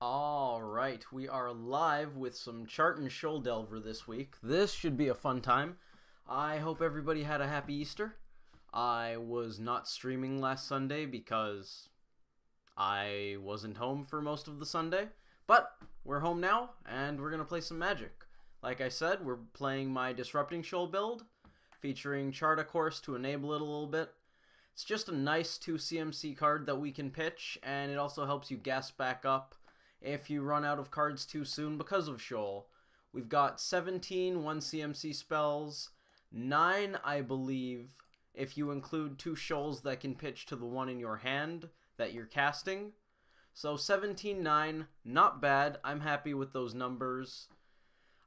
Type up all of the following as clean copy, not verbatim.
Alright, we are live with some Chart and Shoal Delver this week. This should be a fun time. I hope everybody had a happy Easter. I was not streaming last Sunday because I wasn't home for most of the Sunday. But we're home now, and we're going to play some Magic. Like I said, we're playing my Disrupting Shoal build, featuring Chart, of course, to enable it a little bit. It's just a nice 2 CMC card that we can pitch, and it also helps you gas back up if you run out of cards too soon because of Shoal. We've got 17 1 CMC spells, 9 I believe if you include 2 Shoals that can pitch to the one in your hand that you're casting. So 17, 9, not bad. I'm happy with those numbers.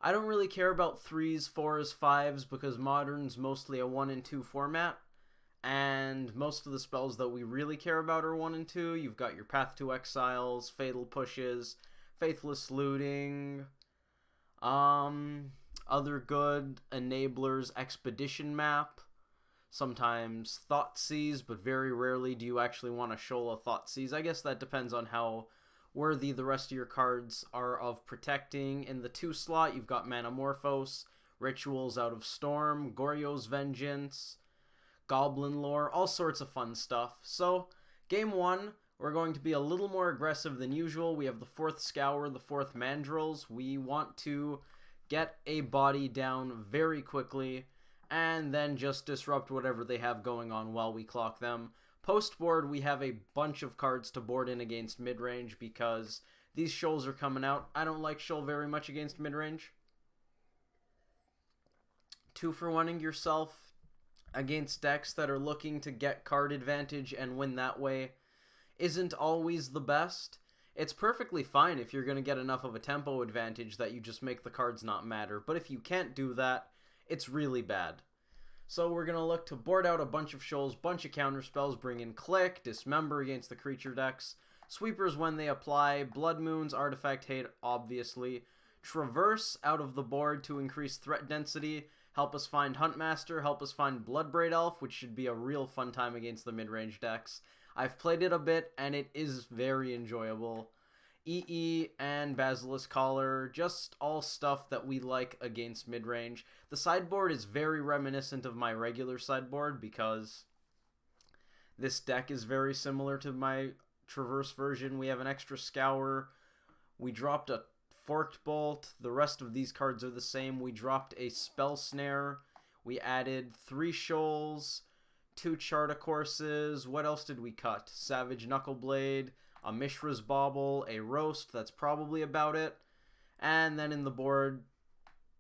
I don't really care about 3s, 4s, 5s because Modern's mostly a 1 and 2 format. And most of the spells that we really care about are 1 and 2. You've got your Path to Exiles, Fatal Pushes, Faithless Looting, other good enablers, Expedition Map, sometimes Thoughtseize, but very rarely do you actually want to Shoal a Thoughtseize. I guess that depends on how worthy the rest of your cards are of protecting. In the 2 slot, you've got Manamorphose, Rituals Out of Storm, Goryo's Vengeance, Goblin Lore, all sorts of fun stuff. So, game 1, we're going to be a little more aggressive than usual. We have the 4th Scour, the 4th Mandrills. We want to get a body down very quickly, and then just disrupt whatever they have going on while we clock them. Post-board, we have a bunch of cards to board in against mid-range because these Shoals are coming out. I don't like Shoal very much against mid-range. 2-for-1ing yourself against decks that are looking to get card advantage and win that way isn't always the best. It's perfectly fine if you're going to get enough of a tempo advantage that you just make the cards not matter, but if you can't do that, it's really bad. So we're going to look to board out a bunch of Shoals, bunch of counter spells, bring in Click, Dismember against the creature decks, Sweepers when they apply, Blood Moons, Artifact Hate, obviously, Traverse out of the board to increase threat density, help us find Huntmaster, help us find Bloodbraid Elf, which should be a real fun time against the mid-range decks. I've played it a bit, and it is very enjoyable. EE and Basilisk Collar, just all stuff that we like against mid-range. The sideboard is very reminiscent of my regular sideboard because this deck is very similar to my Traverse version. We have an extra Scour. We dropped a Forked Bolt. The rest of these cards are the same. We dropped a Spell Snare. We added 3 Shoals, 2 Chartacourses. What else did we cut? Savage Knuckleblade, a Mishra's Bauble, a Roast. That's probably about it. And then in the board,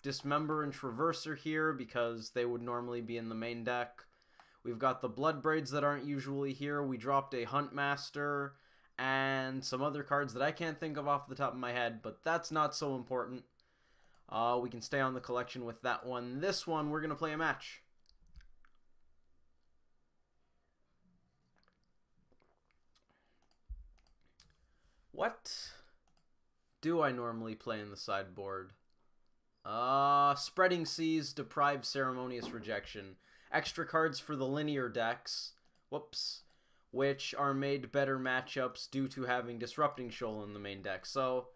Dismember and Traverse are here because they would normally be in the main deck. We've got the Bloodbraids that aren't usually here. We dropped a Huntmaster and some other cards that I can't think of off the top of my head, but that's not so important. We can stay on the collection with that one. This one, we're going to play a match. What do I normally play in the sideboard? Spreading Seas, Deprive, Ceremonious Rejection. Extra cards for the linear decks. Whoops. Which are made better matchups due to having Disrupting Shoal in the main deck. So,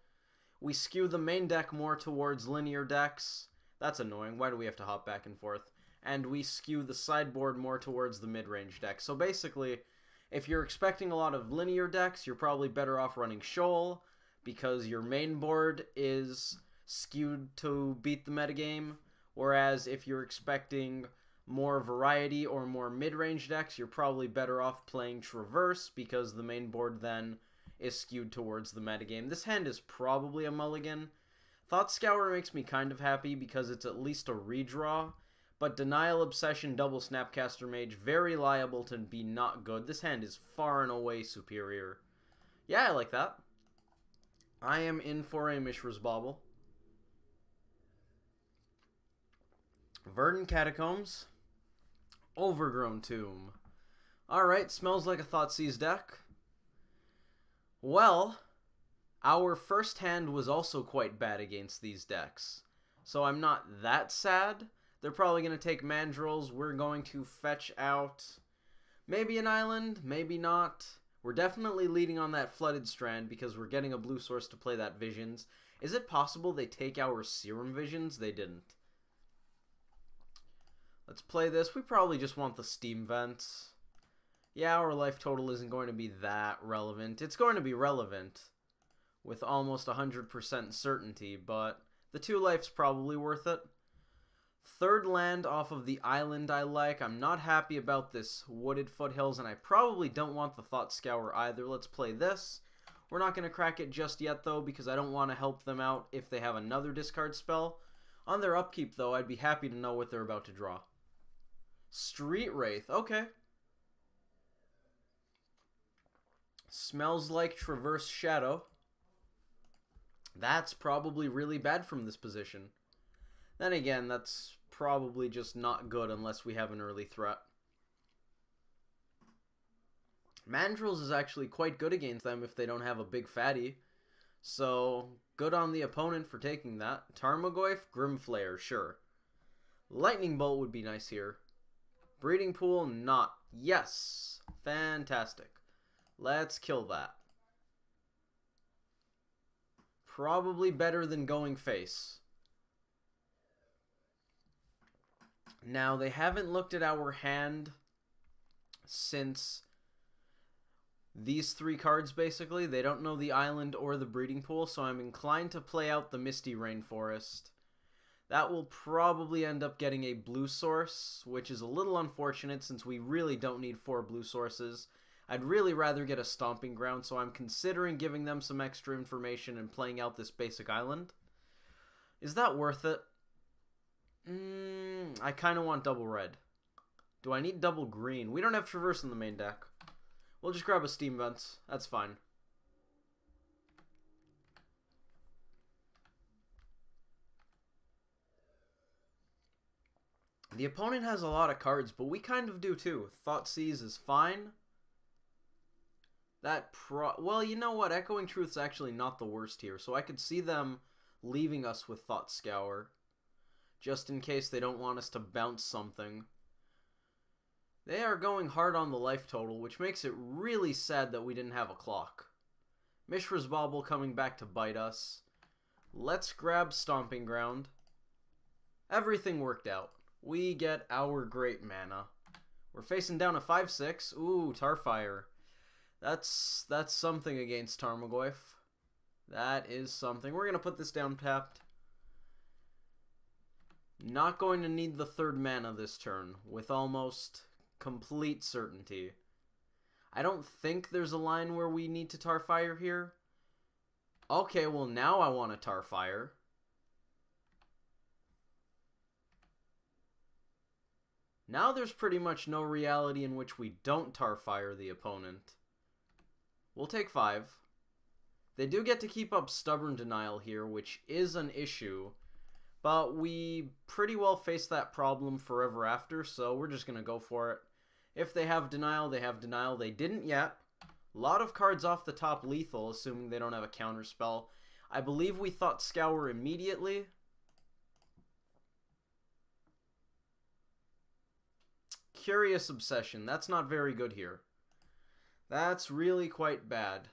we skew the main deck more towards linear decks. That's annoying. Why do we have to hop back and forth? And we skew the sideboard more towards the mid-range deck. So basically, if you're expecting a lot of linear decks, you're probably better off running Shoal because your main board is skewed to beat the metagame. Whereas if you're expecting more variety or more mid-range decks, you're probably better off playing Traverse because the main board then is skewed towards the metagame. This hand is probably a mulligan. Thought Scour makes me kind of happy because it's at least a redraw, but Denial, Obsession, Double Snapcaster Mage, very liable to be not good. This hand is far and away superior. Yeah, I like that. I am in for a Mishra's Bauble. Verdant Catacombs. Overgrown Tomb. Alright, smells like a Thoughtseize deck. Well, our first hand was also quite bad against these decks. So I'm not that sad. They're probably going to take Mandrills. We're going to fetch out maybe an island, maybe not. We're definitely leading on that Flooded Strand because we're getting a blue source to play that Visions. Is it possible they take our Serum Visions? They didn't. Let's play this. We probably just want the Steam Vents. Yeah, our life total isn't going to be that relevant. It's going to be relevant with almost 100% certainty, but the 2 life's probably worth it. Third land off of the island I like. I'm not happy about this Wooded Foothills, and I probably don't want the Thought Scour either. Let's play this. We're not going to crack it just yet, though, because I don't want to help them out if they have another discard spell. On their upkeep, though, I'd be happy to know what they're about to draw. Street Wraith. Okay. Smells like Traverse Shadow. That's probably really bad from this position. Then again, that's probably just not good unless we have an early threat. Mandrills is actually quite good against them if they don't have a big fatty. So, good on the opponent for taking that. Tarmogoyf, Grimflayer, sure. Lightning Bolt would be nice here. Breeding Pool, not. Yes! Fantastic. Let's kill that. Probably better than going face. Now, they haven't looked at our hand since these 3 cards, basically. They don't know the island or the breeding pool, so I'm inclined to play out the Misty Rainforest. That will probably end up getting a blue source, which is a little unfortunate since we really don't need 4 blue sources. I'd really rather get a Stomping Ground, so I'm considering giving them some extra information and playing out this basic island. Is that worth it? I kind of want double red. Do I need double green? We don't have Traverse in the main deck. We'll just grab a Steam Vents. That's fine. The opponent has a lot of cards, but we kind of do too. Thoughtseize is fine. Well, you know what? Echoing Truth's actually not the worst here, so I could see them leaving us with Thought Scour, just in case they don't want us to bounce something. They are going hard on the life total, which makes it really sad that we didn't have a clock. Mishra's Bauble coming back to bite us. Let's grab Stomping Ground. Everything worked out. We get our great mana. We're facing down a 5/6. Ooh, Tarfire. That's something against Tarmogoyf. That is something. We're going to put this down tapped. Not going to need the 3rd mana this turn with almost complete certainty. I don't think there's a line where we need to Tarfire here. Okay, well now I want a Tarfire. Now there's pretty much no reality in which we don't Tarfire the opponent. We'll take 5. They do get to keep up Stubborn Denial here, which is an issue. But we pretty well face that problem forever after, so we're just going to go for it. If they have Denial, they have Denial. They didn't yet. A lot of cards off the top lethal, assuming they don't have a counterspell. I believe we Thought Scour immediately. Curious Obsession. That's not very good here. That's really quite bad.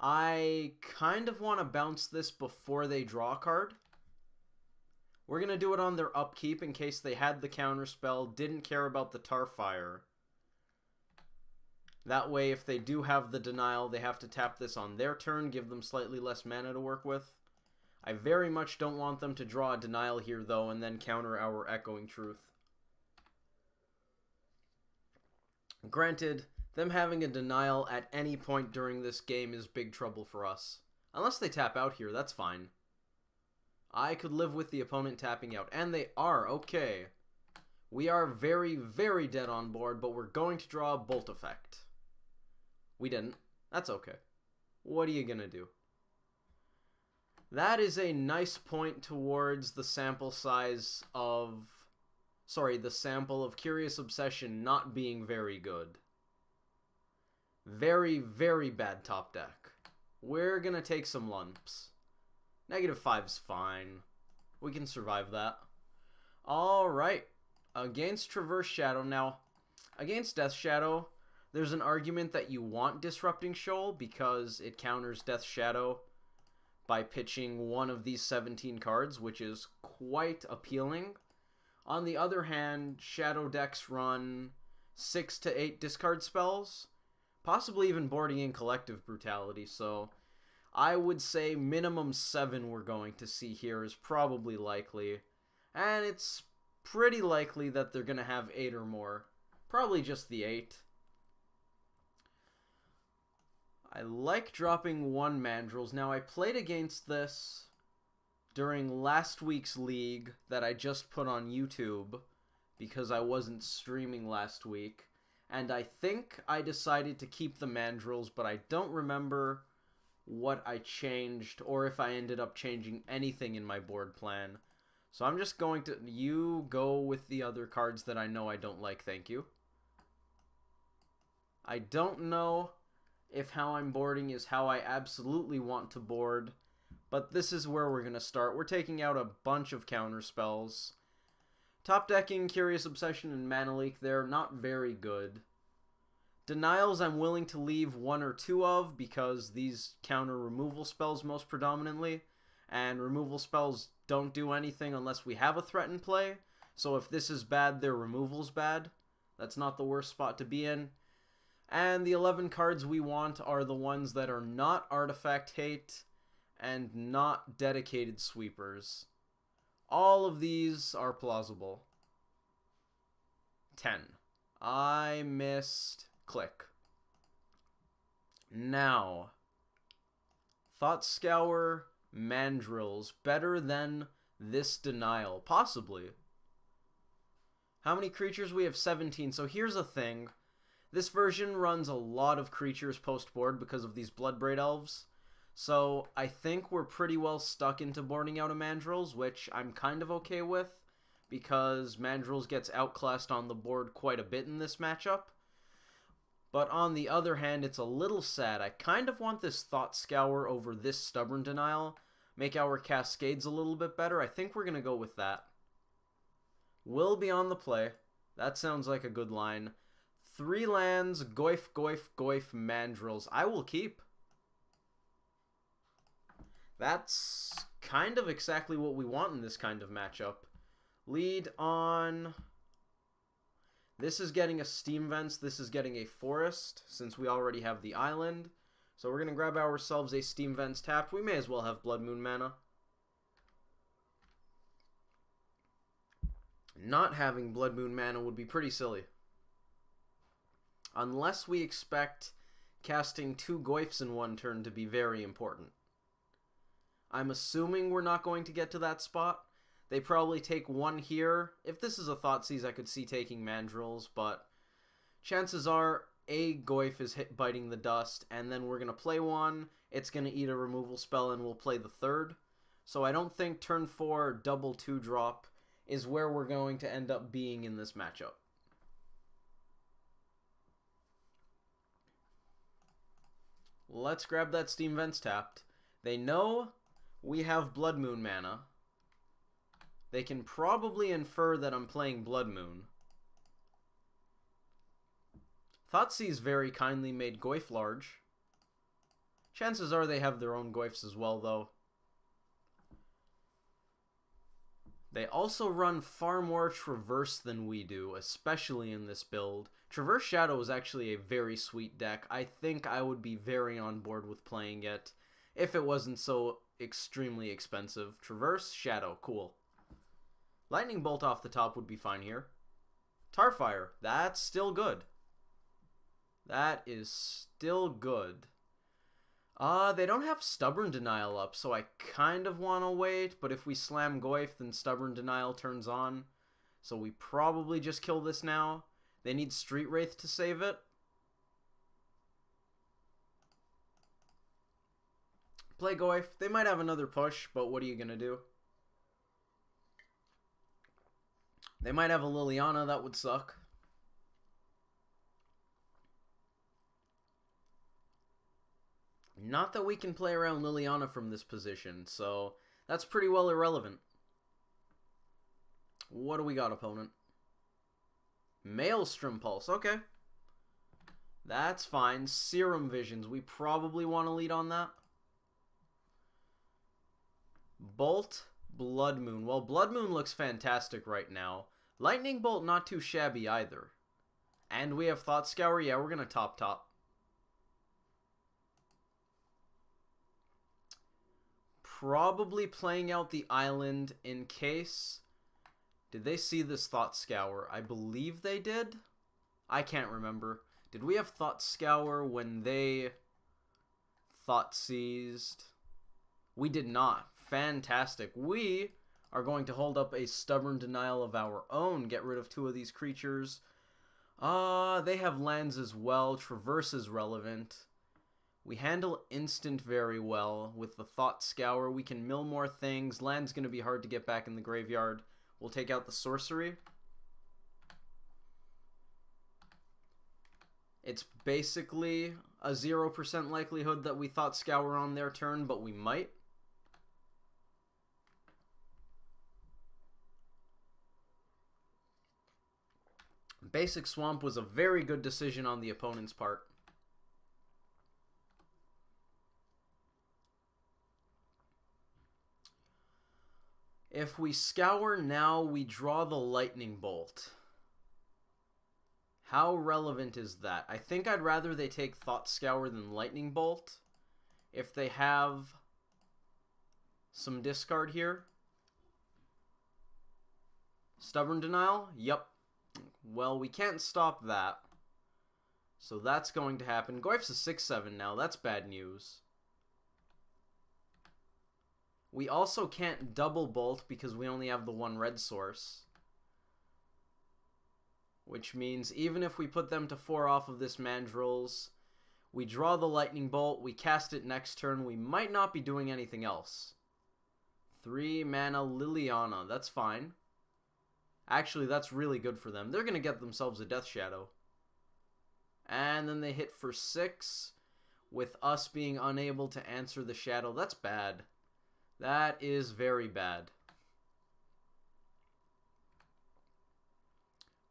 I kind of want to bounce this before they draw a card. We're going to do it on their upkeep in case they had the counterspell, didn't care about the Tarfire. That way, if they do have the Denial, they have to tap this on their turn, give them slightly less mana to work with. I very much don't want them to draw a Denial here, though, and then counter our Echoing Truth. Granted, them having a Denial at any point during this game is big trouble for us. Unless they tap out here, that's fine. I could live with the opponent tapping out. And they are, okay. We are very, very dead on board, but we're going to draw a Bolt Effect. We didn't. That's okay. What are you gonna do? That is a nice point towards the sample size of... Sorry, the sample of Curious Obsession not being very good. Very, very bad top deck. We're gonna take some lumps. -5's fine. We can survive that. Alright. Against Traverse Shadow. Now, against Death Shadow, There's an argument that you want Disrupting Shoal because it counters Death Shadow by pitching one of these 17 cards, which is quite appealing. On the other hand, Shadow decks run 6 to 8 discard spells, possibly even boarding in Collective Brutality, so I would say minimum 7 we're going to see here is probably likely, and it's pretty likely that they're going to have 8 or more. Probably just the 8. I like dropping 1 Mandrills. Now, I played against this during last week's league that I just put on YouTube because I wasn't streaming last week, and I think I decided to keep the Mandrills, but I don't remember what I changed or if I ended up changing anything in my board plan. So I'm just going to... You go with the other cards that I know I don't like, thank you. I don't know if how I'm boarding is how I absolutely want to board, but this is where we're going to start. We're taking out a bunch of counter spells. Top decking, Curious Obsession, and Mana Leak, they're not very good. Denials I'm willing to leave 1 or 2 of because these counter removal spells most predominantly, and removal spells don't do anything unless we have a threat in play, so if this is bad, their removal's bad. That's not the worst spot to be in. And the 11 cards we want are the ones that are not Artifact Hate and not Dedicated Sweepers. All of these are plausible. 10. I missed. Click. Now, Thought Scour, Mandrills, better than this Denial, possibly. How many creatures? We have 17, so here's a thing. This version runs a lot of creatures post-board because of these Bloodbraid Elves, so I think we're pretty well stuck into boarding out a Mandrills, which I'm kind of okay with, because Mandrills gets outclassed on the board quite a bit in this matchup. But on the other hand, it's a little sad. I kind of want this Thought Scour over this Stubborn Denial. Make our Cascades a little bit better. I think we're going to go with that. Will be on the play. That sounds like a good line. 3 lands, Goyf, Goyf, Goyf, Mandrills. I will keep. That's kind of exactly what we want in this kind of matchup. Lead on... This is getting a Steam Vents, this is getting a Forest, since we already have the Island. So we're going to grab ourselves a Steam Vents tapped. We may as well have Blood Moon mana. Not having Blood Moon mana would be pretty silly. Unless we expect casting 2 Goyfs in 1 turn to be very important. I'm assuming we're not going to get to that spot. They probably take 1 here. If this is a Thoughtseize, I could see taking Mandrills, but chances are a Goyf is biting the dust, and then we're going to play 1. It's going to eat a removal spell, and we'll play the 3rd. So I don't think turn 4 double 2-drop is where we're going to end up being in this matchup. Let's grab that Steam Vents tapped. They know we have Blood Moon mana. They can probably infer that I'm playing Blood Moon. Thoughtseize very kindly made Goyf large. Chances are they have their own Goyfs as well, though. They also run far more Traverse than we do, especially in this build. Traverse Shadow is actually a very sweet deck. I think I would be very on board with playing it if it wasn't so extremely expensive. Traverse Shadow, cool. Lightning Bolt off the top would be fine here. Tarfire, that's still good. That is still good. They don't have Stubborn Denial up, so I kind of want to wait, but if we slam Goyf, then Stubborn Denial turns on. So we probably just kill this now. They need Street Wraith to save it. Play Goyf. They might have another push, but what are you going to do? They might have a Liliana, that would suck. Not that we can play around Liliana from this position, so that's pretty well irrelevant. What do we got, opponent? Maelstrom Pulse, okay. That's fine. Serum Visions. We probably want to lead on that. Bolt, Blood Moon. Well, Blood Moon looks fantastic right now. Lightning Bolt, not too shabby either. And we have Thought Scour. Yeah, we're going to top. Probably playing out the island in case... Did they see this Thought Scour? I believe they did. I can't remember. Did we have Thought Scour when they Thought Seized? We did not. Fantastic. We are going to hold up a Stubborn Denial of our own. Get rid of 2 of these creatures. They have lands as well. Traverse is relevant. We handle instant very well with the Thought Scour. We can mill more things. Land's going to be hard to get back in the graveyard. We'll take out the sorcery. It's basically a 0% likelihood that we Thought Scour on their turn, but we might. Basic Swamp was a very good decision on the opponent's part. If we Scour now, we draw the Lightning Bolt. How relevant is that? I think I'd rather they take Thought Scour than Lightning Bolt. If they have some discard here. Stubborn Denial? Yep. Well, we can't stop that. So that's going to happen. Goyf's a 6/7 now. That's bad news. We also can't double bolt because we only have the 1 red source. Which means even if we put them to 4 off of this Mandrills, we draw the Lightning Bolt, we cast it next turn, we might not be doing anything else. 3 mana Liliana, that's fine. Actually, that's really good for them. They're going to get themselves a Death Shadow. And then they hit for 6 with us being unable to answer the Shadow. That's bad. That is very bad.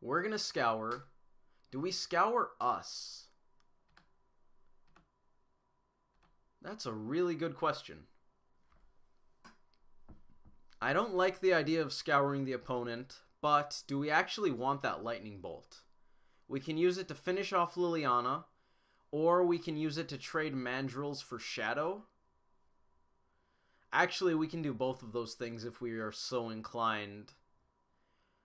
We're going to Scour. Do we Scour us? That's a really good question. I don't like the idea of Scouring the opponent, but do we actually want that Lightning Bolt? We can use it to finish off Liliana, or we can use it to trade Mandrills for Shadow. Actually, we can do both of those things if we are so inclined.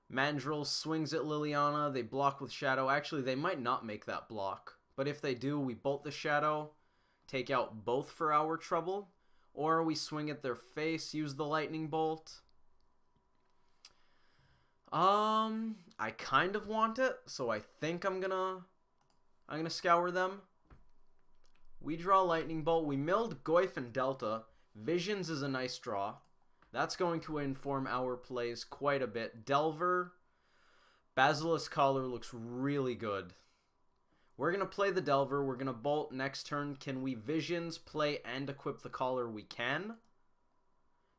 Mandrill swings at Liliana, they block with Shadow. Actually, they might not make that block, but if they do, we bolt the Shadow, take out both for our trouble, or we swing at their face, use the Lightning Bolt. I kind of want it, so I think I'm gonna Scour them. We draw Lightning Bolt. We milled Goyf and Delta. Visions is a nice draw. That's going to inform our plays quite a bit. Delver, Basilisk Collar looks really good. We're going to play the Delver. We're going to bolt next turn. Can we Visions, play, and equip the Collar? We can.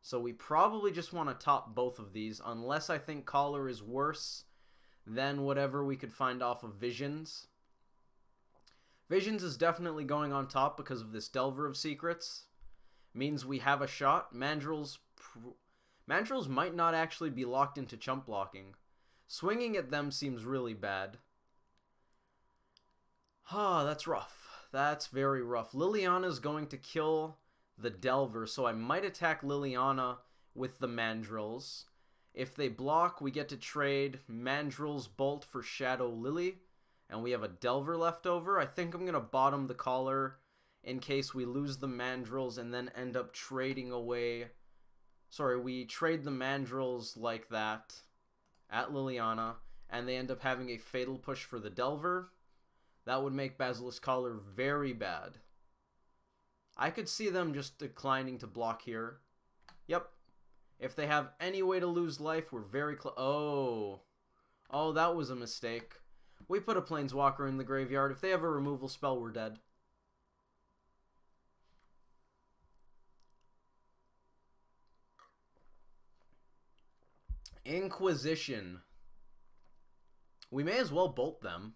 So we probably just want to top both of these, unless I think Collar is worse than whatever we could find off of Visions. Visions is definitely going on top because of this Delver of Secrets. Means we have a shot. Mandrills might not actually be locked into chump blocking. Swinging at them seems really bad. That's rough. That's very rough. Liliana's going to kill the Delver, so I might attack Liliana with the Mandrills. If they block, we get to trade Mandrills Bolt for Shadow Lily, and we have a Delver left over. I think I'm going to bottom the Collar in case we lose the Mandrills and then end up trading away. Sorry, we trade the Mandrills like that at Liliana, and they end up having a Fatal Push for the Delver. That would make Basilisk Collar very bad. I could see them just declining to block here. Yep. If they have any way to lose life, we're very close. Oh, that was a mistake. We put a Planeswalker in the graveyard. If they have a removal spell, we're dead. Inquisition. We may as well bolt them.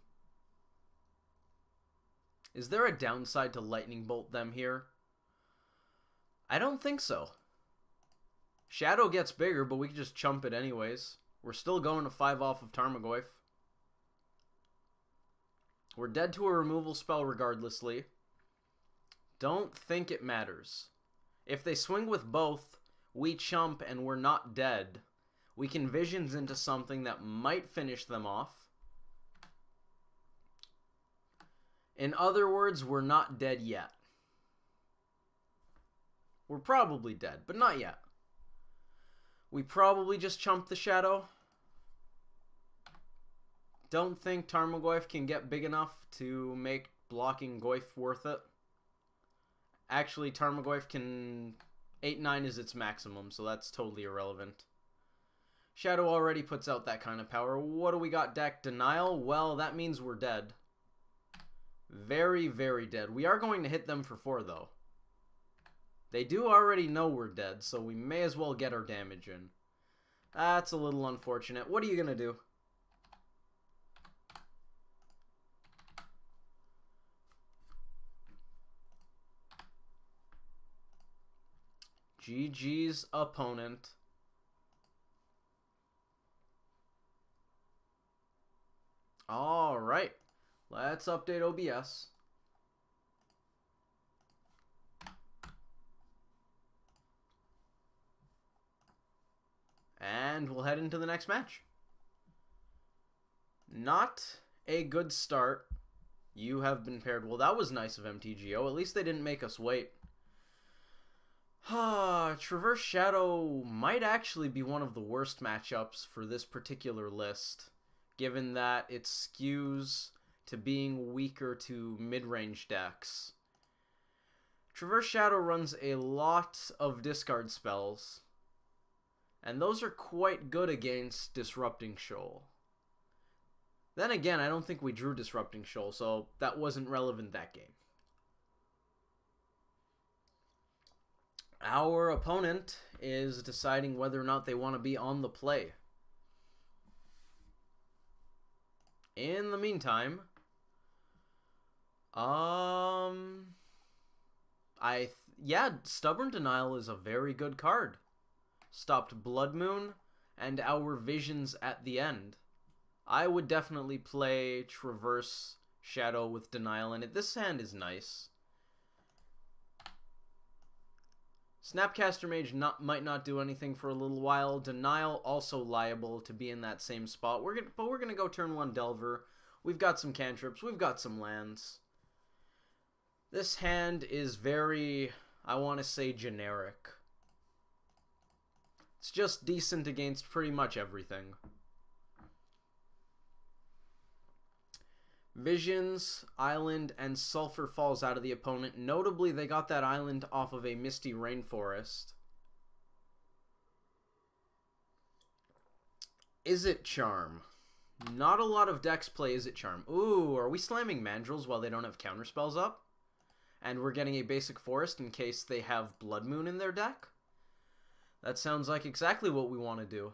Is there a downside to lightning bolt them here? I don't think so. Shadow gets bigger, but we can just chump it anyways. We're still going to 5 off of Tarmogoyf. We're dead to a removal spell regardlessly. Don't think it matters. If they swing with both, we chump and we're not dead. We can visions into something that might finish them off. In other words, we're not dead yet. We're probably dead, but not yet. We probably just chump the Shadow. Don't think Tarmogoyf can get big enough to make blocking Goyf worth it. Actually, Tarmogoyf can... 8-9 is its maximum, so that's totally irrelevant. Shadow already puts out that kind of power. What do we got deck? Denial? Well, that means we're dead. Very, very dead. We are going to hit them for 4, though. They do already know we're dead, so we may as well get our damage in. That's a little unfortunate. What are you going to do? GG's opponent. Alright. Let's update OBS. And we'll head into the next match. Not a good start. You have been paired. Well, that was nice of MTGO. At least they didn't make us wait. Traverse Shadow might actually be one of the worst matchups for this particular list, given that it skews to being weaker to mid-range decks. Traverse Shadow runs a lot of discard spells, and those are quite good against Disrupting Shoal. Then again, I don't think we drew Disrupting Shoal, so that wasn't relevant that game. Our opponent is deciding whether or not they want to be on the play. In the meantime, Stubborn Denial is a very good card. Stopped Blood Moon and our visions at the end. I would definitely play Traverse Shadow with Denial in it. This hand is nice. Snapcaster Mage might not do anything for a little while. Denial also liable to be in that same spot. But we're gonna go turn 1 Delver. We've got some cantrips. We've got some lands. This hand is very, I want to say, generic. It's just decent against pretty much everything. Visions, Island, and Sulfur falls out of the opponent. Notably, they got that island off of a Misty Rainforest. Is it Charm? Not a lot of decks play Is it Charm. Ooh, are we slamming Mandrills while they don't have counterspells up? And we're getting a basic forest in case they have Blood Moon in their deck? That sounds like exactly what we want to do.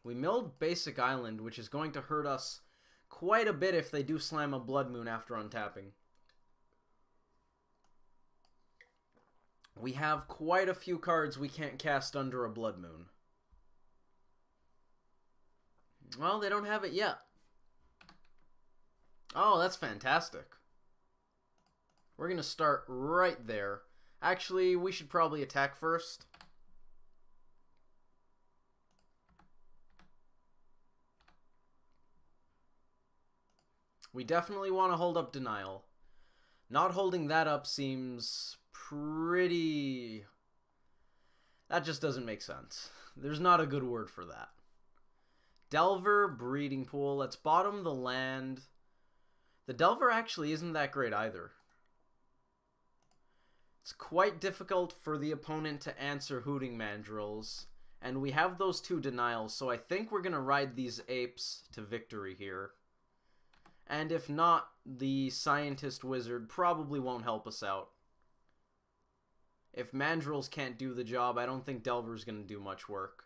We milled Basic Island, which is going to hurt us quite a bit if they do slam a Blood Moon after untapping. We have quite a few cards we can't cast under a Blood Moon. Well, they don't have it yet. Oh, that's fantastic. We're going to start right there. Actually, we should probably attack first. We definitely want to hold up Denial. Not holding that up seems pretty... That just doesn't make sense. There's not a good word for that. Delver, Breeding Pool. Let's bottom the land. The Delver actually isn't that great either. It's quite difficult for the opponent to answer Hooting Mandrills. And we have those 2 denials, so I think we're going to ride these apes to victory here. And if not, the Scientist Wizard probably won't help us out. If Mandrills can't do the job, I don't think Delver's going to do much work.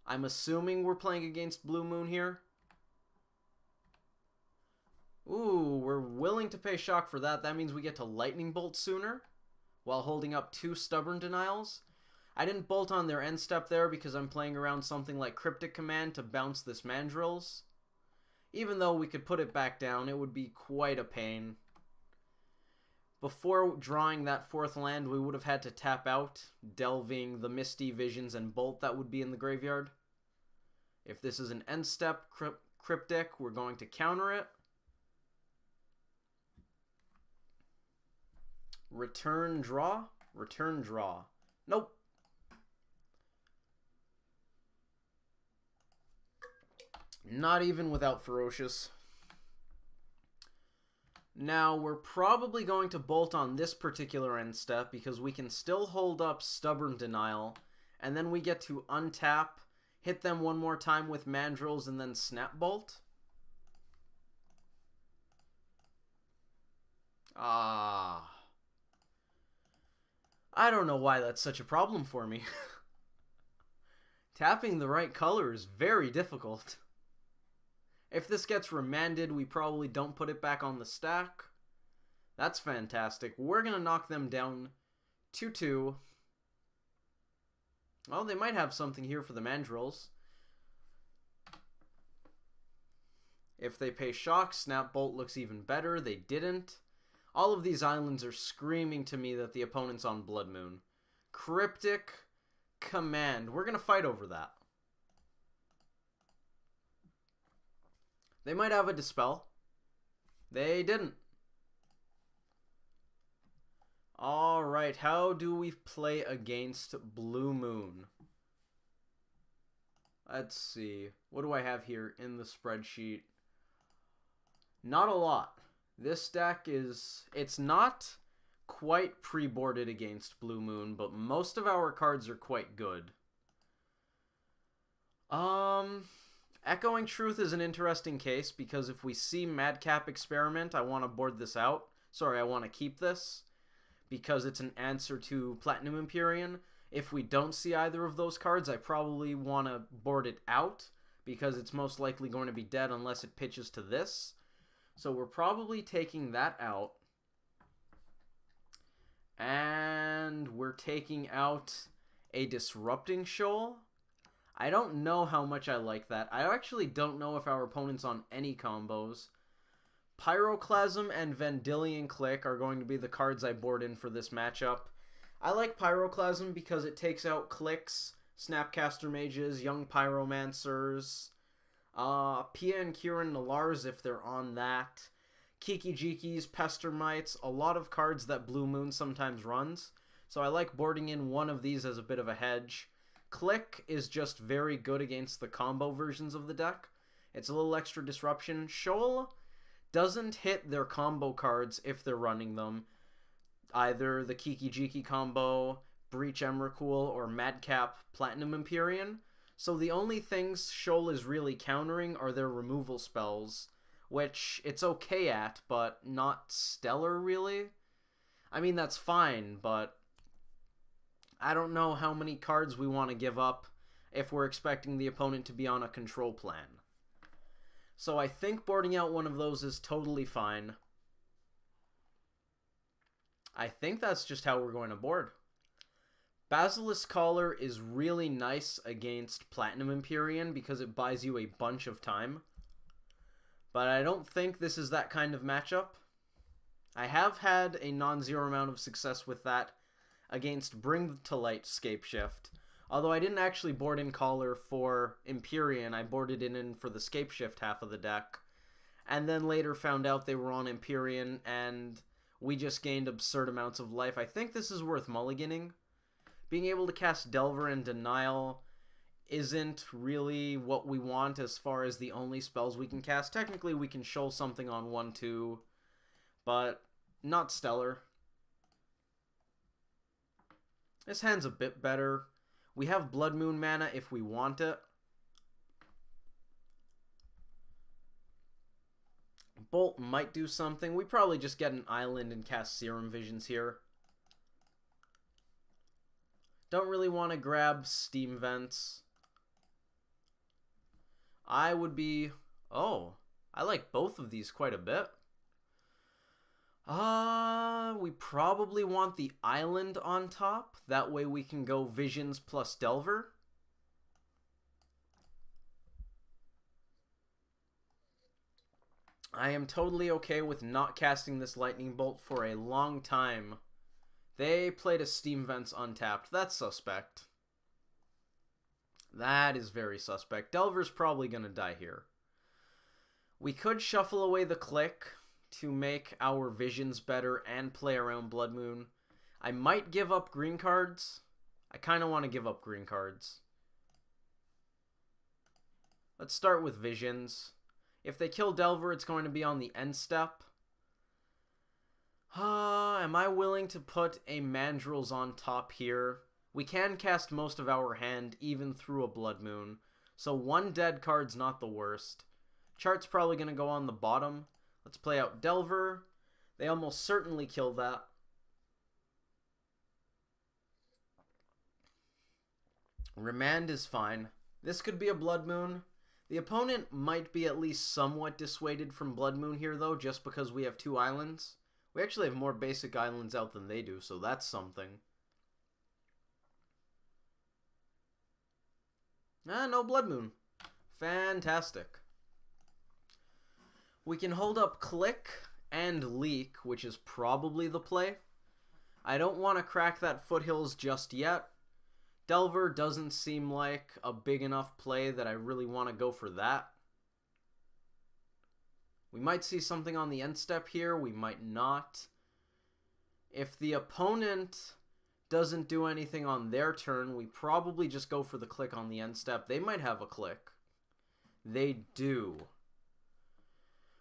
I'm assuming we're playing against Blue Moon here. Ooh, we're willing to pay shock for that. That means we get to Lightning Bolt sooner while holding up 2 Stubborn Denials. I didn't bolt on their end step there because I'm playing around something like Cryptic Command to bounce this Mandrills. Even though we could put it back down, it would be quite a pain. Before drawing that 4th land, we would have had to tap out, delving the Misty Visions and Bolt that would be in the graveyard. If this is an end step Cryptic, we're going to counter it. Return draw? Return draw. Nope. Not even without Ferocious. Now, we're probably going to bolt on this particular end step because we can still hold up Stubborn Denial, and then we get to untap, hit them one more time with Mandrills, and then Snap Bolt. I don't know why that's such a problem for me. Tapping the right color is very difficult. If this gets remanded, we probably don't put it back on the stack. That's fantastic. We're going to knock them down 2-2. Well, they might have something here for the Mandrills. If they pay shock, Snap Bolt looks even better. They didn't. All of these islands are screaming to me that the opponent's on Blood Moon. Cryptic Command. We're going to fight over that. They might have a Dispel. They didn't. Alright, how do we play against Blue Moon? Let's see. What do I have here in the spreadsheet? Not a lot. This deck is... It's not quite pre-boarded against Blue Moon, but most of our cards are quite good. Echoing Truth is an interesting case because if we see Madcap Experiment, I want to board this out. Sorry, I want to keep this because it's an answer to Platinum Empyrean. If we don't see either of those cards, I probably want to board it out because it's most likely going to be dead unless it pitches to this. So we're probably taking that out. And we're taking out a Disrupting Shoal. I don't know how much I like that. I actually don't know if our opponent's on any combos. Pyroclasm and Vendilion Click are going to be the cards I board in for this matchup. I like Pyroclasm because it takes out Clicks, Snapcaster Mages, Young Pyromancers, Pia and Kieran Nalars if they're on that, Kiki Jikis, Pester Mites, a lot of cards that Blue Moon sometimes runs. So I like boarding in one of these as a bit of a hedge. Click is just very good against the combo versions of the deck. It's a little extra disruption. Shoal doesn't hit their combo cards if they're running them. Either the Kiki Jiki combo, Breach Emrakul, or Madcap Platinum Empyrean. So the only things Shoal is really countering are their removal spells, which it's okay at, but not stellar really. I mean, that's fine, but I don't know how many cards we want to give up if we're expecting the opponent to be on a control plan. So I think boarding out one of those is totally fine. I think that's just how we're going to board. Basilisk Collar is really nice against Platinum Empyrean because it buys you a bunch of time. But I don't think this is that kind of matchup. I have had a non-zero amount of success with that against Bring to Light Scapeshift. Although I didn't actually board in Collar for Empyrean, I boarded it in for the Scapeshift half of the deck. And then later found out they were on Empyrean, and we just gained absurd amounts of life. I think this is worth mulliganing. Being able to cast Delver and Denial isn't really what we want as far as the only spells we can cast. Technically, we can Shoal something on 1-2, but not stellar. This hand's a bit better. We have Blood Moon mana if we want it. Bolt might do something. We probably just get an island and cast Serum Visions here. Don't really want to grab Steam Vents. I would be... Oh, I like both of these quite a bit. We probably want the island on top. That way we can go Visions plus Delver. I am totally okay with not casting this Lightning Bolt for a long time. They played a Steam Vents untapped. That's suspect. That is very suspect. Delver's probably going to die here. We could shuffle away the click to make our visions better and play around Blood Moon. I might give up green cards. I kind of want to give up green cards. Let's start with visions. If they kill Delver, it's going to be on the end step. Am I willing to put a Mandrills on top here? We can cast most of our hand even through a Blood Moon, so one dead card's not the worst. Chart's probably going to go on the bottom. Let's play out Delver. They almost certainly kill that. Remand is fine. This could be a Blood Moon. The opponent might be at least somewhat dissuaded from Blood Moon here, though, just because we have 2 islands. We actually have more basic islands out than they do, so that's something. No Blood Moon. Fantastic. We can hold up Click and Leak, which is probably the play. I don't want to crack that Foothills just yet. Delver doesn't seem like a big enough play that I really want to go for that. We might see something on the end step here. We might not. If the opponent doesn't do anything on their turn, we probably just go for the click on the end step. They might have a click. They do.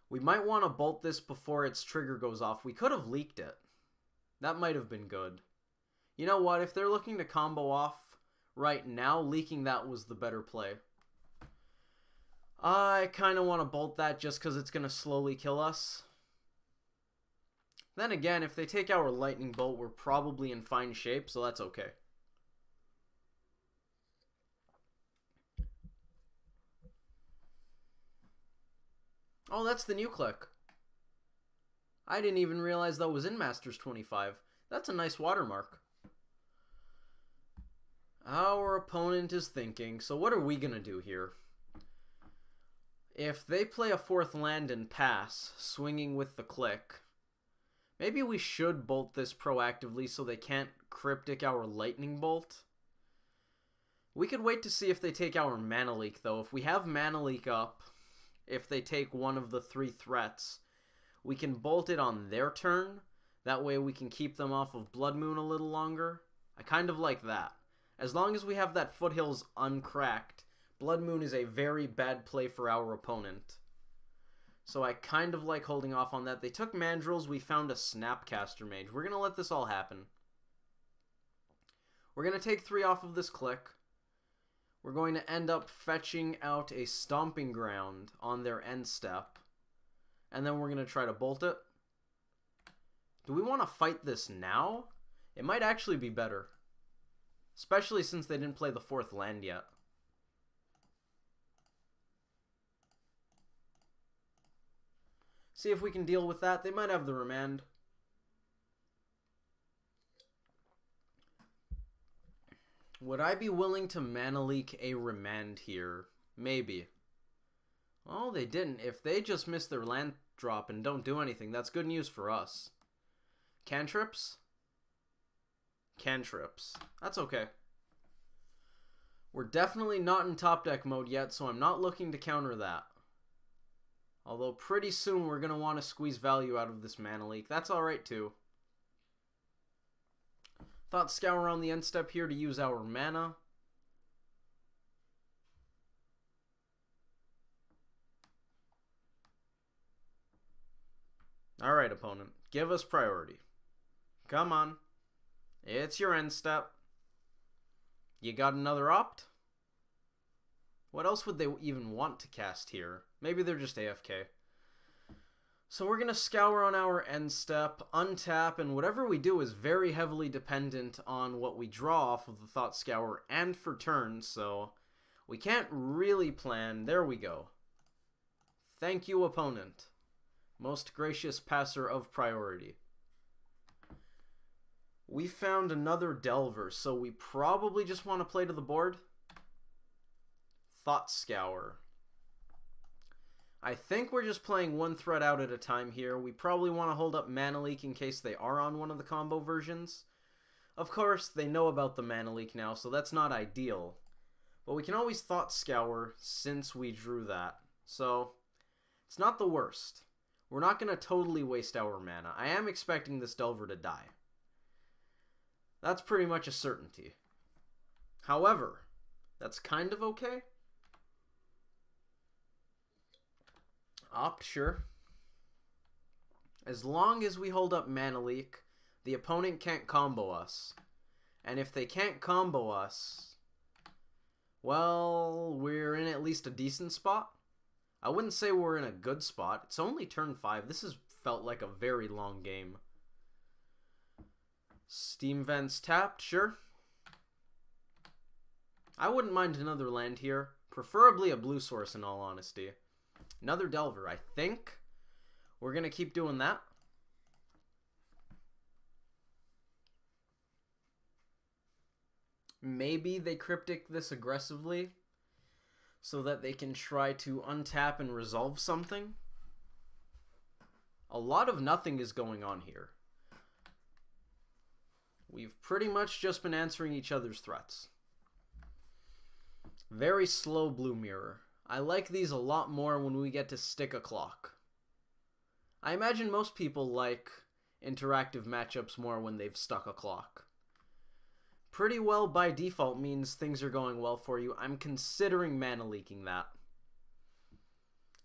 We might want to bolt this before its trigger goes off. We could have leaked it. That might have been good. You know what? If they're looking to combo off right now, leaking that was the better play. I kind of want to bolt that just because it's going to slowly kill us. Then again, if they take our Lightning Bolt, we're probably in fine shape, so that's okay. Oh, that's the new click. I didn't even realize that was in Masters 25. That's a nice watermark. Our opponent is thinking, so what are we going to do here? If they play a 4th land and pass, swinging with the click, maybe we should bolt this proactively so they can't cryptic our Lightning Bolt. We could wait to see if they take our Mana Leak, though. If we have Mana Leak up, if they take one of the 3 threats, we can bolt it on their turn. That way we can keep them off of Blood Moon a little longer. I kind of like that. As long as we have that Foothills uncracked, Blood Moon is a very bad play for our opponent. So I kind of like holding off on that. They took Mandrills. We found a Snapcaster Mage. We're going to let this all happen. We're going to take 3 off of this click. We're going to end up fetching out a Stomping Ground on their end step. And then we're going to try to bolt it. Do we want to fight this now? It might actually be better. Especially since they didn't play the 4th land yet. See if we can deal with that. They might have the Remand. Would I be willing to Mana Leak a Remand here? Maybe. Oh, they didn't. If they just miss their land drop and don't do anything, that's good news for us. Cantrips? Cantrips. That's okay. We're definitely not in top deck mode yet, so I'm not looking to counter that. Although pretty soon we're going to want to squeeze value out of this Mana Leak. That's alright too. Thought Scour on the end step here to use our mana. Alright, opponent. Give us priority. Come on. It's your end step. You got another opt? What else would they even want to cast here? Maybe they're just AFK. So we're going to Scour on our end step, untap, and whatever we do is very heavily dependent on what we draw off of the Thought Scour and for turns, so We can't really plan. There we go. Thank you, opponent. Most gracious passer of priority. We found another Delver, so we probably just want to play to the board. Thought Scour. I think we're just playing one threat out at a time here. We probably want to hold up Mana Leak in case they are on one of the combo versions. Of course, they know about the Mana Leak now, so that's not ideal. But we can always Thought Scour since we drew that. So, it's not the worst. We're not going to totally waste our mana. I am expecting this Delver to die. That's pretty much a certainty. However, that's kind of okay. Opt, sure. As long as we hold up Mana Leak, the opponent can't combo us. And if they can't combo us, well, we're in at least a decent spot. I wouldn't say we're in a good spot. It's only turn 5. This has felt like a very long game. Steam Vents tapped, sure. I wouldn't mind another land here. Preferably a blue source, in all honesty. Another Delver. I think we're going to keep doing that. Maybe they Cryptic this aggressively so that they can try to untap and resolve something. A lot of nothing is going on here. We've pretty much just been answering each other's threats. Very slow Blue Mirror. I like these a lot more when we get to stick a clock. I imagine most people like interactive matchups more when they've stuck a clock. Pretty well by default means things are going well for you. I'm considering Mana Leaking that.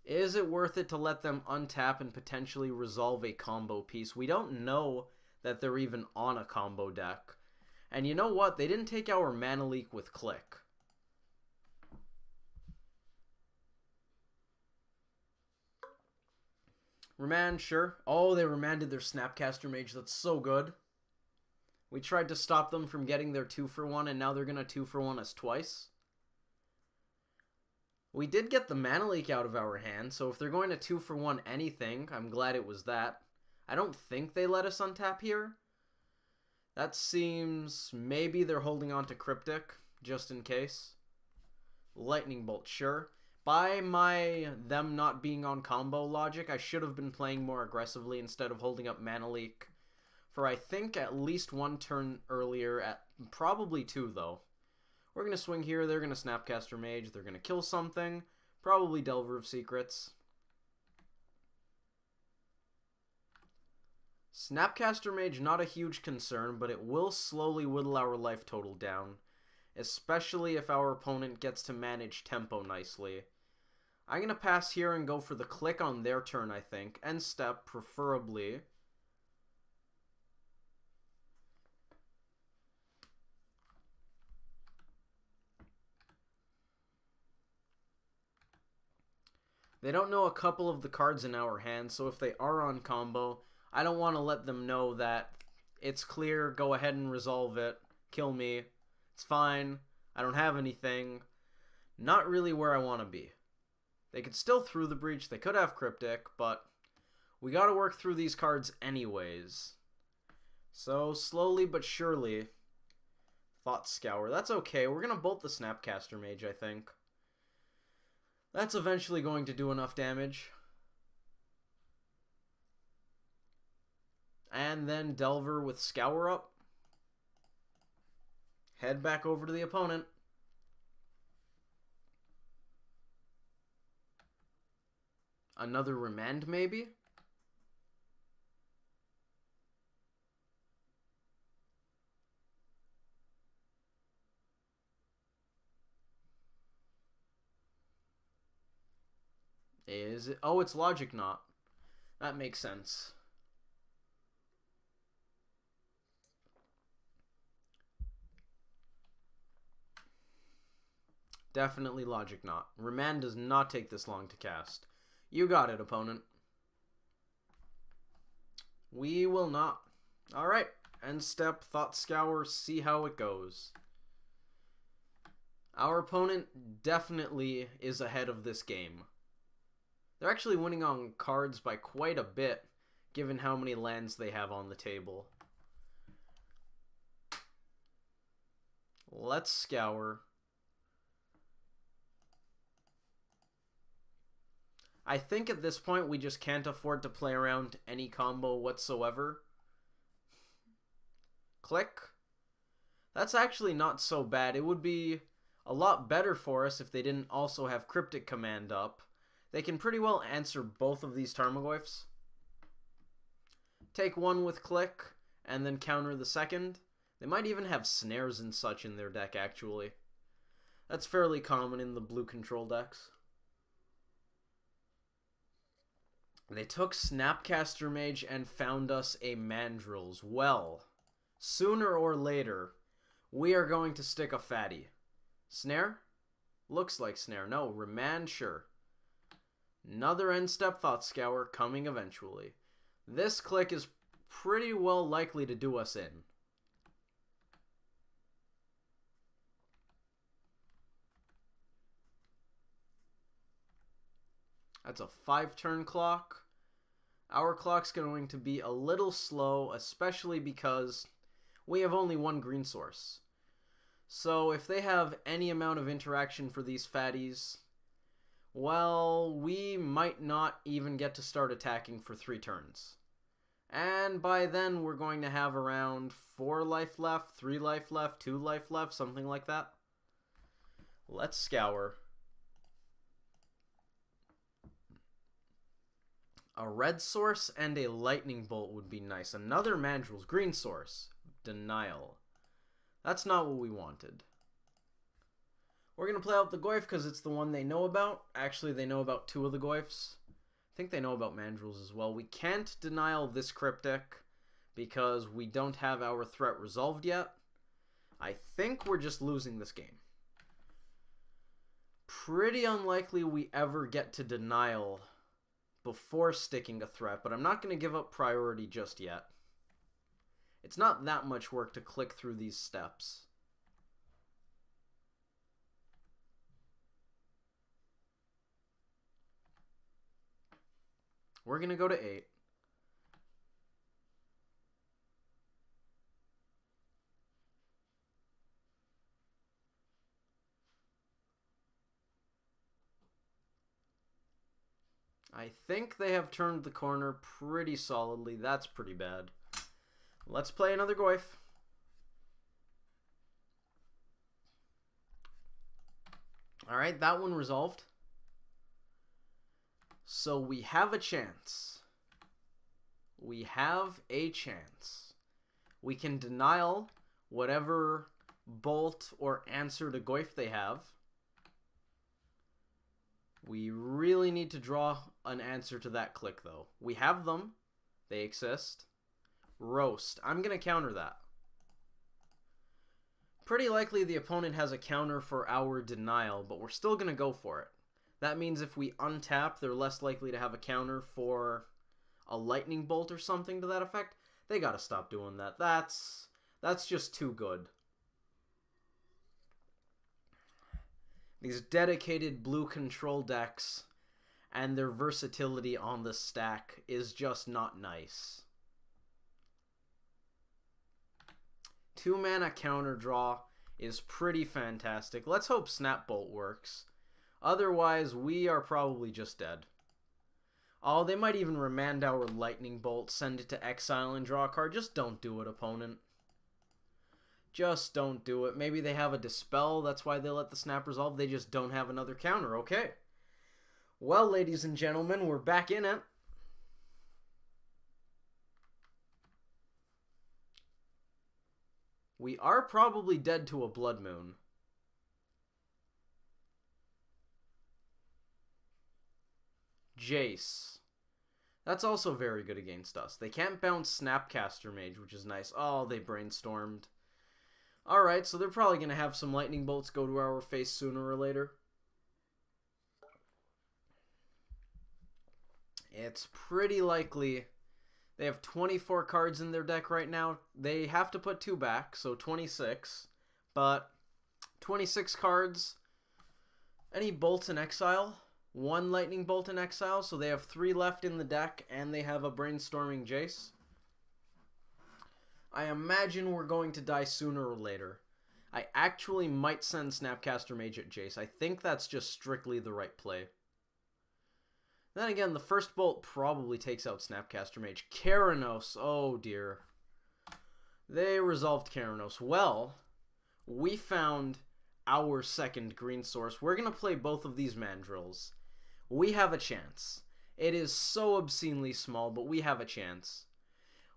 Is it worth it to let them untap and potentially resolve a combo piece? We don't know that they're even on a combo deck. And you know what? They didn't take our Mana Leak with Click. Remand, sure. Oh, they remanded their Snapcaster Mage. That's so good. We tried to stop them from getting their 2-for-1, and now they're going to 2-for-1 us twice. We did get the Mana Leak out of our hand, so if they're going to 2-for-1 anything, I'm glad it was that. I don't think they let us untap here. That seems... maybe they're holding on to Cryptic, just in case. Lightning Bolt, sure. By my them not being on combo logic, I should have been playing more aggressively instead of holding up Mana Leak for I think at least one turn earlier, at probably 2 though. We're going to swing here, they're going to Snapcaster Mage, they're going to kill something, probably Delver of Secrets. Snapcaster Mage, not a huge concern, but it will slowly whittle our life total down, especially if our opponent gets to manage tempo nicely. I'm going to pass here and go for the click on their turn, I think. End step, preferably. They don't know a couple of the cards in our hand, so if they are on combo, I don't want to let them know that it's clear, go ahead and resolve it, kill me, it's fine, I don't have anything. Not really where I want to be. They could still through the breach, they could have Cryptic, but we gotta work through these cards anyways. So, slowly but surely, Thought Scour. That's okay, we're gonna bolt the Snapcaster Mage, I think. That's eventually going to do enough damage. And then Delver with Scour up. Head back over to the opponent. Another Remand, maybe? Is it? Oh, it's Logic Knot. That makes sense. Definitely Logic Knot. Remand does not take this long to cast. You got it, opponent. We will not. Alright. End step, Thought Scour, see how it goes. Our opponent definitely is ahead of this game. They're actually winning on cards by quite a bit, given how many lands they have on the table. Let's scour. I think at this point we just can't afford to play around any combo whatsoever. Click. That's actually not so bad. It would be a lot better for us if they didn't also have Cryptic Command up. They can pretty well answer both of these Tarmogoyfs. Take one with click, and then counter the second. They might even have snares and such in their deck, actually. That's fairly common in the blue control decks. They took Snapcaster Mage and found us a Mandrills. Well, sooner or later, we are going to stick a fatty. Snare? Looks like snare. No, remand, sure. Another end step Thought Scour coming eventually. This click is pretty well likely to do us in. That's a 5-turn clock. Our clock's going to be a little slow, especially because we have only one green source. So if they have any amount of interaction for these fatties, well, we might not even get to start attacking for 3 turns. And by then we're going to have around 4 life left, 3 life left, 2 life left, something like that. Let's scour. A red source and a lightning bolt would be nice. Another Mandrill's green source. Denial. That's not what we wanted. We're going to play out the Goyf because it's the one they know about. Actually, they know about 2 of the Goyfs. I think they know about Mandrills as well. We can't denial this Cryptic because we don't have our threat resolved yet. I think we're just losing this game. Pretty unlikely we ever get to denial before sticking a threat, but I'm not going to give up priority just yet. It's not that much work to click through these steps. We're going to go to 8. I think they have turned the corner pretty solidly. That's pretty bad. Let's play another Goyf. Alright, that one resolved. So we have a chance. We have a chance. We can denial whatever bolt or answer to Goyf they have. We really need to draw an answer to that click, though. We have them. They exist. Roast. I'm going to counter that. Pretty likely the opponent has a counter for our denial, but we're still going to go for it. That means if we untap, they're less likely to have a counter for a lightning bolt or something to that effect. They got to stop doing that. That's just too good. These dedicated blue control decks and their versatility on the stack is just not nice. 2-mana counter draw is pretty fantastic. Let's hope Snap Bolt works. Otherwise, we are probably just dead. Oh, they might even remand our Lightning Bolt, send it to exile and draw a card. Just don't do it, opponent. Just don't do it. Maybe they have a Dispel, that's why they let the Snap resolve. They just don't have another counter. Okay. Well, ladies and gentlemen, we're back in it. We are probably dead to a Blood Moon. Jace. That's also very good against us. They can't bounce Snapcaster Mage, which is nice. Oh, they brainstormed. Alright, so they're probably going to have some lightning bolts go to our face sooner or later. It's pretty likely. They have 24 cards in their deck right now. They have to put 2 back, so 26. But 26 cards. Any bolts in exile? 1 lightning bolt in exile, so they have 3 left in the deck, and they have a brainstorming Jace. I imagine we're going to die sooner or later. I actually might send Snapcaster Mage at Jace. I think that's just strictly the right play. Then again, the first bolt probably takes out Snapcaster Mage. Keranos, oh dear. They resolved Keranos. Well, we found our second green source. We're going to play both of these mandrills. We have a chance. It is so obscenely small, but we have a chance.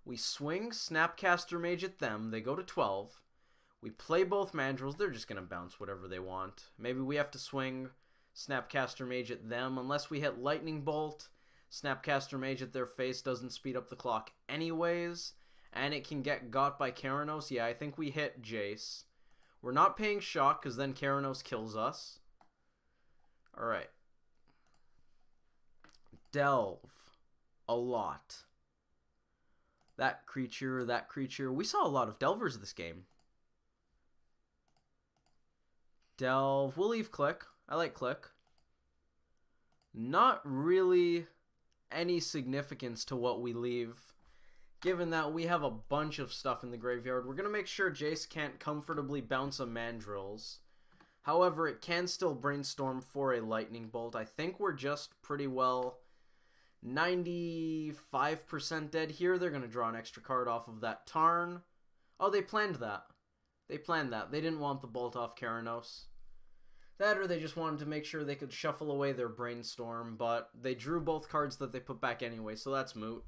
We swing Snapcaster Mage at them. They go to 12. We play both mandrills. They're just going to bounce whatever they want. Maybe we have to swing Snapcaster Mage at them. Unless we hit Lightning Bolt, Snapcaster Mage at their face doesn't speed up the clock anyways. And it can get got by Keranos. Yeah, I think we hit Jace. We're not paying shock because then Keranos kills us. Alright. Delve. A lot. That creature, that creature. We saw a lot of Delvers this game. Delve. We'll leave Click. I like Click. Not really any significance to what we leave. Given that we have a bunch of stuff in the graveyard, we're going to make sure Jace can't comfortably bounce a Mandrills. However, it can still brainstorm for a Lightning Bolt. I think we're just pretty well 95% dead here. They're going to draw an extra card off of that Tarn. Oh, they planned that. They planned that. They didn't want the Bolt off Keranos. That or they just wanted to make sure they could shuffle away their Brainstorm, but they drew both cards that they put back anyway, so that's moot.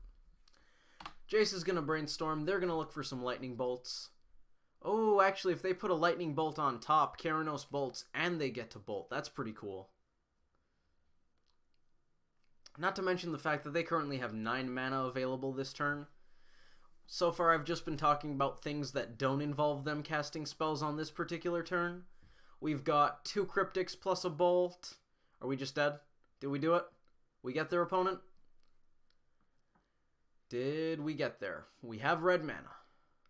Jace is going to Brainstorm. They're going to look for some Lightning Bolts. Oh, actually, if they put a Lightning Bolt on top, Keranos bolts, and they get to bolt. That's pretty cool. Not to mention the fact that they currently have 9 mana available this turn. So far, I've just been talking about things that don't involve them casting spells on this particular turn. We've got 2 Cryptics plus a Bolt. Are we just dead? Did we do it? We get their opponent? Did we get there? We have red mana.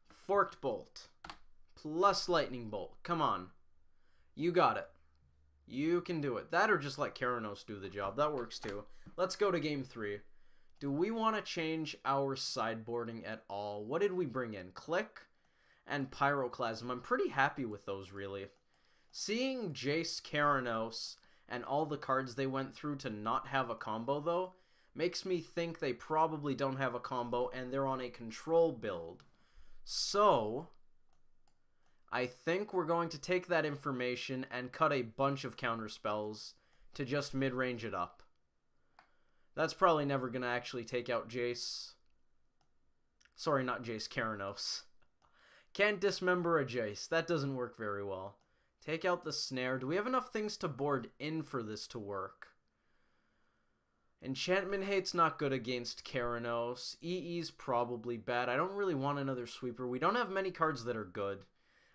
Forked Bolt. Plus Lightning Bolt. Come on. You got it. You can do it. That or just let Keranos do the job. That works too. Let's go to game 3. Do we want to change our sideboarding at all? What did we bring in? Click and Pyroclasm. I'm pretty happy with those, really. Seeing Jace, Keranos, and all the cards they went through to not have a combo, though, makes me think they probably don't have a combo and they're on a control build. So, I think we're going to take that information and cut a bunch of counterspells to just mid-range it up. That's probably never going to actually take out Jace. Sorry, not Jace, Keranos. Can't dismember a Jace. That doesn't work very well. Take out the snare. Do we have enough things to board in for this to work? Enchantment Hate's not good against Keranos. EE's probably bad. I don't really want another sweeper. We don't have many cards that are good.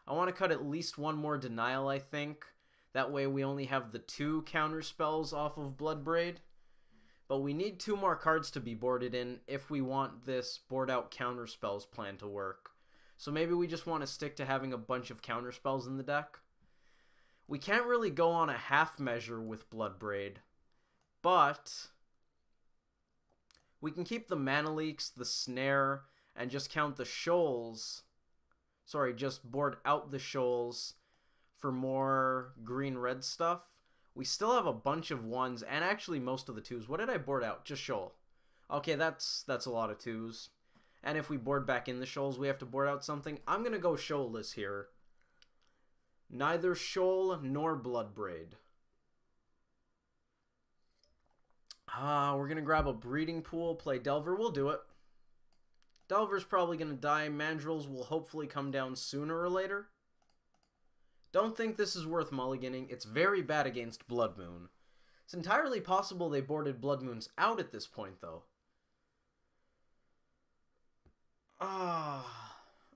I want to cut at least one more Denial, I think. That way we only have the 2 counter spells off of Bloodbraid. But we need 2 more cards to be boarded in if we want this board out counter spells plan to work. So maybe we just want to stick to having a bunch of counter spells in the deck. We can't really go on a half measure with Bloodbraid. But we can keep the Mana Leaks, the Snare, and just count the Shoals. Sorry, just board out the Shoals for more green-red stuff. We still have a bunch of 1s, and actually most of the 2s. What did I board out? Just Shoal. Okay, that's a lot of 2s. And if we board back in the Shoals, we have to board out something. I'm going to go Shoal-less here. Neither Shoal nor Bloodbraid. We're going to grab a Breeding Pool, play Delver. We'll do it. Delver's probably going to die. Mandrills will hopefully come down sooner or later. Don't think this is worth mulliganing. It's very bad against Blood Moon. It's entirely possible they boarded Blood Moons out at this point, though.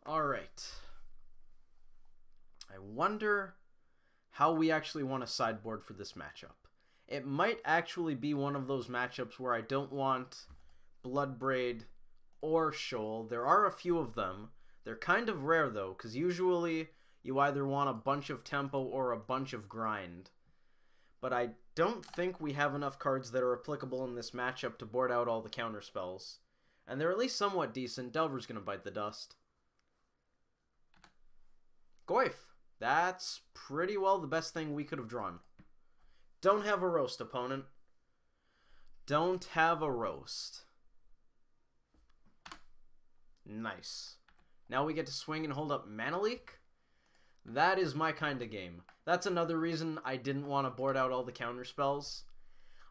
Alright. I wonder how we actually want to sideboard for this matchup. It might actually be one of those matchups where I don't want Bloodbraid or Shoal. There are a few of them. They're kind of rare, though, because usually You either want a bunch of tempo or a bunch of grind. But I don't think we have enough cards that are applicable in this matchup to board out all the counter spells. And they're at least somewhat decent. Delver's going to bite the dust. Goyf. That's pretty well the best thing we could have drawn. Don't have a roast, opponent. Don't have a roast. Nice. Now we get to swing and hold up Mana Leak. That is my kind of game. That's another reason I didn't want to board out all the counter spells.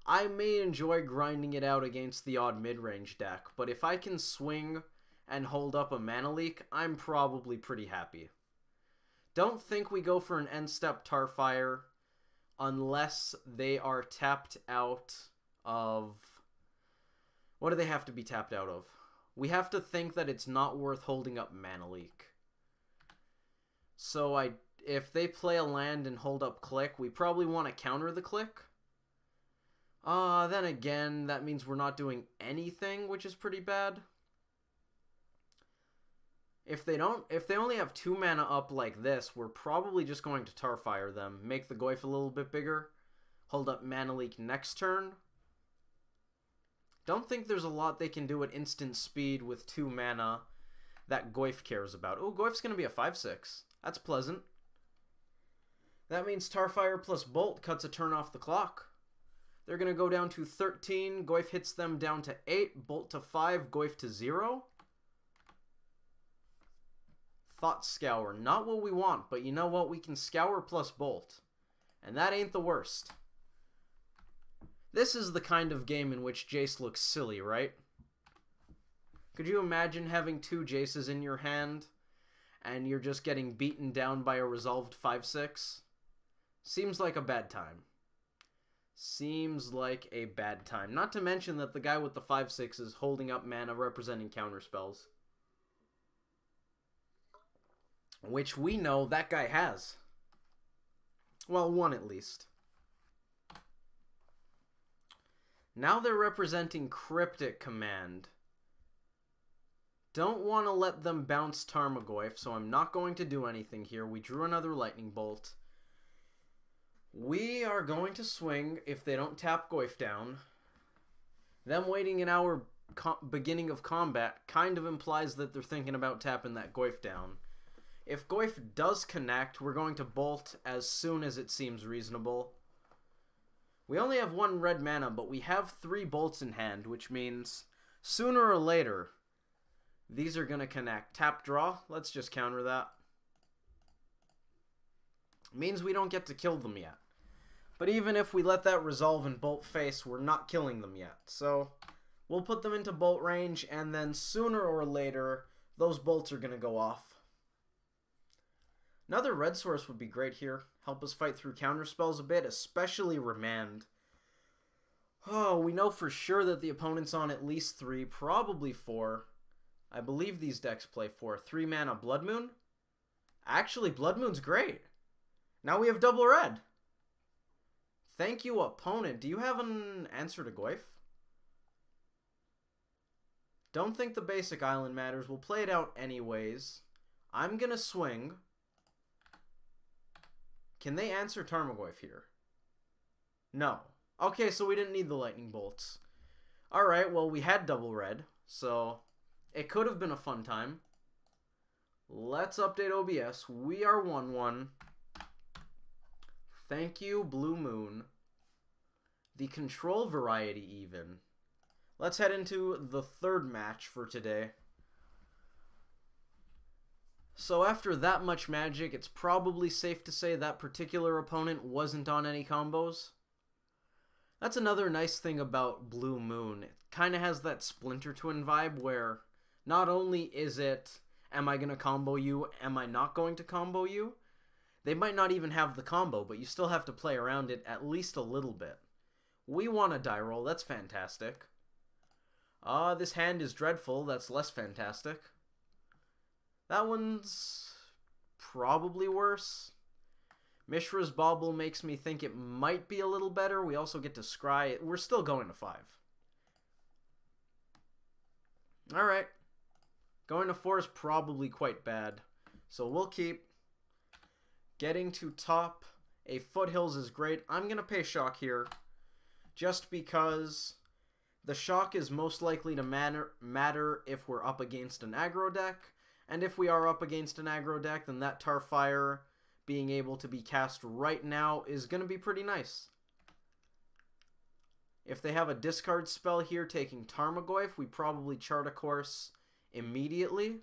I may enjoy grinding it out against the odd mid-range deck, but if I can swing and hold up a Mana Leak, I'm probably pretty happy. Don't think we go for an end-step Tarfire unless they are tapped out of... What do they have to be tapped out of? We have to think that it's not worth holding up Mana Leak. So if they play a land and hold up Click, we probably want to counter the Click. Then again, that means we're not doing anything, which is pretty bad. If they only have 2 mana up like this, we're probably just going to Tarfire them, make the Goyf a little bit bigger, hold up Mana Leak next turn. Don't think there's a lot they can do at instant speed with 2 mana that Goyf cares about. Oh, Goyf's going to be a 5/6. That's pleasant. That means Tarfire plus Bolt cuts a turn off the clock. They're going to go down to 13. Goyf hits them down to 8. Bolt to 5. Goyf to 0. Thought Scour. Not what we want, but you know what? We can Scour plus Bolt. And that ain't the worst. This is the kind of game in which Jace looks silly, right? Could you imagine having 2 Jaces in your hand and you're just getting beaten down by a resolved 5/6? Seems like a bad time. Seems like a bad time. Not to mention that the guy with the 5/6 is holding up mana representing counterspells. Which we know that guy has. Well, one at least. Now they're representing Cryptic Command. Don't want to let them bounce Tarmogoyf, so I'm not going to do anything here. We drew another Lightning Bolt. We are going to swing if they don't tap Goyf down. Them waiting an hour beginning of combat kind of implies that they're thinking about tapping that Goyf down. If Goyf does connect, we're going to Bolt as soon as it seems reasonable. We only have 1 red mana, but we have 3 bolts in hand, which means sooner or later, these are going to connect. Tap draw, let's just counter that. Means we don't get to kill them yet. But even if we let that resolve and bolt face, we're not killing them yet. So we'll put them into bolt range, and then sooner or later, those bolts are going to go off. Another red source would be great here. Help us fight through counterspells a bit, especially Remand. Oh, we know for sure that the opponent's on at least 3, probably 4. I believe these decks play 4. 3 mana Blood Moon? Actually, Blood Moon's great. Now we have double red. Thank you, opponent. Do you have an answer to Goyf? Don't think the basic island matters. We'll play it out anyways. I'm going to swing. Can they answer Tarmogoyf here? No. Okay, so we didn't need the lightning bolts. Alright, well, we had double red, so it could have been a fun time. Let's update OBS. We are 1-1. Thank you, Blue Moon. The control variety even. Let's head into the 3rd match for today. So after that much magic, it's probably safe to say that particular opponent wasn't on any combos. That's another nice thing about Blue Moon. It kind of has that Splinter Twin vibe where not only is it, am I going to combo you, am I not going to combo you? They might not even have the combo, but you still have to play around it at least a little bit. We want a die roll, that's fantastic. This hand is dreadful, that's less fantastic. That one's probably worse. Mishra's Bauble makes me think it might be a little better. We also get to scry. We're still going to 5. Alright. Going to 4 is probably quite bad. So we'll keep. Getting to top a Foothills is great. I'm going to pay shock here just because the shock is most likely to matter if we're up against an aggro deck. And if we are up against an aggro deck, then that Tarfire being able to be cast right now is going to be pretty nice. If they have a discard spell here taking Tarmogoyf, we probably chart a course immediately.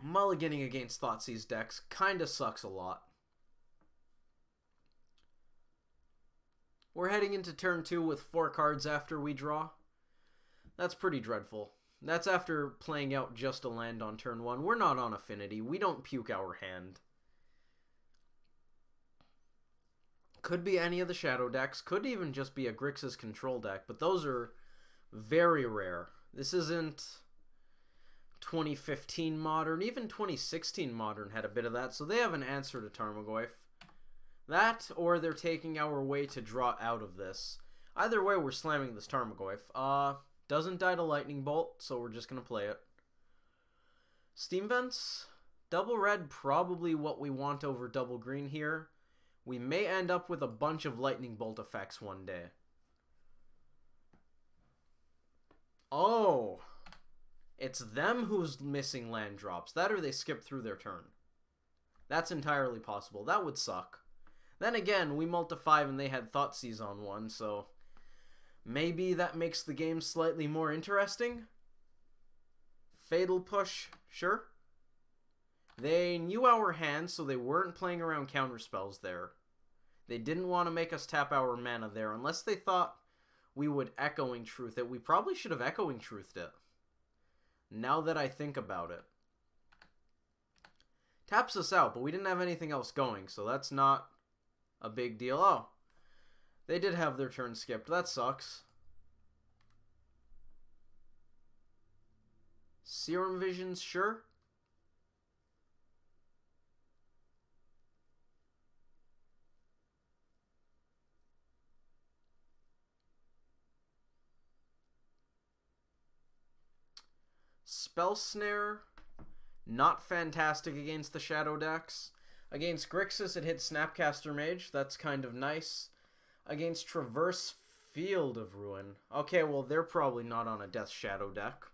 Mulliganing against Thoughtseize decks kinda sucks a lot. We're heading into turn 2 with 4 cards after we draw. That's pretty dreadful. That's after playing out just a land on turn 1. We're not on Affinity. We don't puke our hand. Could be any of the Shadow decks. Could even just be a Grixis control deck. But those are very rare. This isn't 2015 Modern. Even 2016 Modern had a bit of that. So they have an answer to Tarmogoyf. That, or they're taking our way to draw out of this. Either way, we're slamming this Tarmogoyf. Doesn't die to Lightning Bolt, so we're just going to play it. Steam Vents. Double red, probably what we want over double green here. We may end up with a bunch of Lightning Bolt effects one day. Oh! It's them who's missing land drops. That or they skip through their turn. That's entirely possible. That would suck. Then again, we mulled to 5 and they had Thoughtseize on 1, so maybe that makes the game slightly more interesting. Fatal Push, sure. They knew our hand, so they weren't playing around counterspells there. They didn't want to make us tap our mana there, unless they thought we would Echoing Truth it. We probably should have Echoing Truthed it, now that I think about it. Taps us out, but we didn't have anything else going, so that's not a big deal. Oh, they did have their turn skipped. That sucks. Serum Visions, sure. Spell Snare, not fantastic against the Shadow decks. Against Grixis, it hits Snapcaster Mage. That's kind of nice. Against Traverse, Field of Ruin. Okay, well, they're probably not on a Death Shadow deck.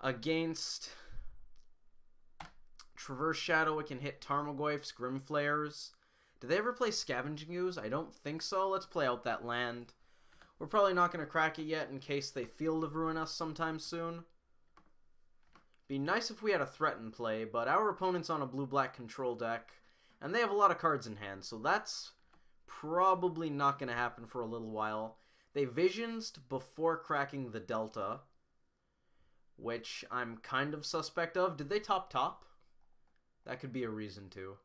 Against Traverse Shadow, it can hit Tarmogoyfs, Grimflayers. Do they ever play Scavenging Ooze? I don't think so. Let's play out that land. We're probably not going to crack it yet in case they Field of Ruin us sometime soon. Be nice if we had a threat in play, but our opponent's on a blue-black control deck, and they have a lot of cards in hand, so that's probably not going to happen for a little while. They Visions before cracking the Delta, which I'm kind of suspect of. Did they top? That could be a reason to.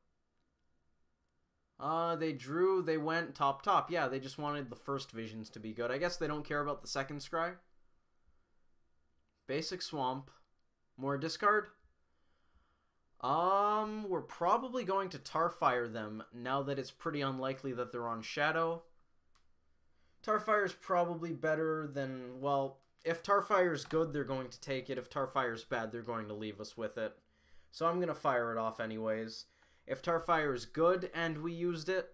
They went top. Yeah, they just wanted the first Visions to be good. I guess they don't care about the second Scry. Basic Swamp. More discard? We're probably going to Tarfire them now that it's pretty unlikely that they're on Shadow. Tarfire's probably better than, well, if Tarfire's good, they're going to take it. If Tarfire's bad, they're going to leave us with it. So I'm going to fire it off anyways. If Tarfire's good and we used it,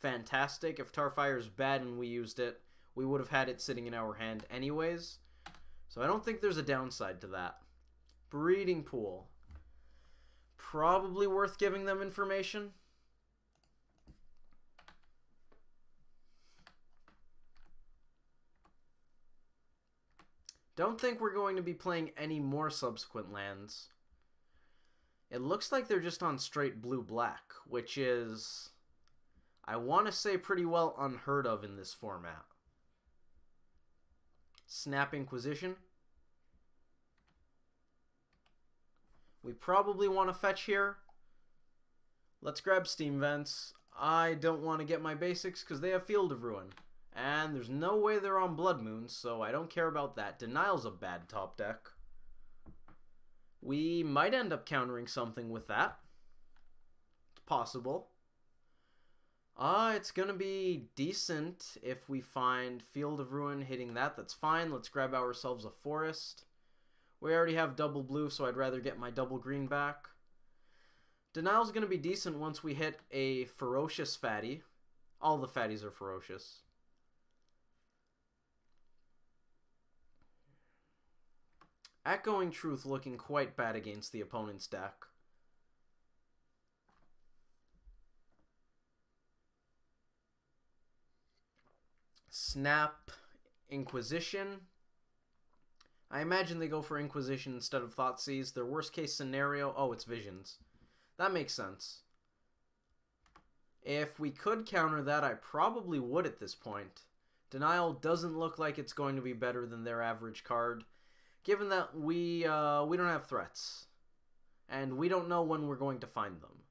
fantastic. If Tarfire's bad and we used it, we would have had it sitting in our hand anyways. So I don't think there's a downside to that. Breeding Pool. Probably worth giving them information. Don't think we're going to be playing any more subsequent lands. It looks like they're just on straight blue-black, which is, I want to say, pretty well unheard of in this format. Snap Inquisition. We probably want to fetch here. Let's grab Steam Vents. I don't want to get my basics because they have Field of Ruin. And there's no way they're on Blood Moon, so I don't care about that. Denial's a bad top deck. We might end up countering something with that. It's possible. It's gonna be decent if we find Field of Ruin hitting that. That's fine. Let's grab ourselves a forest. We already have double blue, so I'd rather get my double green back. Denial's gonna be decent once we hit a ferocious fatty. All the fatties are ferocious. Echoing Truth looking quite bad against the opponent's deck. Snap Inquisition. I imagine they go for Inquisition instead of Thoughtseize. Their worst case scenario... Oh, it's Visions. That makes sense. If we could counter that, I probably would at this point. Denial doesn't look like it's going to be better than their average card, given that we don't have threats. And we don't know when we're going to find them.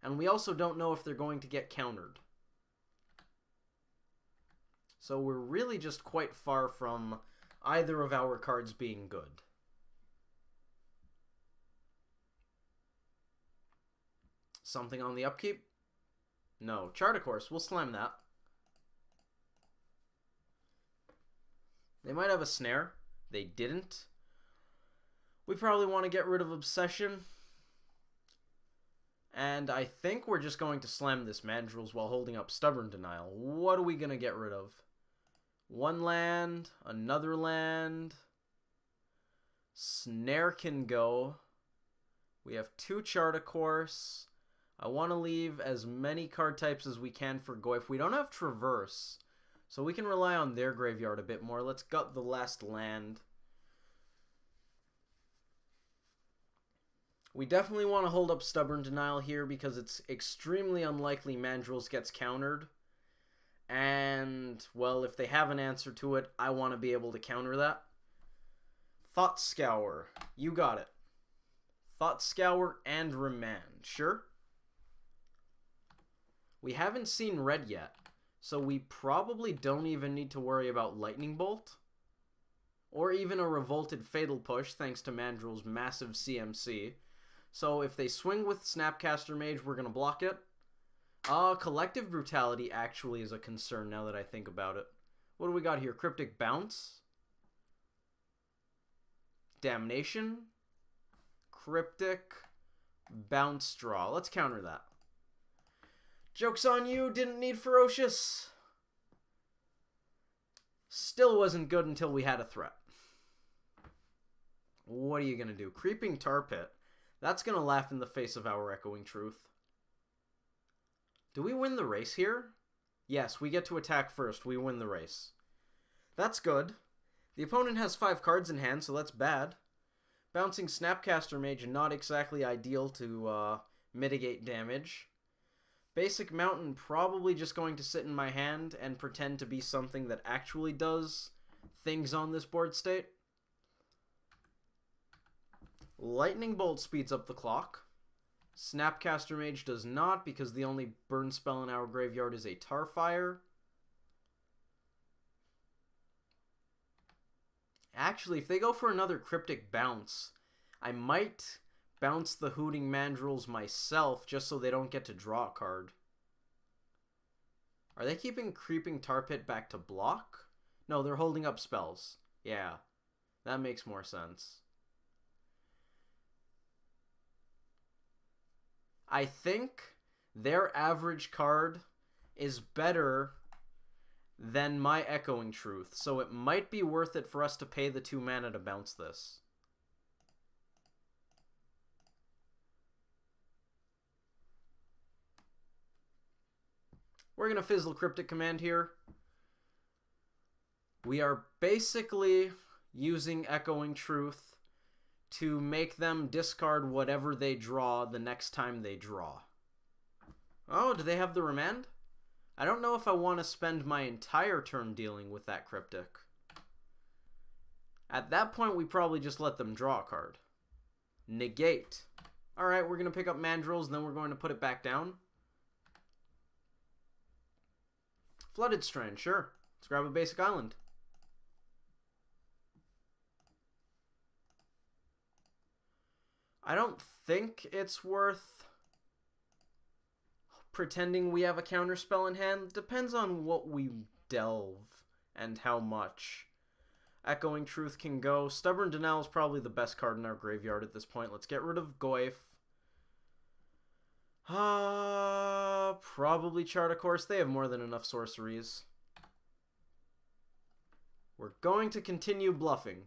And we also don't know if they're going to get countered. So we're really just quite far from either of our cards being good. Something on the upkeep? No. Chart a Course. We'll slam that. They might have a Snare. They didn't. We probably want to get rid of Obsession. And I think we're just going to slam this Mandrills while holding up Stubborn Denial. What are we going to get rid of? One land, another land. Snare can go. We have 2 Chart a Course. I want to leave as many card types as we can for Goyf. We don't have Traverse, so we can rely on their graveyard a bit more. Let's gut the last land. We definitely want to hold up Stubborn Denial here because it's extremely unlikely Mandrills gets countered. And, well, if they have an answer to it, I want to be able to counter that. Thought Scour. You got it. Thought Scour and Remand. Sure? We haven't seen red yet, so we probably don't even need to worry about Lightning Bolt. Or even a Revolted Fatal Push, thanks to Mandrill's massive CMC. So if they swing with Snapcaster Mage, we're going to block it. Collective Brutality actually is a concern now that I think about it. What do we got here? Cryptic Bounce. Damnation. Cryptic Bounce Draw. Let's counter that. Joke's on you, didn't need Ferocious. Still wasn't good until we had a threat. What are you going to do? Creeping Tar Pit. That's going to laugh in the face of our Echoing Truth. Do we win the race here? Yes, we get to attack first. We win the race. That's good. The opponent has 5 cards in hand, so that's bad. Bouncing Snapcaster Mage not exactly ideal to mitigate damage. Basic Mountain probably just going to sit in my hand and pretend to be something that actually does things on this board state. Lightning Bolt speeds up the clock. Snapcaster Mage does not, because the only burn spell in our graveyard is a Tarfire. Actually, if they go for another Cryptic Bounce, I might bounce the Hooting Mandrills myself just so they don't get to draw a card. Are they keeping Creeping Tar Pit back to block? No, they're holding up spells. Yeah, that makes more sense. I think their average card is better than my Echoing Truth, so it might be worth it for us to pay the 2 mana to bounce this. We're going to Fizzle Cryptic Command here. We are basically using Echoing Truth to make them discard whatever they draw the next time they draw. Oh, do they have the Remand? I don't know if I want to spend my entire turn dealing with that Cryptic. At that point, we probably just let them draw a card. Negate. Alright, we're going to pick up Mandrills, and then we're going to put it back down. Flooded Strand, sure. Let's grab a basic island. I don't think it's worth pretending we have a counterspell in hand. Depends on what we delve and how much. Echoing Truth can go. Stubborn Denial is probably the best card in our graveyard at this point. Let's get rid of Goyf. Probably Chart a Course. They have more than enough sorceries. We're going to continue bluffing.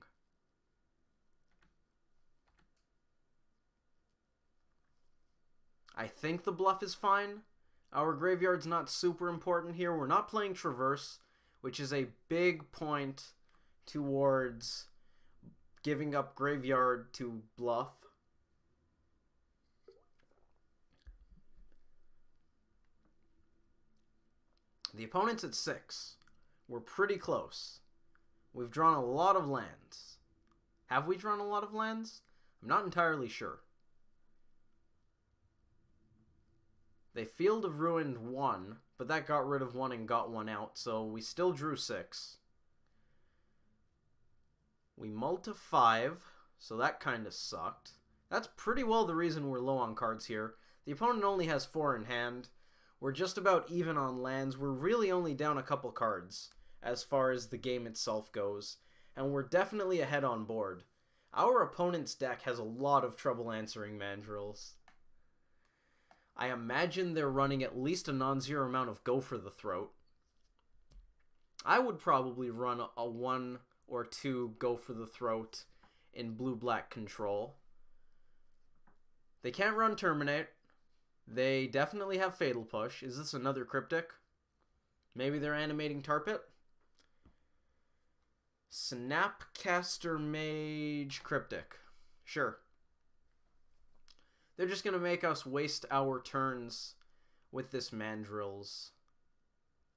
I think the bluff is fine. Our graveyard's not super important here. We're not playing Traverse, which is a big point towards giving up graveyard to bluff. The opponent's at 6. We're pretty close. We've drawn a lot of lands. Have we drawn a lot of lands? I'm not entirely sure. They Field of Ruined 1, but that got rid of 1 and got 1 out, so we still drew 6. We mulled to 5, so that kind of sucked. That's pretty well the reason we're low on cards here. The opponent only has 4 in hand. We're just about even on lands. We're really only down a couple cards as far as the game itself goes, and we're definitely ahead on board. Our opponent's deck has a lot of trouble answering mandrills. I imagine they're running at least a non-zero amount of Go for the Throat. I would probably run a 1 or 2 Go for the Throat in blue-black control. They can't run Terminate. They definitely have Fatal Push. Is this another Cryptic? Maybe they're animating Tar Pit? Snapcaster Mage Cryptic. Sure. They're just going to make us waste our turns with this Mandrills.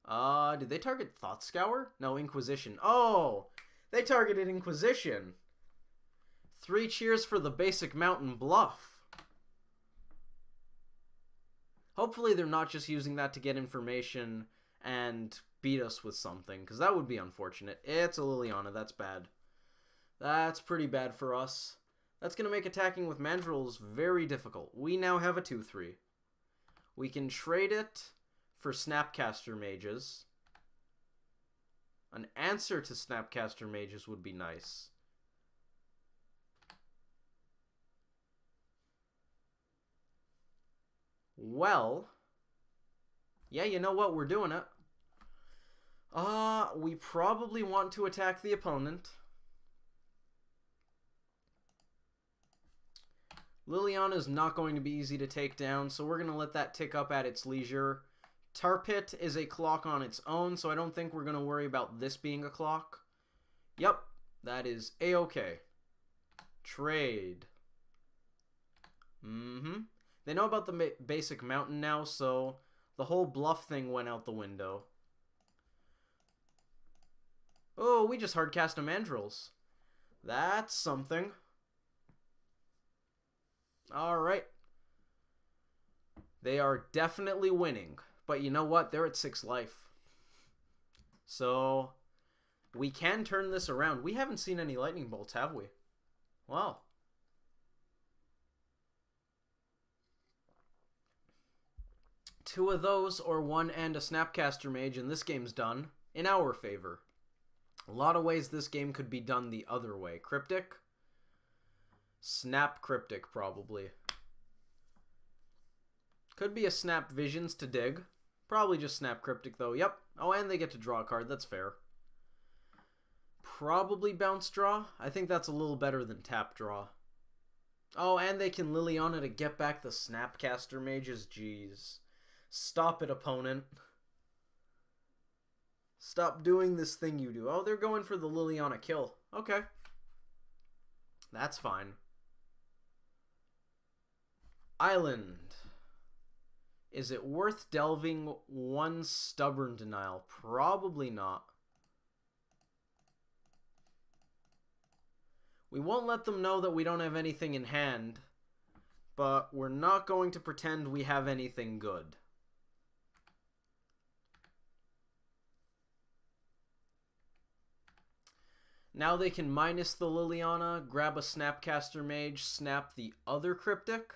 Did they target Thought Scour? No, Inquisition. Oh! They targeted Inquisition. 3 cheers for the basic Mountain Bluff. Hopefully they're not just using that to get information and beat us with something, because that would be unfortunate. It's a Liliana. That's bad. That's pretty bad for us. That's going to make attacking with Mandrills very difficult. We now have a 2-3. We can trade it for Snapcaster Mages. An answer to Snapcaster Mages would be nice. Well, yeah, you know what? We're doing it. We probably want to attack the opponent. Liliana is not going to be easy to take down, so we're going to let that tick up at its leisure. Tar Pit is a clock on its own, so I don't think we're going to worry about this being a clock. Yep, that is A-okay. Trade. They know about the basic mountain now, so the whole bluff thing went out the window. Oh, we just hardcast a Mandrills. That's something. Alright. They are definitely winning. But you know what? They're at 6 life. So, we can turn this around. We haven't seen any lightning bolts, have we? Wow. Two of those, or 1 and a Snapcaster Mage, and this game's done in our favor. A lot of ways this game could be done the other way. Cryptic? Snap Cryptic, probably. Could be a Snap Visions to dig. Probably just Snap Cryptic, though. Yep. Oh, and they get to draw a card. That's fair. Probably Bounce Draw. I think that's a little better than Tap Draw. Oh, and they can Liliana to get back the Snapcaster Mages. Jeez. Stop it, opponent. Stop doing this thing you do. Oh, they're going for the Liliana kill. Okay. That's fine. Island. Is it worth delving 1 Stubborn Denial? Probably not. We won't let them know that we don't have anything in hand, but we're not going to pretend we have anything good. Now they can minus the Liliana, grab a Snapcaster Mage, snap the other Cryptic.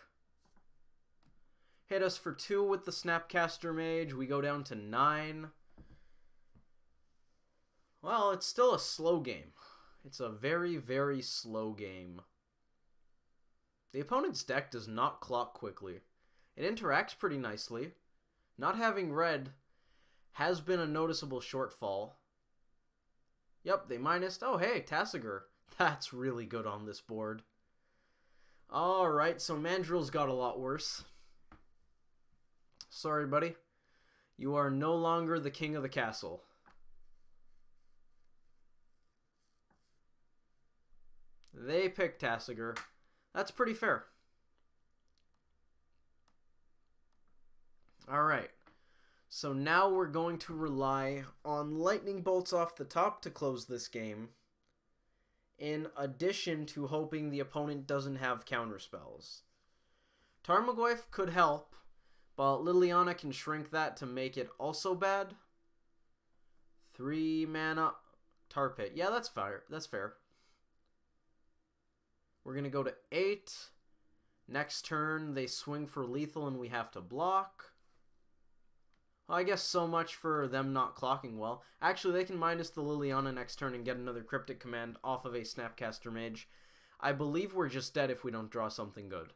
Hit us for 2 with the Snapcaster Mage. We go down to 9. Well, it's still a slow game. It's a very, very slow game. The opponent's deck does not clock quickly. It interacts pretty nicely. Not having red has been a noticeable shortfall. Yep, they minused. Oh, hey, Tasigur. That's really good on this board. Alright, so Mandrill's got a lot worse. Sorry, buddy. You are no longer the king of the castle. They picked Tasigur. That's pretty fair. Alright. So now we're going to rely on lightning bolts off the top to close this game, in addition to hoping the opponent doesn't have counterspells. Tarmogoyf could help, but Liliana can shrink that to make it also bad. 3 mana Tar Pit. Yeah, that's fair. That's fair. We're going to go to 8. Next turn, they swing for lethal and we have to block. Well, I guess so much for them not clocking well. Actually, they can minus the Liliana next turn and get another Cryptic Command off of a Snapcaster Mage. I believe we're just dead if we don't draw something good.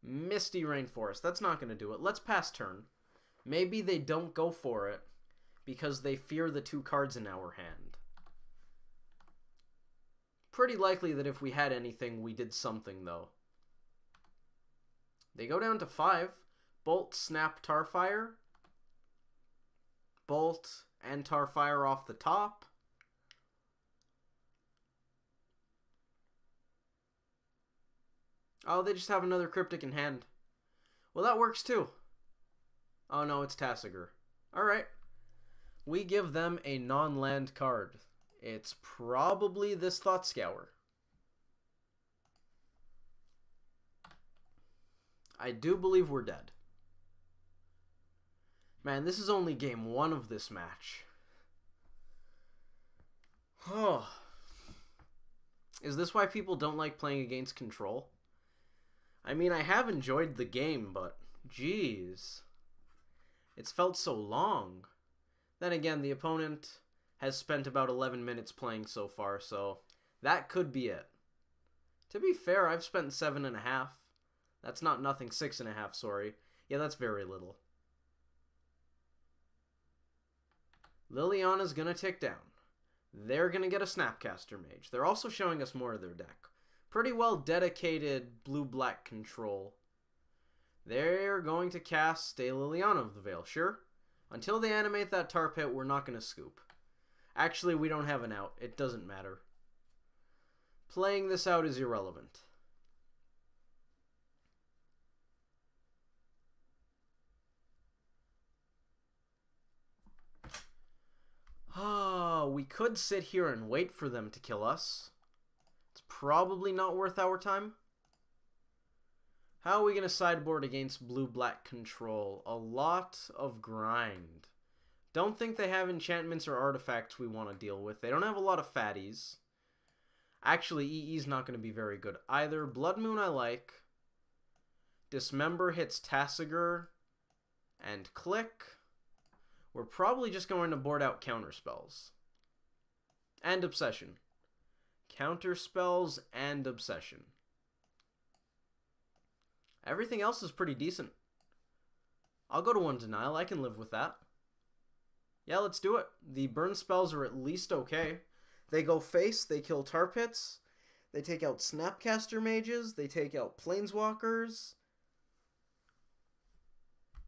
Misty Rainforest. That's not going to do it. Let's pass turn. Maybe they don't go for it because they fear the 2 cards in our hand. Pretty likely that if we had anything, we did something, though. They go down to 5. Bolt, Snap, Tarfire. Bolt and Tarfire off the top. Oh, they just have another Cryptic in hand. Well, that works too. Oh no, it's Tasigur. Alright. We give them a non-land card. It's probably this Thought Scour. I do believe we're dead. Man, this is only game 1 of this match. Oh. Is this why people don't like playing against control? I mean, I have enjoyed the game, but jeez. It's felt so long. Then again, the opponent has spent about 11 minutes playing so far, so that could be it. To be fair, I've spent 7.5. That's not nothing. 6.5, sorry. Yeah, that's very little. Liliana's gonna tick down. They're gonna get a Snapcaster Mage. They're also showing us more of their deck. Pretty well dedicated blue-black control. They're going to cast a Liliana of the Veil, sure. Until they animate that Tar Pit, we're not going to scoop. Actually, we don't have an out. It doesn't matter. Playing this out is irrelevant. We could sit here and wait for them to kill us. It's probably not worth our time. How are we going to sideboard against blue-black control? A lot of grind. Don't think they have enchantments or artifacts we want to deal with. They don't have a lot of fatties. Actually, EE's not going to be very good either. Blood Moon I like. Dismember hits Tasigur. And click. We're probably just going to board out counterspells. And Obsession. Counterspells and Obsession. Everything else is pretty decent. I'll go to 1 Denial. I can live with that. Yeah, let's do it. The burn spells are at least okay. They go face, they kill Tar Pits, they take out Snapcaster Mages, they take out Planeswalkers.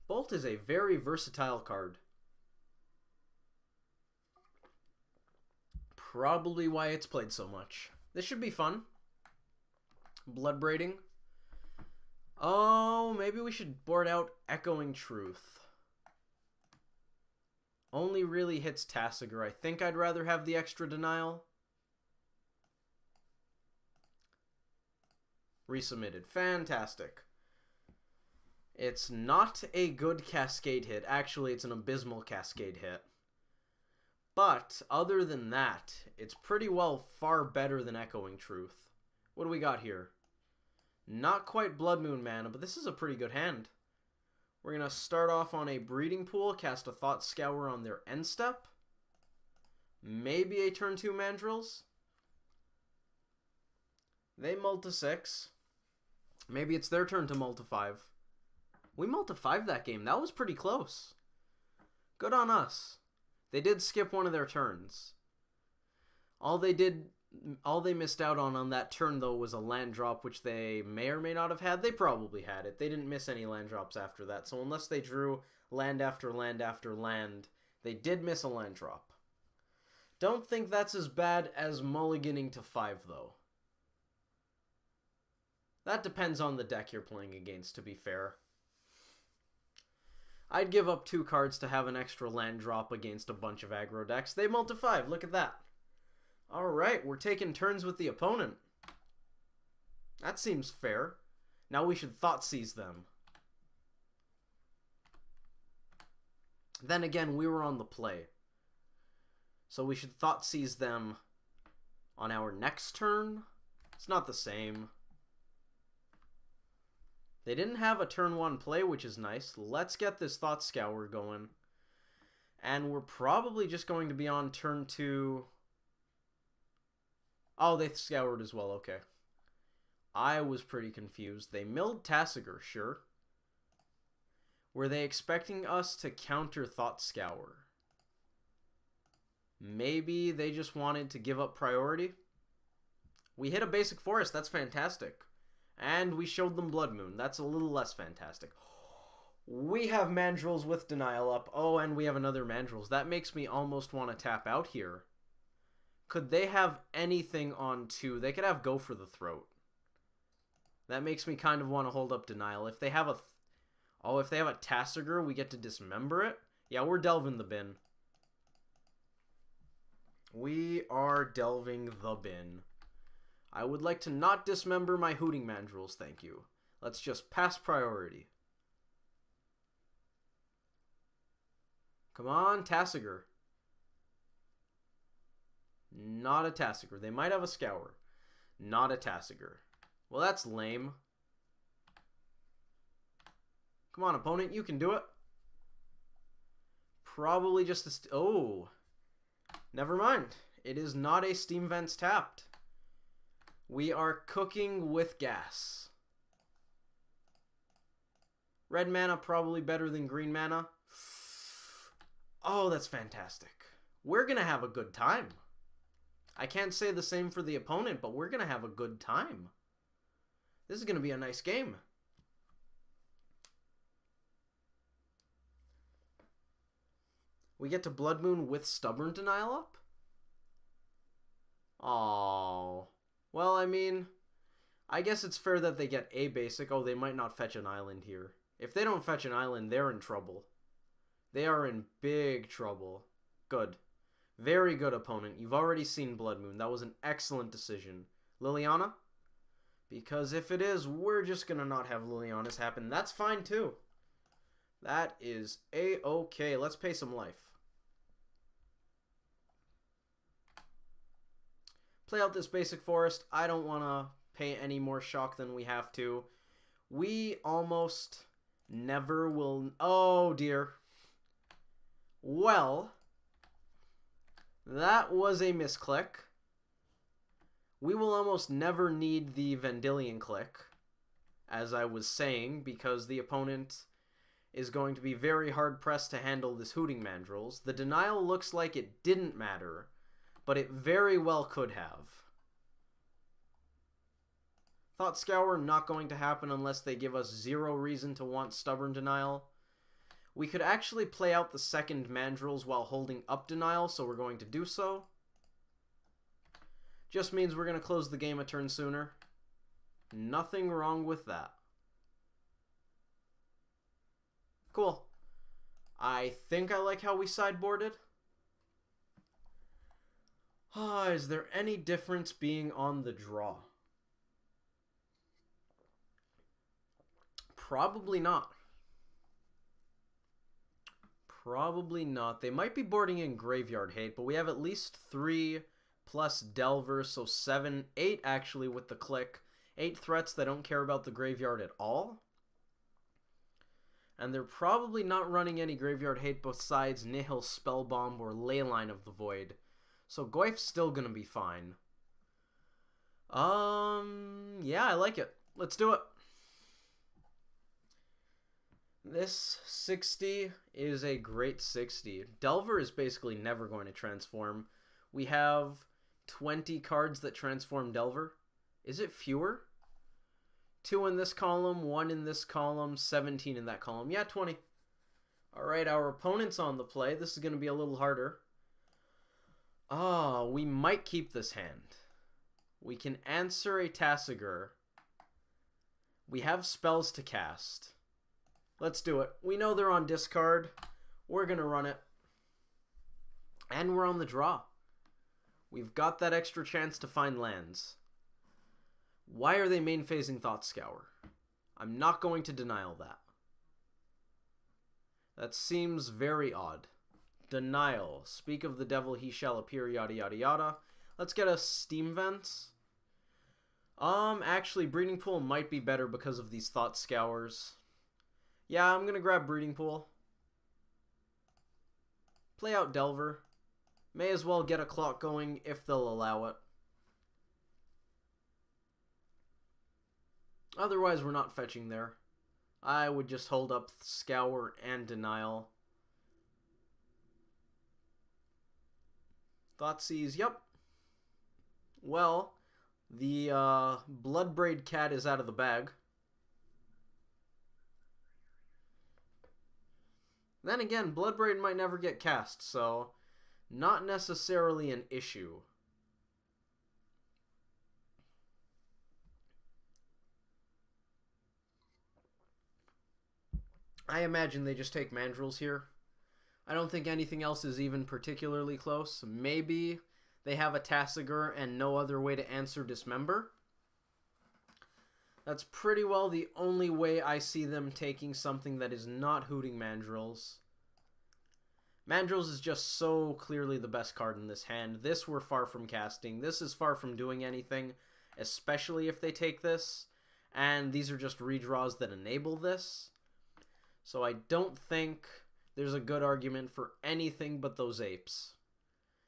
Bolt is a very versatile card. Probably why it's played so much. This should be fun. Bloodbraiding. Oh, maybe we should board out Echoing Truth. Only really hits Tasigur. I think I'd rather have the extra denial. Resubmitted. Fantastic. It's not a good Cascade hit. Actually, it's an abysmal Cascade hit. But, other than that, it's pretty well far better than Echoing Truth. What do we got here? Not quite Blood Moon mana, but this is a pretty good hand. We're going to start off on a Breeding Pool, cast a Thought Scour on their end step. Maybe a turn 2 Mandrills. They mull to 6. Maybe it's their turn to mull to 5. We mull to 5 that game. That was pretty close. Good on us. They did skip one of their turns. All they missed out on that turn, though, was a land drop, which they may or may not have had. They probably had it. They didn't miss any land drops after that. So unless they drew land after land after land, they did miss a land drop. Don't think that's as bad as mulliganing to 5, though. That depends on the deck you're playing against, to be fair. I'd give up 2 cards to have an extra land drop against a bunch of aggro decks. They mull to 5. Look at that. Alright, we're taking turns with the opponent. That seems fair. Now we should Thoughtseize them. Then again, we were on the play. So we should Thoughtseize them on our next turn. It's not the same. They didn't have a turn 1 play, which is nice. Let's get this Thought Scour going. And we're probably just going to be on turn 2. Oh, they scoured as well, okay. I was pretty confused. They milled Tasigur, sure. Were they expecting us to counter Thought Scour? Maybe they just wanted to give up priority? We hit a basic forest, that's fantastic. And we showed them Blood Moon, that's a little less fantastic. We have Mandrills with Denial up. Oh, and we have another Mandrills. That makes me almost want to tap out here. Could they have anything on 2? They could have Go for the Throat. That makes me kind of want to hold up Denial. If they have a... if they have a Tasigur, we get to dismember it? Yeah, we're delving the bin. We are delving the bin. I would like to not dismember my Hooting Mandrills, thank you. Let's just pass priority. Come on, Tasigur. Not a Tasigur. They might have a Scour. Not a Tasigur. Well, that's lame. Come on, opponent. You can do it. Probably just a... Oh. Never mind. It is not a Steam Vents tapped. We are cooking with gas. Red mana probably better than green mana. Oh, that's fantastic. We're going to have a good time. I can't say the same for the opponent, but we're going to have a good time. This is going to be a nice game. We get to Blood Moon with Stubborn Denial up? Oh. Well, I mean, I guess it's fair that they get a basic. Oh, they might not fetch an island here. If they don't fetch an island, they're in trouble. They are in big trouble. Good. Very good, opponent. You've already seen Blood Moon. That was an excellent decision. Liliana? Because if it is, we're just going to not have Lilianas happen. That's fine, too. That is a-okay. Let's pay some life. Play out this basic forest. I don't want to pay any more shock than we have to. We almost never will... Oh, dear. Well... That was a misclick. We will almost never need the Vendilion click, as I was saying, because the opponent is going to be very hard-pressed to handle this Hooting Mandrills. The Denial looks like it didn't matter, but it very well could have. Thought Scour not going to happen unless they give us 0 reason to want Stubborn Denial. We could actually play out the second Mandrills while holding up Denial, so we're going to do so. Just means we're going to close the game a turn sooner. Nothing wrong with that. Cool. I think I like how we sideboarded. Is there any difference being on the draw? Probably not. Probably not. They might be boarding in Graveyard Hate, but we have at least 3 plus Delver, so 7, 8 actually with the click. 8 threats that don't care about the graveyard at all. And they're probably not running any graveyard hate besides Nihil, Spellbomb, or Leyline of the Void. So Goyf's still gonna be fine. Yeah, I like it. Let's do it. This 60 is a great 60. Delver is basically never going to transform. We have 20 cards that transform Delver. Is it fewer? 2 in this column, 1 in this column, 17 in that column. Yeah, 20. Alright, our opponent's on the play. This is going to be a little harder. We might keep this hand. We can answer a Tasigur. We have spells to cast. Let's do it. We know they're on discard. We're going to run it. And we're on the draw. We've got that extra chance to find lands. Why are they main phasing Thought Scour? I'm not going to denial that. That seems very odd. Denial. Speak of the devil, he shall appear, yada yada yada. Let's get a Steam Vents. Actually, Breeding Pool might be better because of these Thought Scours. Yeah, I'm gonna grab Breeding Pool. Play out Delver. May as well get a clock going if they'll allow it. Otherwise, we're not fetching there. I would just hold up Scour and Denial. Thoughtseize, yep. Well, the Bloodbraid Cat is out of the bag. Then again, Bloodbraid might never get cast, so not necessarily an issue. I imagine they just take Mandrills here. I don't think anything else is even particularly close. Maybe they have a Tasigur and no other way to answer Dismember. That's pretty well the only way I see them taking something that is not Hooting Mandrills. Mandrills is just so clearly the best card in this hand. This we're far from casting. This is far from doing anything, especially if they take this. And these are just redraws that enable this. So I don't think there's a good argument for anything but those apes.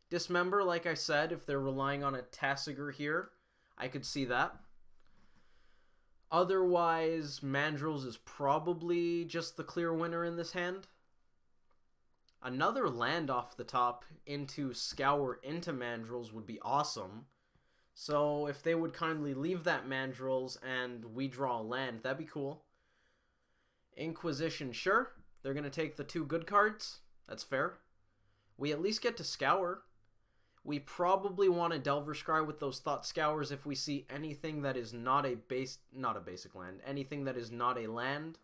Dismember, like I said, if they're relying on a Tasigur here, I could see that. Otherwise, Mandrills is probably just the clear winner in this hand. Another land off the top into Scour into Mandrills would be awesome. So if they would kindly leave that Mandrills and we draw a land, that'd be cool. Inquisition, sure. They're going to take the 2 good cards. That's fair. We at least get to Scour. We probably want to Delver Scry with those Thought Scours if we see anything that is not a basic land. Anything that is not a land.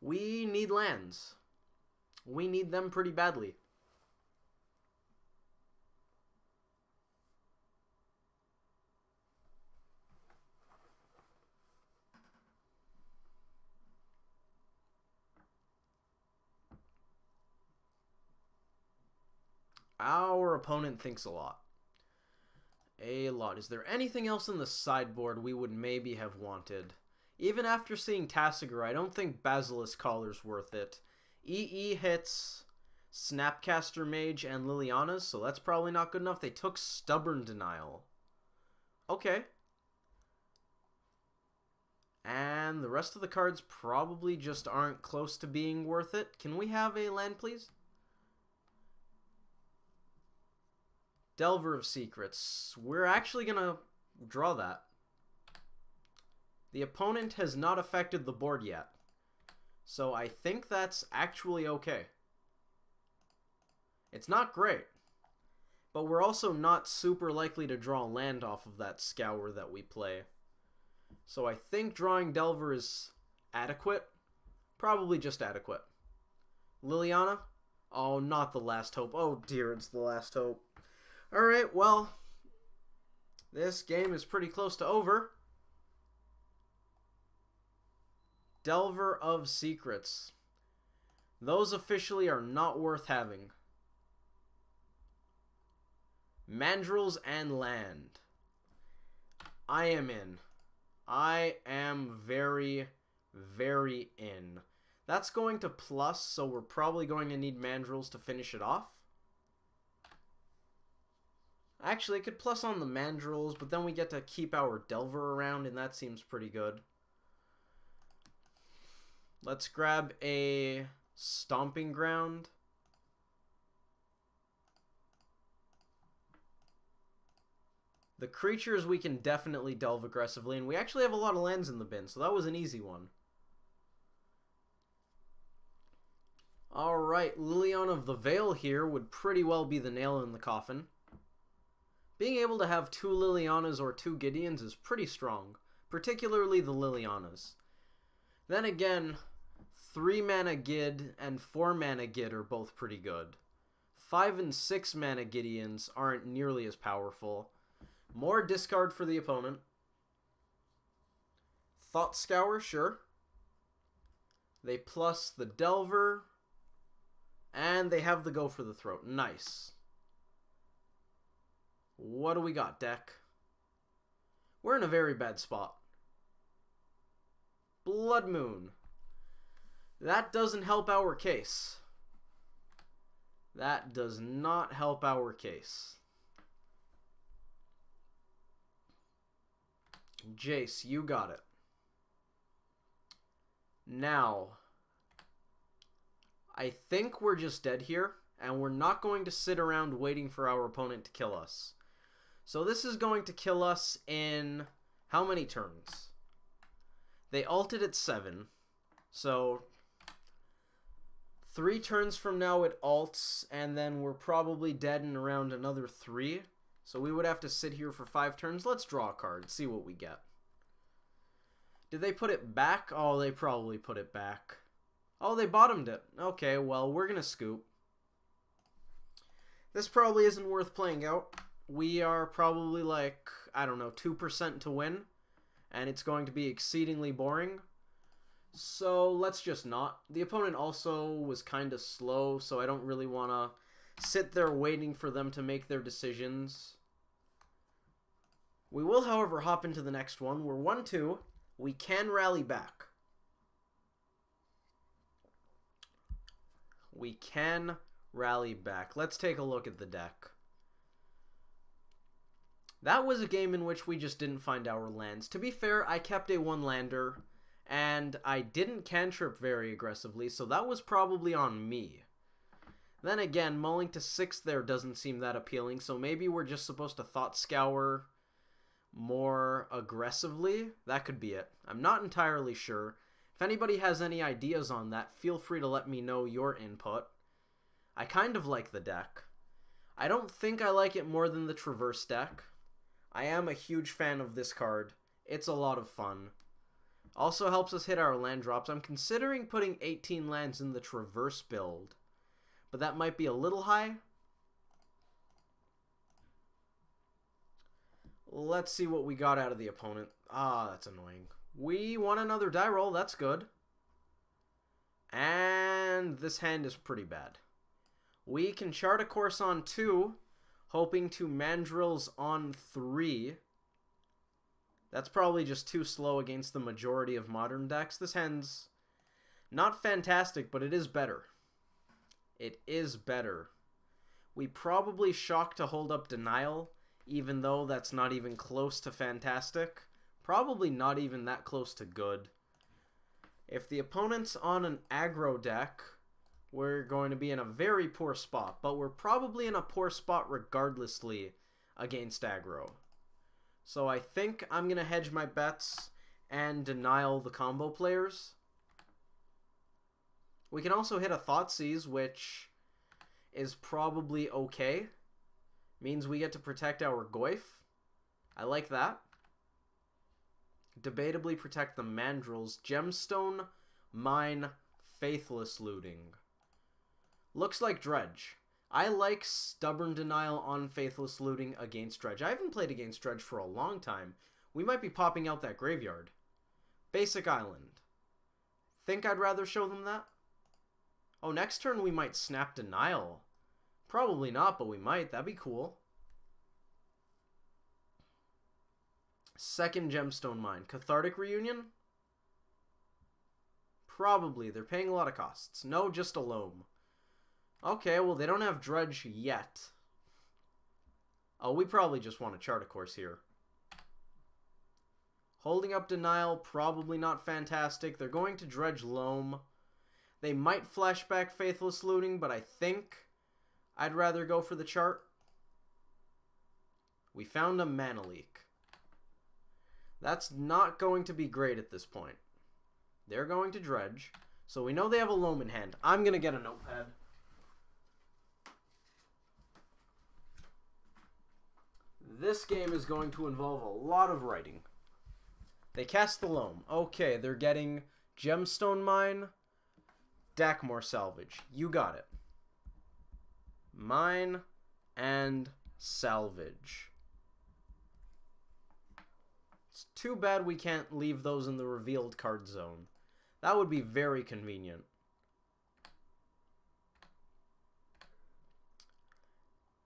We need lands. We need them pretty badly. Our opponent thinks a lot. A lot. Is there anything else in the sideboard we would maybe have wanted? Even after seeing Tasigur, I don't think Basilisk Collar's worth it. EE hits Snapcaster Mage and Liliana's, so that's probably not good enough. They took Stubborn Denial. Okay. And the rest of the cards probably just aren't close to being worth it. Can we have a land, please? Delver of Secrets. We're actually going to draw that. The opponent has not affected the board yet. So I think that's actually okay. It's not great. But we're also not super likely to draw land off of that Scour that we play. So I think drawing Delver is adequate. Probably just adequate. Liliana? Oh, not the last hope. Oh dear, it's the last hope. Alright, well, this game is pretty close to over. Delver of Secrets. Those officially are not worth having. Mandrills and land. I am in. I am very, very in. That's going to plus, so we're probably going to need mandrills to finish it off. Actually, it could plus on the mandrills, but then we get to keep our delver around, and that seems pretty good. Let's grab a stomping ground. The creatures we can definitely delve aggressively, and we actually have a lot of lands in the bin, so that was an easy one. Alright, Liliana of the Veil here would pretty well be the nail in the coffin. Being able to have 2 Lilianas or 2 Gideons is pretty strong, particularly the Lilianas. Then again, 3 mana Gid and 4 mana Gid are both pretty good. 5 and 6 mana Gideons aren't nearly as powerful. More discard for the opponent. Thought Scour, sure. They plus the Delver. And they have the Go for the Throat. Nice. What do we got, deck? We're in a very bad spot. Blood Moon. That doesn't help our case. That does not help our case. Jace, you got it. Now, I think we're just dead here, and we're not going to sit around waiting for our opponent to kill us. So this is going to kill us in how many turns? They ulted at 7, so 3 turns from now it ults, and then we're probably dead in around another 3. So we would have to sit here for 5 turns. Let's draw a card, see what we get. Did they put it back? Oh, they probably put it back. Oh, they bottomed it. Okay, well, we're going to scoop. This probably isn't worth playing out. We are probably like, I don't know, 2% to win. And it's going to be exceedingly boring. So let's just not. The opponent also was kind of slow, so I don't really want to sit there waiting for them to make their decisions. We will, however, hop into the next one. We're 1-2. We can rally back. We can rally back. Let's take a look at the deck. That was a game in which we just didn't find our lands. To be fair, I kept a 1-lander, and I didn't cantrip very aggressively, so that was probably on me. Then again, mulling to 6 there doesn't seem that appealing, so maybe we're just supposed to Thought Scour more aggressively. That could be it. I'm not entirely sure. If anybody has any ideas on that, feel free to let me know your input. I kind of like the deck. I don't think I like it more than the Traverse deck. I am a huge fan of this card. It's a lot of fun. Also helps us hit our land drops. I'm considering putting 18 lands in the Traverse build, but that might be a little high. Let's see what we got out of the opponent. Ah, that's annoying. We won another die roll. That's good. And this hand is pretty bad. We can chart a course on 2, hoping to mandrills on 3. That's probably just too slow against the majority of modern decks. This hand's not fantastic, but it is better. It is better. We probably shock to hold up Denial, even though that's not even close to fantastic. Probably not even that close to good. If the opponent's on an aggro deck, we're going to be in a very poor spot, but we're probably in a poor spot regardlessly against aggro. So I think I'm going to hedge my bets and Denial the combo players. We can also hit a Thoughtseize, which is probably okay. Means we get to protect our Goyf. I like that. Debatably protect the Mandrills. Gemstone, Mine, Faithless Looting. Looks like Dredge. I like Stubborn Denial on Faithless Looting against Dredge. I haven't played against Dredge for a long time. We might be popping out that graveyard. Basic Island. Think I'd rather show them that? Oh, next turn we might snap Denial. Probably not, but we might. That'd be cool. Second gemstone mine. Cathartic Reunion? Probably. They're paying a lot of costs. No, just a loam. Okay, well, they don't have Dredge yet. Oh, we probably just want to chart a course here. Holding up Denial, probably not fantastic. They're going to Dredge Loam. They might flashback Faithless Looting, but I think I'd rather go for the chart. We found a mana leak. That's not going to be great at this point. They're going to Dredge, so we know they have a loam in hand. I'm going to get a notepad. This game is going to involve a lot of writing. They cast the loam. Okay, they're getting Gemstone Mine, Dakmor Salvage. You got it. Mine and Salvage. It's too bad we can't leave those in the revealed card zone. That would be very convenient.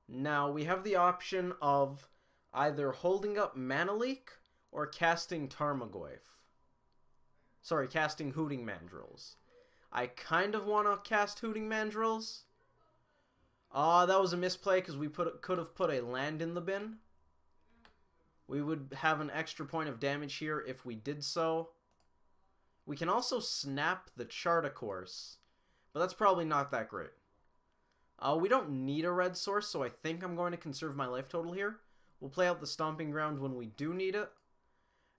Now, we have the option of either holding up Mana Leak or casting Tarmogoyf. Sorry, casting Hooting Mandrills. I kind of want to cast Hooting Mandrills. That was a misplay because we could have put a land in the bin. We would have an extra point of damage here if we did so. We can also snap the Chart a Course, but that's probably not that great. We don't need a red source, so I think I'm going to conserve my life total here. We'll play out the Stomping Ground when we do need it.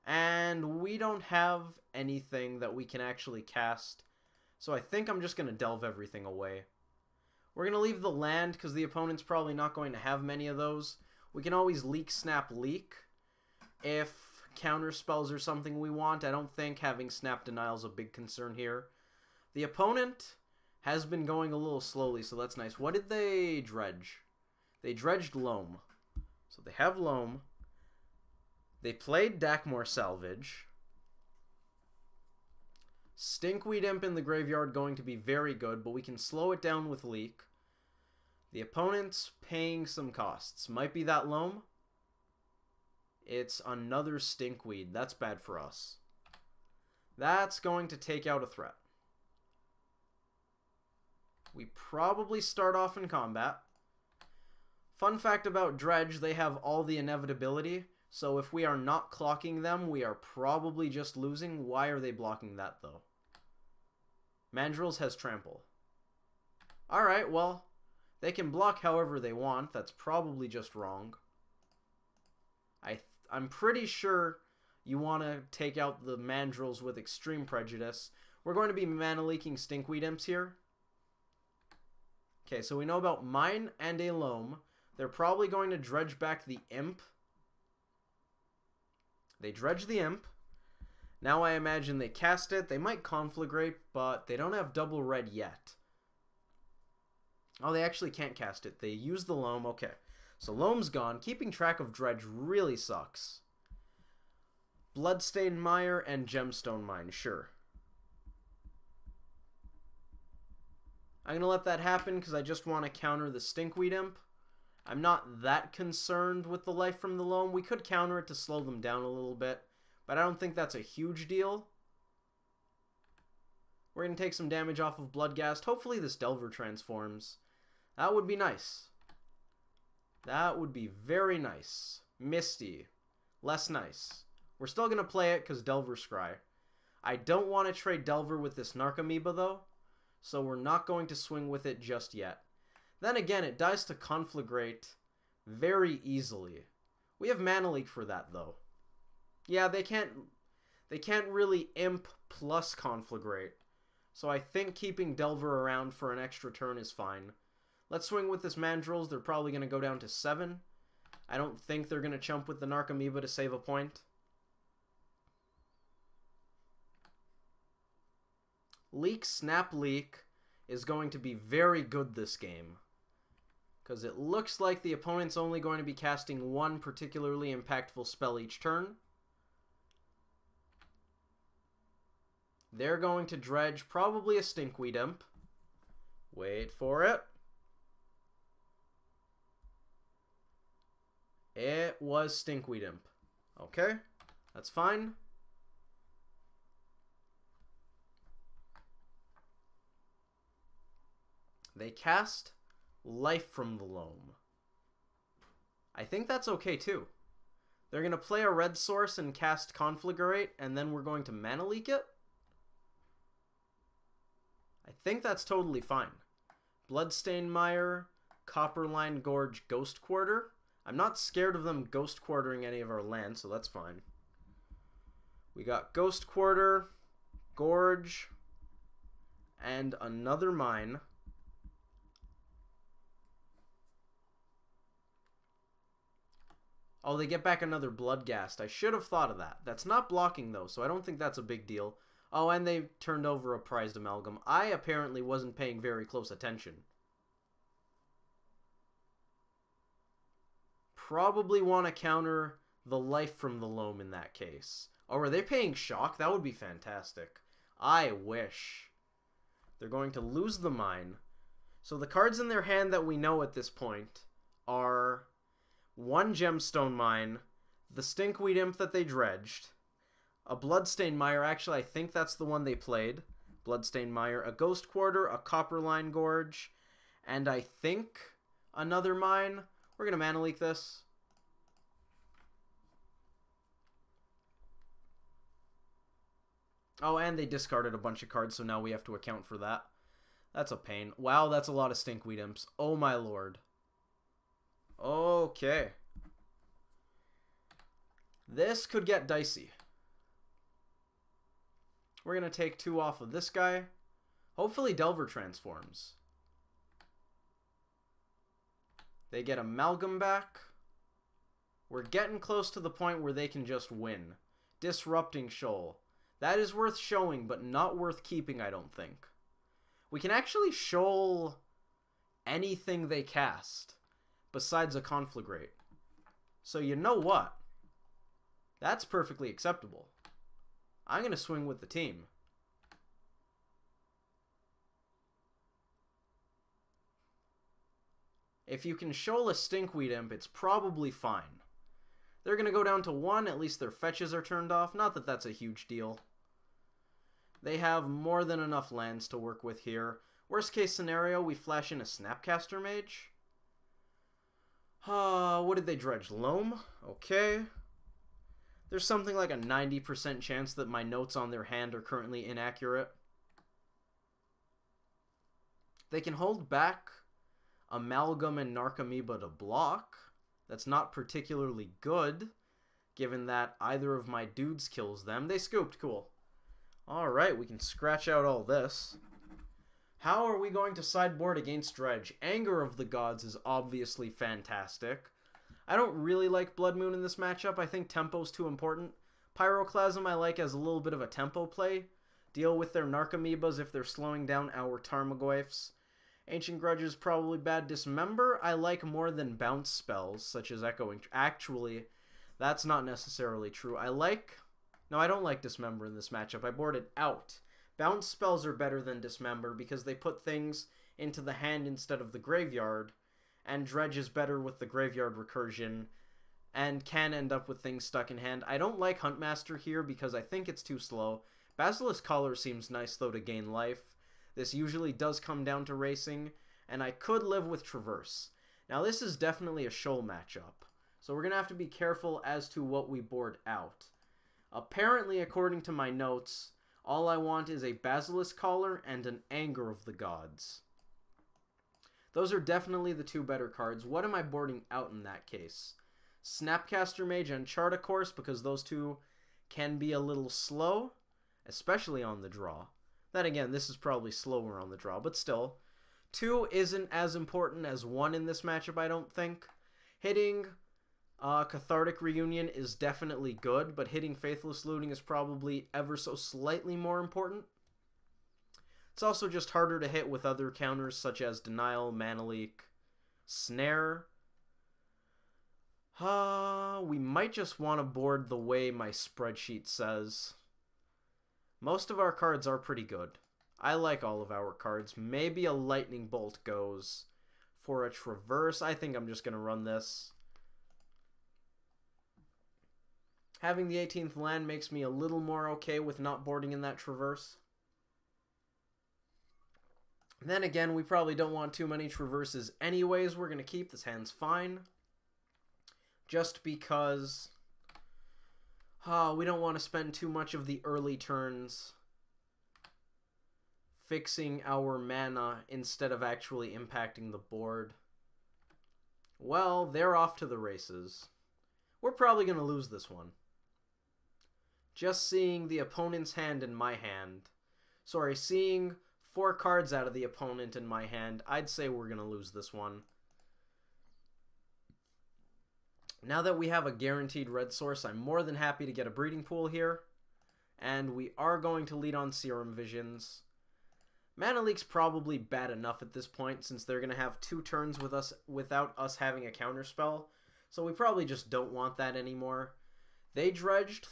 And we don't have anything that we can actually cast, so I think I'm just going to delve everything away. We're going to leave the land because the opponent's probably not going to have many of those. We can always Leak, Snap, Leak if counter spells are something we want. I don't think having Snap Denial is a big concern here. The opponent has been going a little slowly, so that's nice. What did they dredge? They dredged Loam. So they have Loam. They played Dakmor Salvage. Stinkweed Imp in the graveyard going to be very good, but we can slow it down with Leak. The opponent's paying some costs. Might be that Loam. It's another Stinkweed. That's bad for us. That's going to take out a threat. We probably start off in combat. Fun fact about Dredge, they have all the inevitability. So if we are not clocking them, we are probably just losing. Why are they blocking that, though? Mandrills has Trample. Alright, well, they can block however they want. That's probably just wrong. I'm pretty sure you want to take out the Mandrills with Extreme Prejudice. We're going to be mana leaking Stinkweed Imps here. Okay, so we know about Mine and a Loam. They're probably going to dredge back the Imp. They dredge the Imp. Now I imagine they cast it. They might Conflagrate, but they don't have double red yet. Oh, they actually can't cast it. They use the Loam. Okay, so Loam's gone. Keeping track of Dredge really sucks. Bloodstained Mire and Gemstone Mine, sure. I'm going to let that happen because I just want to counter the Stinkweed Imp. I'm not that concerned with the life from the Loam. We could counter it to slow them down a little bit, but I don't think that's a huge deal. We're going to take some damage off of Bloodghast. Hopefully this Delver transforms. That would be nice. That would be very nice. Misty. Less nice. We're still going to play it because Delver Scry. I don't want to trade Delver with this Narcomoeba though, so we're not going to swing with it just yet. Then again, it dies to Conflagrate very easily. We have Mana Leak for that though. Yeah, they can't really Imp plus Conflagrate. So I think keeping Delver around for an extra turn is fine. Let's swing with this Mandrills. They're probably going to go down to 7. I don't think they're going to chump with the Narcomoeba to save a point. Leak, Snap, Leak is going to be very good this game. Because it looks like the opponent's only going to be casting one particularly impactful spell each turn. They're going to dredge probably a Stinkweed Imp. Wait for it. It was Stinkweed Imp. Okay. That's fine. They cast Life from the Loam. I think that's okay too. They're going to play a red source and cast Conflagrate, and then we're going to mana leak it. I think that's totally fine. Bloodstained Mire, Copperline Gorge, Ghost Quarter. I'm not scared of them Ghost Quartering any of our lands, so that's fine. We got Ghost Quarter, Gorge, and another mine. Oh, they get back another Bloodghast. I should have thought of that. That's not blocking, though, so I don't think that's a big deal. Oh, and they turned over a Prized Amalgam. I apparently wasn't paying very close attention. Probably want to counter the Life from the Loam in that case. Oh, are they paying Shock? That would be fantastic. I wish. They're going to lose the mine. So the cards in their hand that we know at this point are one Gemstone Mine, the Stinkweed Imp that they dredged, a Bloodstained Mire. Actually, I think that's the one they played. Bloodstained Mire, a Ghost Quarter, a Copperline Gorge, and I think another mine. We're going to mana leak this. Oh, and they discarded a bunch of cards, so now we have to account for that. That's a pain. Wow, that's a lot of Stinkweed Imps. Oh my lord. Okay. This could get dicey. We're going to take 2 off of this guy. Hopefully Delver transforms. They get Amalgam back. We're getting close to the point where they can just win. Disrupting Shoal. That is worth showing, but not worth keeping, I don't think. We can actually Shoal anything they cast, besides a Conflagrate. So you know what? That's perfectly acceptable. I'm going to swing with the team. If you can Shoal a Stinkweed Imp, it's probably fine. They're going to go down to 1, at least their fetches are turned off. Not that that's a huge deal. They have more than enough lands to work with here. Worst case scenario, we flash in a Snapcaster Mage. What did they dredge? Loam? Okay. There's something like a 90% chance that my notes on their hand are currently inaccurate. They can hold back Amalgam and Narcomoeba to block. That's not particularly good, given that either of my dudes kills them. They scooped, cool. Alright, we can scratch out all this. How are we going to sideboard against Dredge? Anger of the Gods is obviously fantastic. I don't really like Blood Moon in this matchup. I think tempo's too important. Pyroclasm I like as a little bit of a tempo play. Deal with their Narcomoebas if they're slowing down our Tarmogoyfs. Ancient Grudge is probably bad. Dismember I like more than bounce spells, such as Echoing. Actually, that's not necessarily true. No, I don't like Dismember in this matchup. I board it out. Bounce spells are better than Dismember because they put things into the hand instead of the graveyard, and Dredge is better with the graveyard recursion and can end up with things stuck in hand. I don't like Huntmaster here because I think it's too slow. Basilisk Collar seems nice, though, to gain life. This usually does come down to racing, and I could live with Traverse. Now, this is definitely a Shoal matchup, so we're going to have to be careful as to what we board out. Apparently, according to my notes, all I want is a Basilisk Collar and an Anger of the Gods. Those are definitely the 2 better cards. What am I boarding out in that case? Snapcaster Mage and Chart, of course, because those 2 can be a little slow, especially on the draw. Then again, this is probably slower on the draw, but still. 2 isn't as important as 1 in this matchup, I don't think. Hitting Cathartic Reunion is definitely good, but hitting Faithless Looting is probably ever so slightly more important. It's also just harder to hit with other counters such as Denial, Mana Leak, Snare. We might just want to board the way my spreadsheet says. Most of our cards are pretty good. I like all of our cards. Maybe a Lightning Bolt goes for a Traverse. I think I'm just going to run this. Having the 18th land makes me a little more okay with not boarding in that traverse. Then again, we probably don't want too many traverses anyways. We're going to keep this hand's fine. Just because we don't want to spend too much of the early turns fixing our mana instead of actually impacting the board. Well, they're off to the races. We're probably going to lose this one. Just seeing the opponent's hand and my hand. Sorry, seeing 4 cards out of the opponent in my hand, I'd say we're going to lose this one. Now that we have a guaranteed red source, I'm more than happy to get a breeding pool here. And we are going to lead on Serum Visions. Mana Leak's probably bad enough at this point, since they're going to have 2 turns with us without us having a counterspell. So we probably just don't want that anymore. They dredged.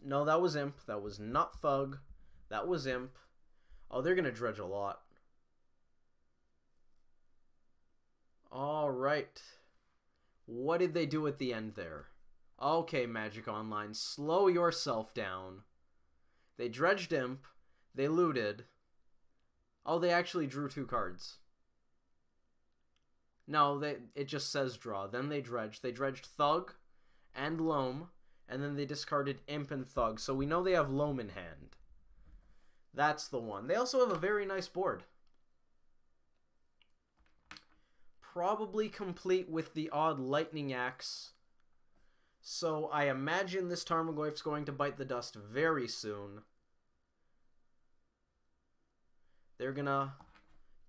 No, that was Imp. That was not Thug. That was Imp. Oh, they're going to dredge a lot. Alright. What did they do at the end there? Okay, Magic Online, slow yourself down. They dredged Imp. They looted. Oh, they actually drew 2 cards. No, it just says draw. Then they dredged. They dredged Thug and Loam. And then they discarded Imp and Thug. So we know they have Loam in hand. That's the one. They also have a very nice board. Probably complete with the odd Lightning Axe. So I imagine this Tarmogoyf's going to bite the dust very soon. They're going to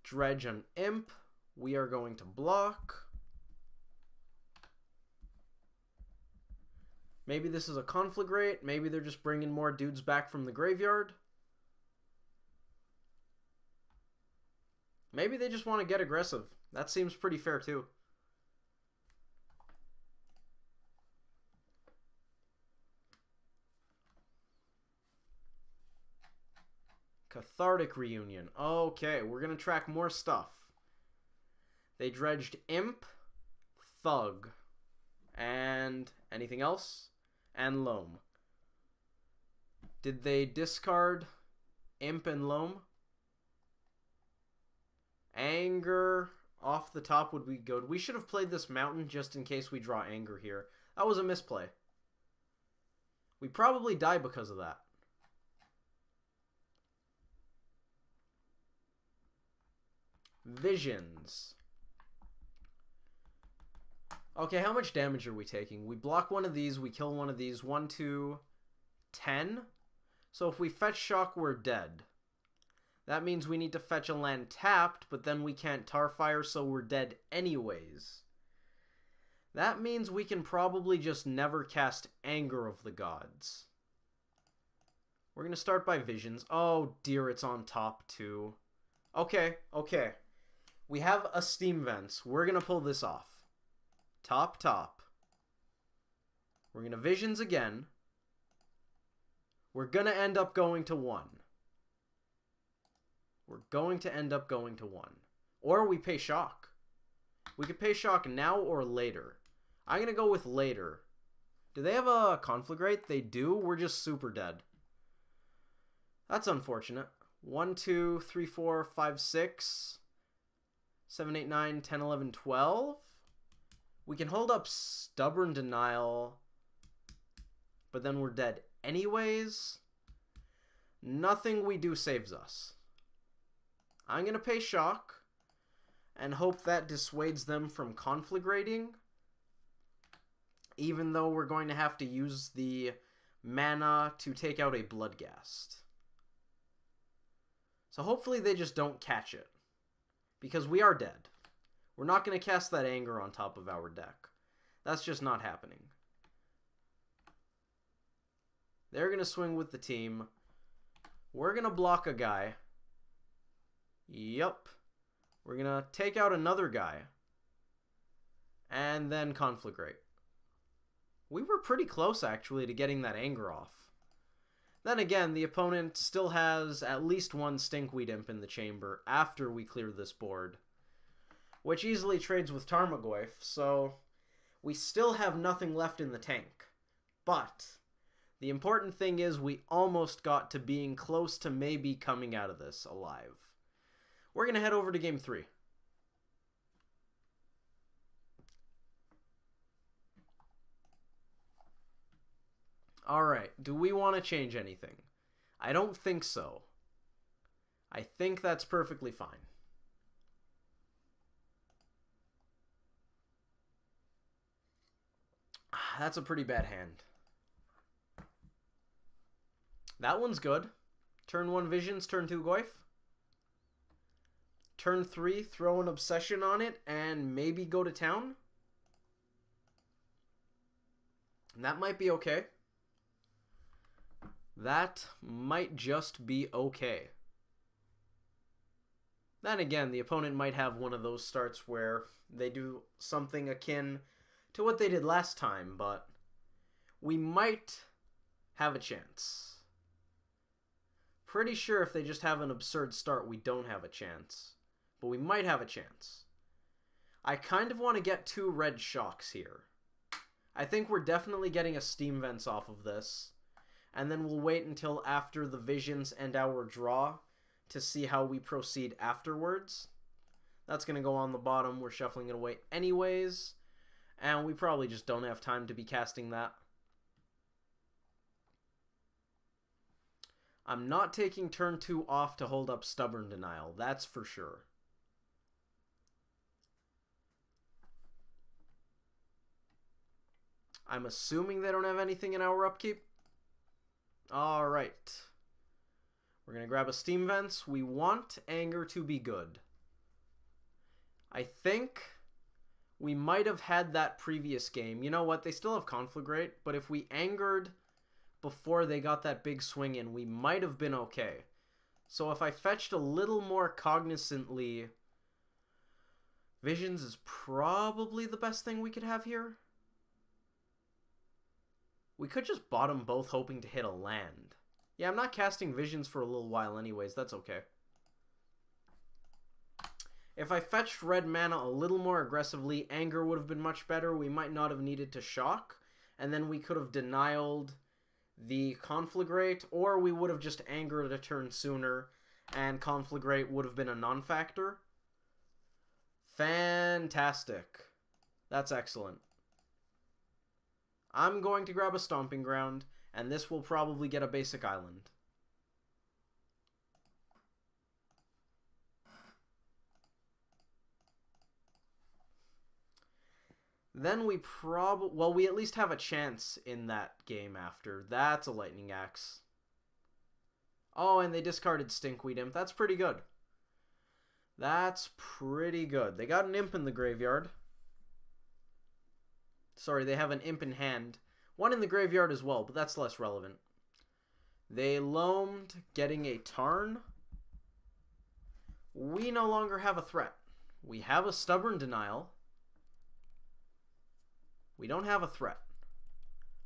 dredge an Imp. We are going to block. Maybe this is a Conflagrate. Maybe they're just bringing more dudes back from the graveyard. Maybe they just want to get aggressive. That seems pretty fair too. Cathartic Reunion. Okay, we're going to track more stuff. They dredged Imp, Thug, and anything else? And Loam. Did they discard Imp and Loam? Anger off the top would be good. We should have played this Mountain just in case we draw Anger here. That was a misplay. We probably die because of that. Visions. Okay, how much damage are we taking? We block one of these, we kill one of these. 1, 2, 10. So if we fetch Shock, we're dead. That means we need to fetch a land tapped, but then we can't Tarfire, so we're dead anyways. That means we can probably just never cast Anger of the Gods. We're going to start by Visions. Oh dear, it's on top too. Okay, okay. We have a Steam Vents. We're going to pull this off. Top, top. We're going to Visions again. We're going to end up going to 1. We're going to end up going to 1. Or we pay Shock. We could pay Shock now or later. I'm going to go with later. Do they have a Conflagrate? They do. We're just super dead. That's unfortunate. 1, 2, 3, 4, 5, 6, 7, 8, 9, 10, 11, 12. We can hold up Stubborn Denial, but then we're dead anyways. Nothing we do saves us. I'm going to pay Shock and hope that dissuades them from Conflagrating, even though we're going to have to use the mana to take out a Bloodghast. So hopefully they just don't catch it, because we are dead. We're not going to cast that Anger on top of our deck. That's just not happening. They're going to swing with the team. We're going to block a guy. Yup. We're going to take out another guy. And then Conflagrate. We were pretty close, actually, to getting that Anger off. Then again, the opponent still has at least one Stinkweed Imp in the chamber after we clear this board, which easily trades with Tarmogoyf, so we still have nothing left in the tank. But the important thing is we almost got to being close to maybe coming out of this alive. We're going to head over to game 3. Alright, do we want to change anything? I don't think so. I think that's perfectly fine. That's a pretty bad hand. That one's good. Turn 1 Visions, turn 2 Goyf. Turn 3, throw an Obsession on it, and maybe go to town. That might be okay. That might just be okay. Then again, the opponent might have one of those starts where they do something akin to what they did last time, but we might have a chance. Pretty sure if they just have an absurd start, we don't have a chance. But we might have a chance. I kind of want to get 2 red shocks here. I think we're definitely getting a Steam Vents off of this. And then we'll wait until after the Visions and our draw to see how we proceed afterwards. That's going to go on the bottom. We're shuffling it away anyways. And we probably just don't have time to be casting that. I'm not taking turn 2 off to hold up Stubborn Denial. That's for sure. I'm assuming they don't have anything in our upkeep. Alright. We're going to grab a Steam Vents. We want Anger to be good. I think we might have had that previous game. You know what? They still have Conflagrate, but if we angered before they got that big swing in, we might have been okay. So if I fetched a little more cognizantly, Visions is probably the best thing we could have here. We could just bottom both hoping to hit a land. Yeah, I'm not casting Visions for a little while anyways. That's okay. If I fetched red mana a little more aggressively, Anger would have been much better. We might not have needed to shock. And then we could have denialed the Conflagrate. Or we would have just angered a turn sooner. And Conflagrate would have been a non-factor. Fantastic. That's excellent. I'm going to grab a Stomping Ground, and this will probably get a basic island. Then we we at least have a chance in that game after. That's a Lightning Axe. Oh, and they discarded Stinkweed Imp. That's pretty good. That's pretty good. They got an Imp in the graveyard. Sorry, they have an Imp in hand. One in the graveyard as well, but that's less relevant. They loamed, getting a Tarn. We no longer have a threat. We have a Stubborn Denial. We don't have a threat.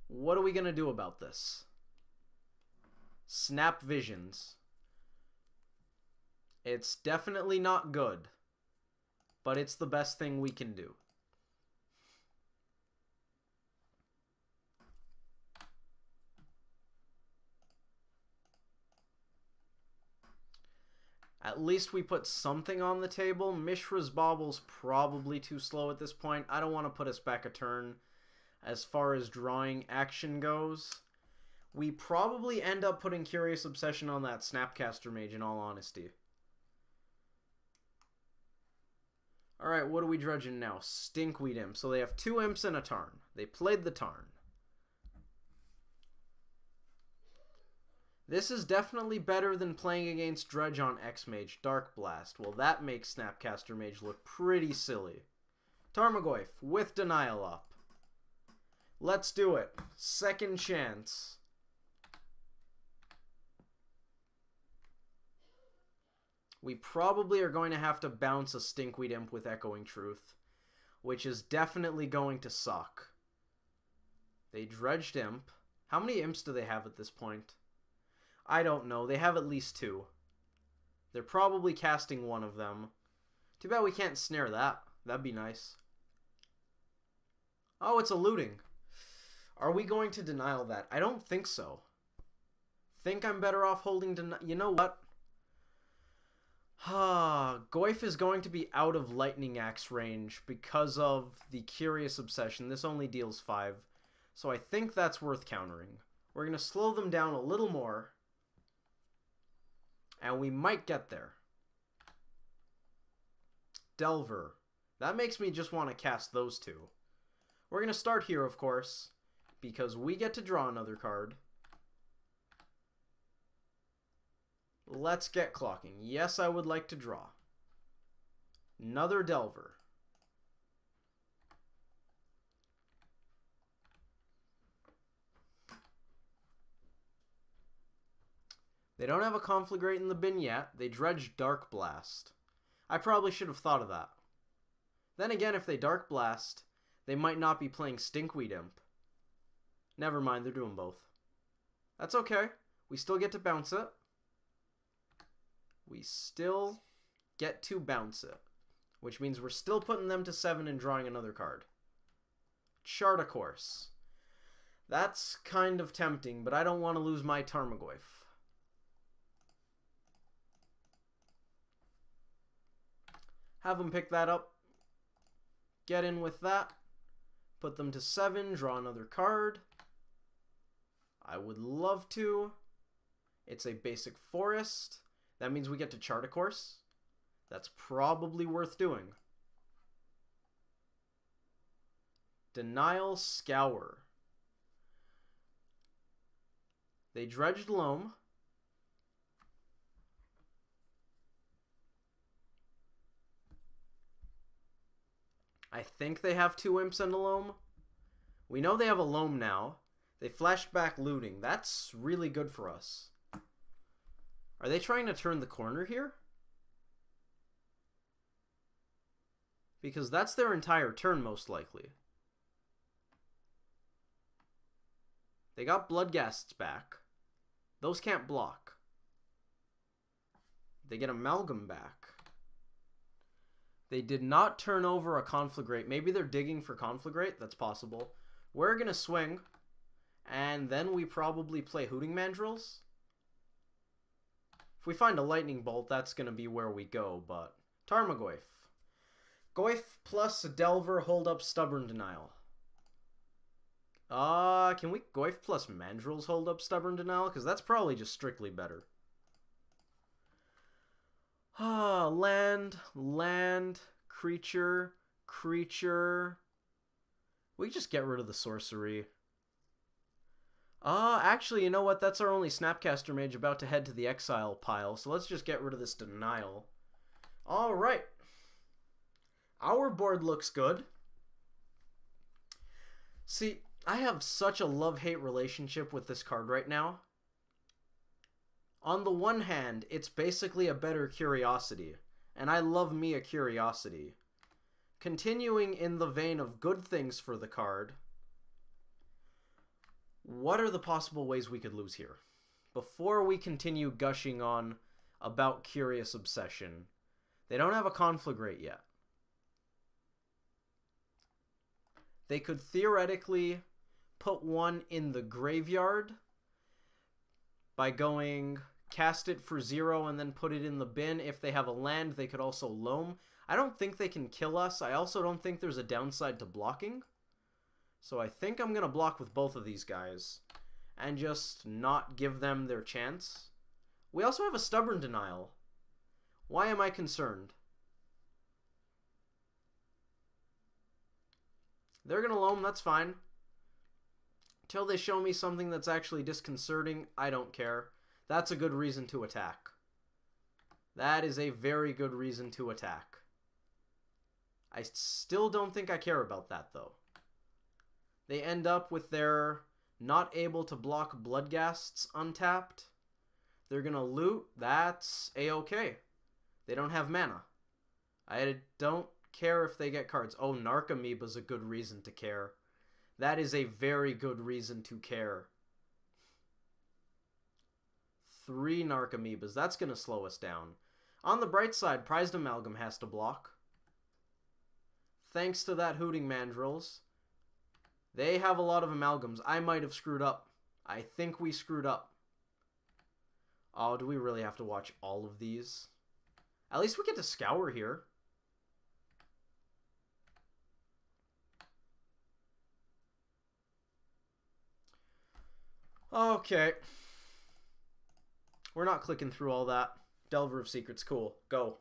What are we going to do about this? Snap Visions. It's definitely not good, but it's the best thing we can do. At least we put something on the table. Mishra's Bobble's probably too slow at this point. I don't want to put us back a turn as far as drawing action goes. We probably end up putting Curious Obsession on that Snapcaster Mage, in all honesty. Alright, what are we dredging now? Stinkweed Imp. So they have 2 Imps and a Tarn. They played the Tarn. This is definitely better than playing against Dredge on X-Mage, Dark Blast. Well, that makes Snapcaster Mage look pretty silly. Tarmogoyf with Denial up. Let's do it. Second chance. We probably are going to have to bounce a Stinkweed Imp with Echoing Truth, which is definitely going to suck. They dredged Imp. How many Imps do they have at this point? I don't know. They have at least 2. They're probably casting one of them. Too bad we can't snare that. That'd be nice. Oh, it's a looting. Are we going to denial that? I don't think so. Think I'm better off holding you know what? Goyf is going to be out of Lightning Axe range because of the Curious Obsession. This only deals 5. So I think that's worth countering. We're going to slow them down a little more. And we might get there. Delver. That makes me just want to cast those two. We're going to start here, of course, because we get to draw another card. Let's get clocking. Yes, I would like to draw. Another Delver. They don't have a Conflagrate in the bin yet. They dredge Dark Blast. I probably should have thought of that. Then again, if they Dark Blast, they might not be playing Stinkweed Imp. Never mind, they're doing both. That's okay. We still get to bounce it. We still get to bounce it. Which means we're still putting them to 7 and drawing another card. Chart a Course. That's kind of tempting, but I don't want to lose my Tarmogoyf. Have them pick that up. Get in with that. Put them to 7. Draw another card. I would love to. It's a basic forest. That means we get to chart a course. That's probably worth doing. Denial Scour. They dredged Loam. I think they have 2 Imps and a Loam. We know they have a Loam now. They flashed back Looting. That's really good for us. Are they trying to turn the corner here? Because that's their entire turn, most likely. They got Bloodghasts back. Those can't block. They get Amalgam back. They did not turn over a Conflagrate. Maybe they're digging for Conflagrate. That's possible. We're going to swing. And then we probably play Hooting Mandrills. If we find a Lightning Bolt, that's going to be where we go. But Tarmogoyf. Goyf plus a Delver, hold up Stubborn Denial. Can we Goyf plus Mandrills hold up Stubborn Denial? Because that's probably just strictly better. Land, creature. We just get rid of the sorcery. Actually, you know what? That's our only Snapcaster Mage about to head to the exile pile, so let's just get rid of this denial. Alright. Our board looks good. See, I have such a love-hate relationship with this card right now. On the one hand, it's basically a better Curiosity, and I love me a Curiosity. Continuing in the vein of good things for the card, what are the possible ways we could lose here? Before we continue gushing on about Curious Obsession, they don't have a Conflagrate yet. They could theoretically put one in the graveyard by going cast it for 0 and then put it in the bin. If they have a land, they could also loam. I don't think they can kill us. I also don't think there's a downside to blocking. So I think I'm going to block with both of these guys and just not give them their chance. We also have a Stubborn Denial. Why am I concerned? They're going to loam, that's fine. Till they show me something that's actually disconcerting, I don't care. That's a good reason to attack. That is a very good reason to attack. I still don't think I care about that, though. They end up with their not able to block Bloodghasts untapped. They're going to loot. That's a-okay. They don't have mana. I don't care if they get cards. Oh, Narcomoeba's a good reason to care. That is a very good reason to care. 3 Narcomoebas. That's going to slow us down. On the bright side, Prized Amalgam has to block. Thanks to that Hooting Mandrills, They have a lot of amalgams. I might have screwed up. I think we screwed up. Oh, do we really have to watch all of these? At least we get to scour here. Okay. We're not clicking through all that. Delver of Secrets, cool. Go.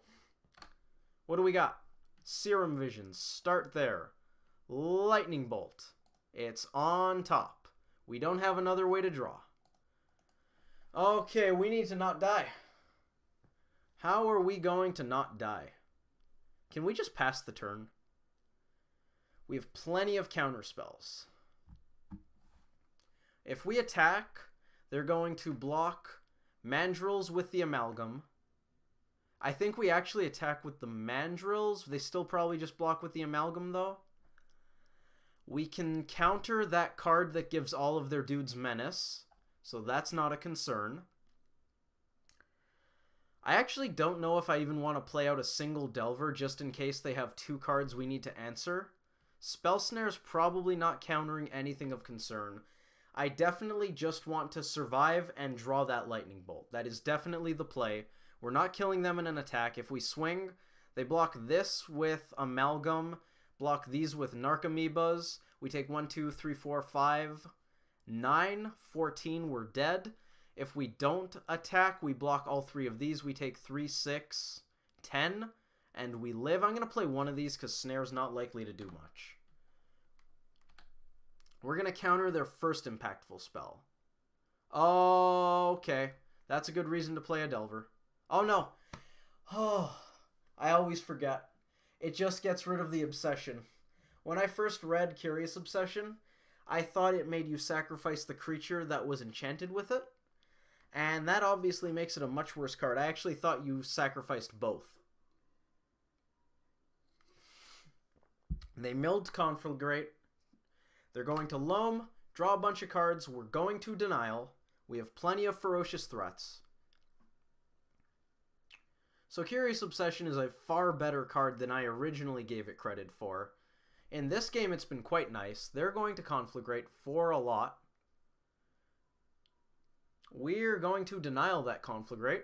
What do we got? Serum Visions. Start there. Lightning Bolt. It's on top. We don't have another way to draw. Okay, we need to not die. How are we going to not die? Can we just pass the turn? We have plenty of counter spells. If we attack, they're going to block Mandrills with the Amalgam. I think we actually attack with the Mandrills. They still probably just block with the Amalgam, though. We can counter that card that gives all of their dudes Menace, so that's not a concern. I actually don't know if I even want to play out a single Delver just in case they have two cards we need to answer. Spell Snare's probably not countering anything of concern. I definitely just want to survive and draw that Lightning Bolt. That is definitely the play. We're not killing them in an attack. If we swing, they block this with Amalgam, block these with Narcomoebas. We take 1, 2, 3, 4, 5, 9, 14, we're dead. If we don't attack, we block all three of these. We take 3, 6, 10, and we live. I'm going to play one of these because Snare's not likely to do much. We're going to counter their first impactful spell. Oh, okay. That's a good reason to play a Delver. Oh, no. Oh, I always forget. It just gets rid of the Obsession. When I first read Curious Obsession, I thought it made you sacrifice the creature that was enchanted with it. And that obviously makes it a much worse card. I actually thought you sacrificed both. They milled Conflagrate. They're going to Loam, draw a bunch of cards. We're going to Denial. We have plenty of ferocious threats. So Curious Obsession is a far better card than I originally gave it credit for. In this game, it's been quite nice. They're going to Conflagrate for a lot. We're going to Denial that Conflagrate.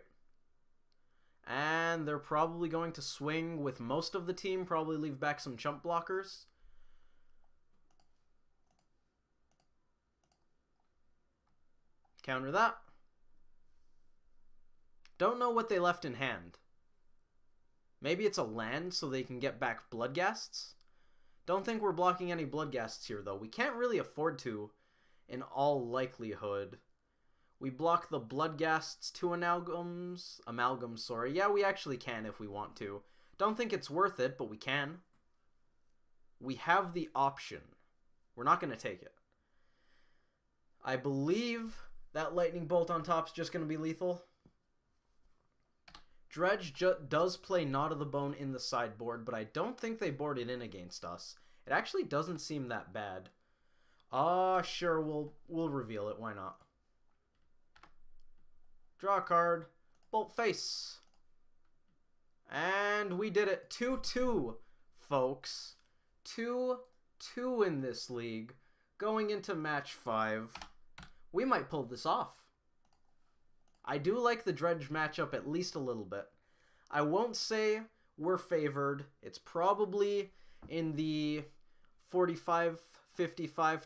And they're probably going to swing with most of the team, probably leave back some chump blockers. Counter that. Don't know what they left in hand. Maybe it's a land so they can get back Bloodghasts. Don't think we're blocking any Bloodghasts here, though. We can't really afford to, in all likelihood. We block the Bloodghasts, 2 Amalgams, sorry. Yeah, we actually can if we want to. Don't think it's worth it, but we can. We have the option. We're not going to take it. I believe that Lightning Bolt on top is just going to be lethal. Dredge does play Knot of the Bone in the sideboard, but I don't think they board it in against us. It actually doesn't seem that bad. Sure, we'll reveal it. Why not? Draw a card. Bolt face. And we did it. 2-2, folks. 2-2 in this league. Going into match 5. We might pull this off. I do like the Dredge matchup at least a little bit. I won't say we're favored. It's probably in the 45-55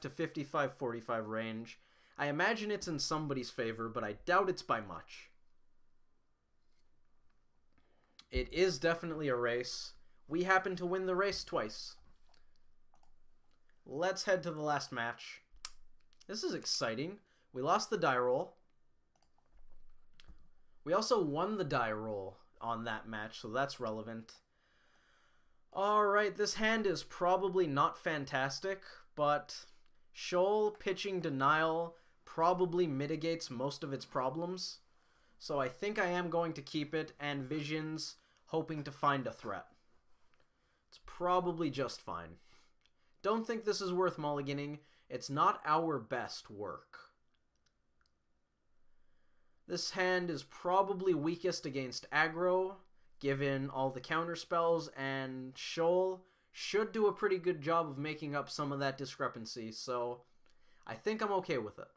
to 55-45 range. I imagine it's in somebody's favor, but I doubt it's by much. It is definitely a race. We happen to win the race twice. Let's head to the last match. This is exciting. We lost the die roll. We also won the die roll on that match, so that's relevant. Alright, this hand is probably not fantastic, but Shoal pitching Denial probably mitigates most of its problems. So I think I am going to keep it, and Visions hoping to find a threat. It's probably just fine. Don't think this is worth mulliganing. It's not our best work. This hand is probably weakest against aggro, given all the counter spells, and Shoal should do a pretty good job of making up some of that discrepancy, so I think I'm okay with it.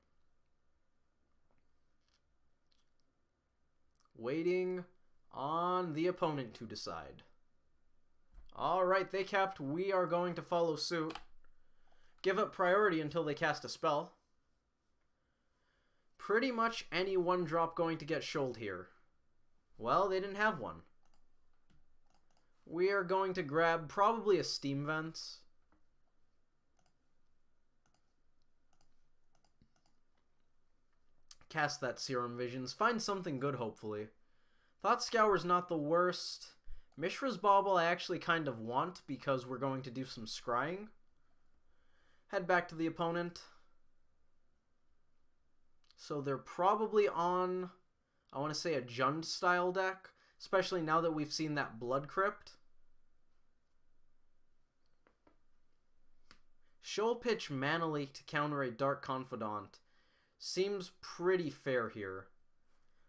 Waiting on the opponent to decide. Alright, they capped. We are going to follow suit. Give up priority until they cast a spell. Pretty much any one drop going to get shoaled here. Well, they didn't have one. We are going to grab probably a Steam Vents. Cast that Serum Visions. Find something good, hopefully. Thought Scour's not the worst. Mishra's Bauble I actually kind of want because we're going to do some scrying. Head back to the opponent. So they're probably on, I want to say, a Jund style deck, especially now that we've seen that Blood Crypt. Shoal pitch Mana Leak to counter a Dark Confidant seems pretty fair here.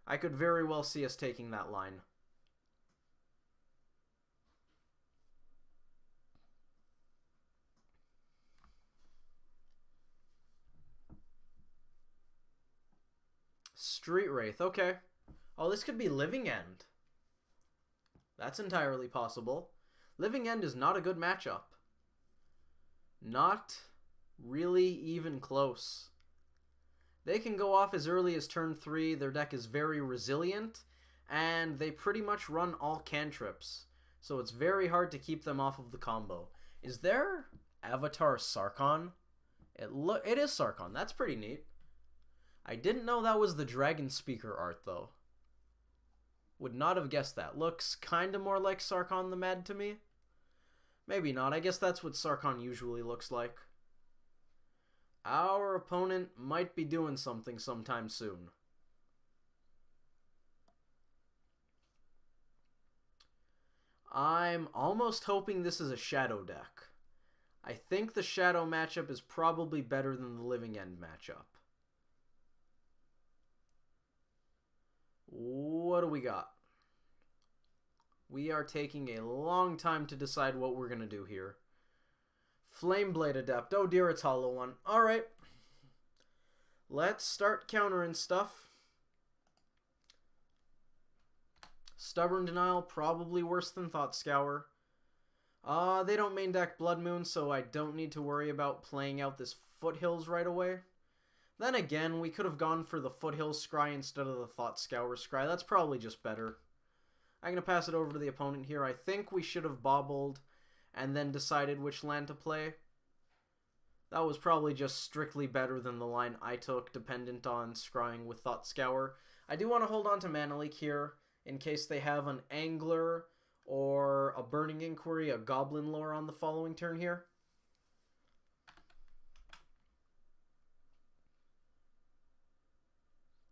I could very well see us taking that line. Street Wraith, okay. Oh, this could be Living End. That's entirely possible. Living End is not a good matchup. Not really even close. They can go off as early as turn 3. Their deck is very resilient, and they pretty much run all cantrips. So it's very hard to keep them off of the combo. Is there Avatar Sarkhan? It is Sarkhan. That's pretty neat. I didn't know that was the Dragon Speaker art, though. Would not have guessed that. Looks kind of more like Sarkhan the Mad to me. Maybe not. I guess that's what Sarkhan usually looks like. Our opponent might be doing something sometime soon. I'm almost hoping this is a Shadow deck. I think the Shadow matchup is probably better than the Living End matchup. What do we got? We are taking a long time to decide what we're going to do here. Flameblade Adept. Oh dear, it's Hollow One. Alright. Let's start countering stuff. Stubborn Denial, probably worse than Thought Scour. They don't main deck Blood Moon, so I don't need to worry about playing out this Foothills right away. Then again, we could have gone for the Foothills Scry instead of the Thought Scour Scry. That's probably just better. I'm going to pass it over to the opponent here. I think we should have bobbled and then decided which land to play. That was probably just strictly better than the line I took, dependent on scrying with Thought Scour. I do want to hold on to Mana Leak here, in case they have an Angler or a Burning Inquiry, a Goblin Lore on the following turn here.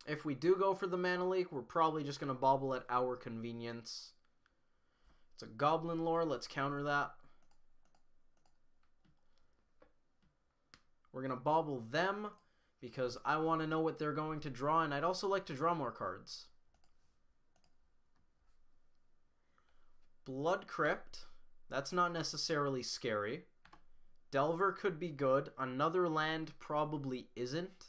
If we do go for the Mana Leak, we're probably just going to bobble at our convenience. It's a Goblin Lore. Let's counter that. We're going to bobble them because I want to know what they're going to draw, and I'd also like to draw more cards. Blood Crypt. That's not necessarily scary. Delver could be good. Another land probably isn't.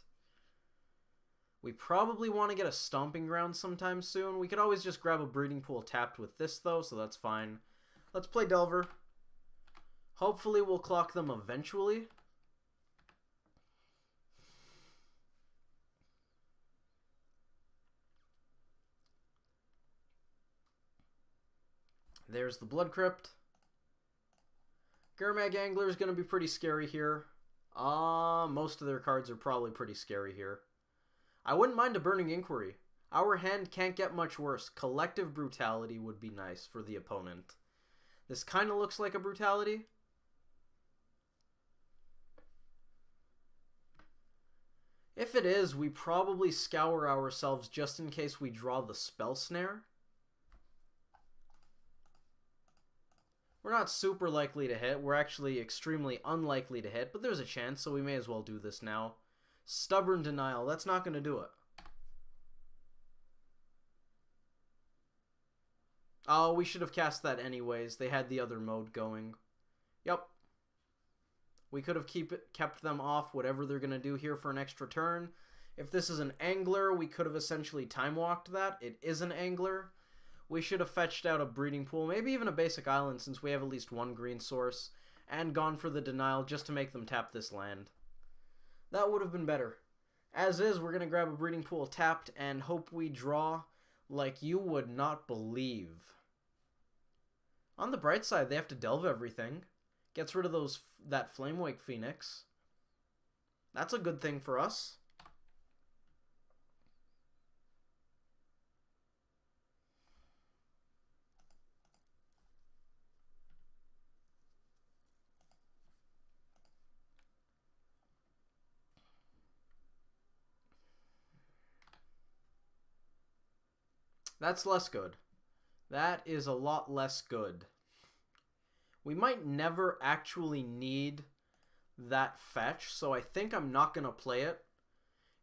We probably want to get a Stomping Ground sometime soon. We could always just grab a Breeding Pool tapped with this, though, so that's fine. Let's play Delver. Hopefully we'll clock them eventually. There's the Blood Crypt. Gurmag Angler is going to be pretty scary here. Most of their cards are probably pretty scary here. I wouldn't mind a Burning Inquiry. Our hand can't get much worse. Collective Brutality would be nice for the opponent. This kind of looks like a Brutality. If it is, we probably scour ourselves just in case we draw the Spell Snare. We're not super likely to hit. We're actually extremely unlikely to hit, but there's a chance, so we may as well do this now. Stubborn Denial. That's not going to do it. Oh, we should have cast that anyways. They had the other mode going. Yep. We could have kept them off whatever they're going to do here for an extra turn. If this is an angler, we could have essentially time-walked that. It is an angler. We should have fetched out a breeding pool, maybe even a basic island since we have at least one green source, and gone for the denial just to make them tap this land. That would have been better. As is, we're going to grab a breeding pool tapped and hope we draw like you would not believe. On the bright side, they have to delve everything. Gets rid of that Flamewake Phoenix. That's a good thing for us. That's less good. That is a lot less good. We might never actually need that fetch, so I think I'm not going to play it.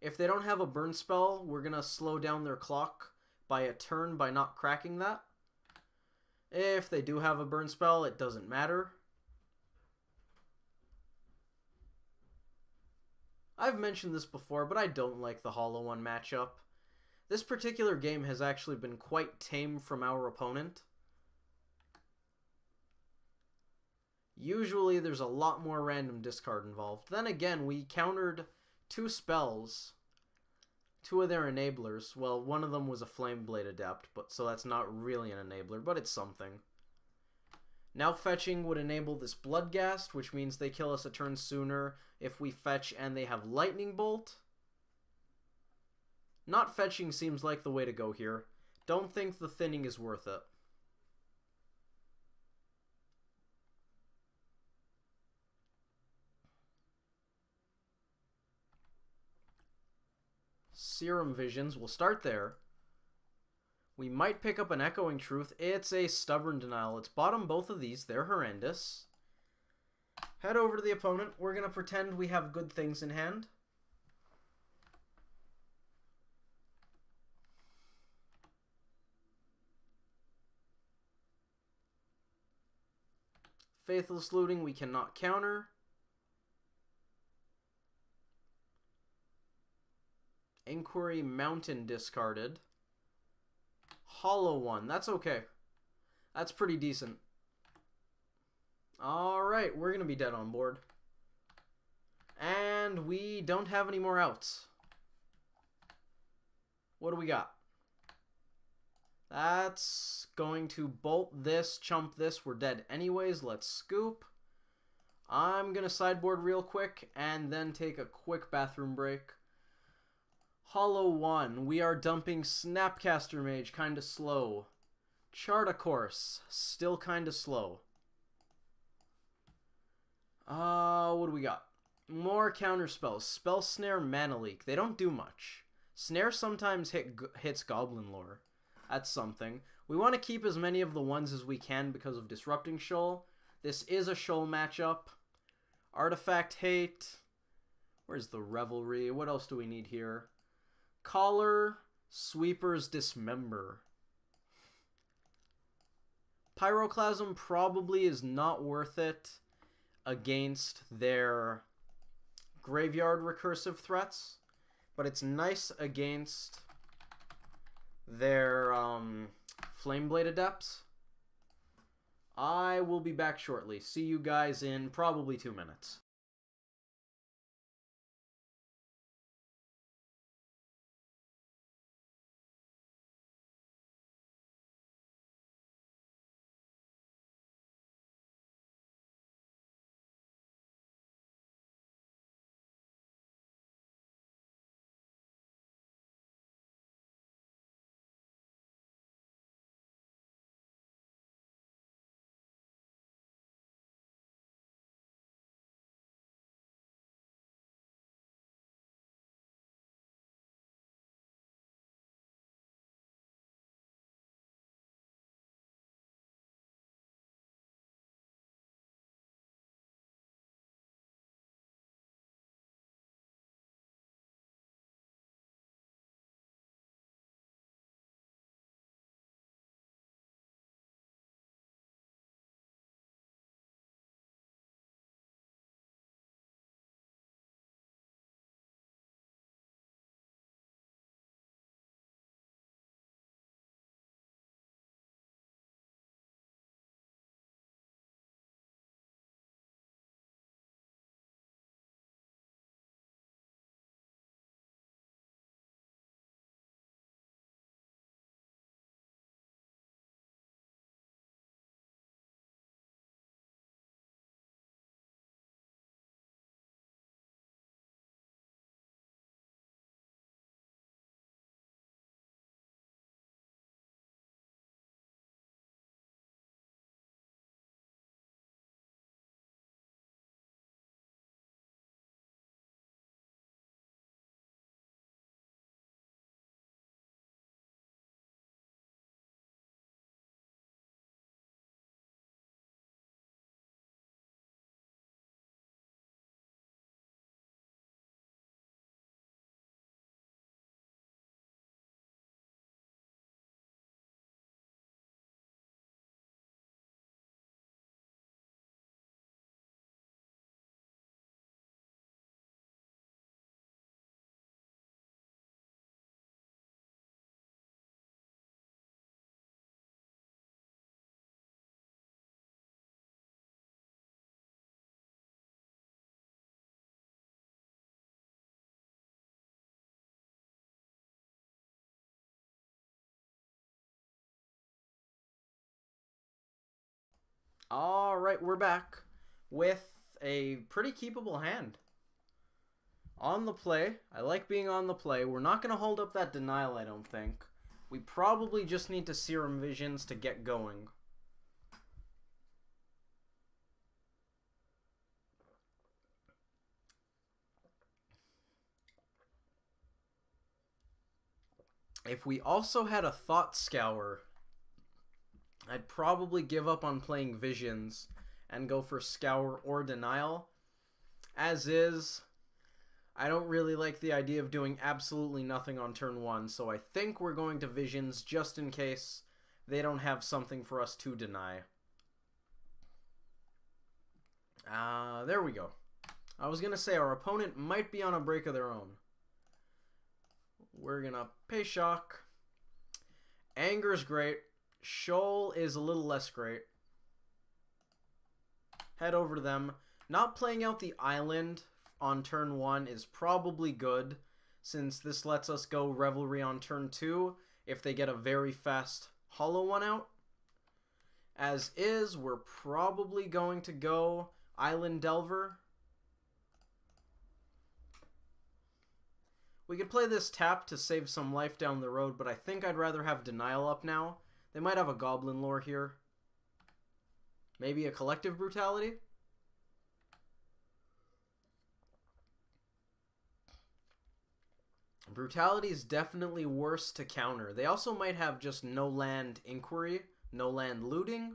If they don't have a burn spell, we're going to slow down their clock by a turn by not cracking that. If they do have a burn spell, it doesn't matter. I've mentioned this before, but I don't like the Hollow One matchup. This particular game has actually been quite tame from our opponent. Usually there's a lot more random discard involved. Then again, we countered 2 spells, 2 of their enablers. Well, one of them was a Flame Blade Adept, so that's not really an enabler, but it's something. Now fetching would enable this Bloodghast, which means they kill us a turn sooner if we fetch and they have Lightning Bolt. Not fetching seems like the way to go here. Don't think the thinning is worth it. Serum Visions, we'll start there. We might pick up an Echoing Truth. It's a Stubborn Denial. Let's bottom both of these. They're horrendous. Head over to the opponent. We're going to pretend we have good things in hand. Faithless Looting we cannot counter. Inquiry Mountain discarded. Hollow One. That's okay. That's pretty decent. Alright, we're going to be dead on board. And we don't have any more outs. What do we got? That's going to bolt this, chump this. We're dead anyways. Let's scoop. I'm going to sideboard real quick and then take a quick bathroom break. Hollow One. We are dumping Snapcaster Mage, kind of slow. Chart a Course, still kind of slow. What do we got? More counter spells. Spell Snare, Mana Leak. They don't do much. Snare sometimes hits Goblin Lore. That's something. We want to keep as many of the ones as we can because of Disrupting Shoal. This is a Shoal matchup. Artifact Hate. Where's the Revelry? What else do we need here? Collar, Sweeper's Dismember. Pyroclasm probably is not worth it against their graveyard recursive threats, but it's nice against their Flameblade Adepts. I will be back shortly. See you guys in probably 2 minutes. Alright, we're back with a pretty keepable hand. On the play. I like being on the play. We're not going to hold up that denial, I don't think. We probably just need to Serum Visions to get going. If we also had a Thought Scour, I'd probably give up on playing Visions and go for Scour or Denial. As is, I don't really like the idea of doing absolutely nothing on turn 1, so I think we're going to Visions just in case they don't have something for us to deny. There we go. I was going to say our opponent might be on a break of their own. We're going to pay Shock. Anger's great. Shoal is a little less great. Head over to them. Not playing out the island on turn 1 is probably good, since this lets us go Revelry on turn 2 if they get a very fast hollow one out. As is, we're probably going to go Island Delver. We could play this tap to save some life down the road, but I think I'd rather have Denial up now. They might have a Goblin Lore here. Maybe a Collective Brutality? Brutality is definitely worse to counter. They also might have just no land inquiry, no land looting.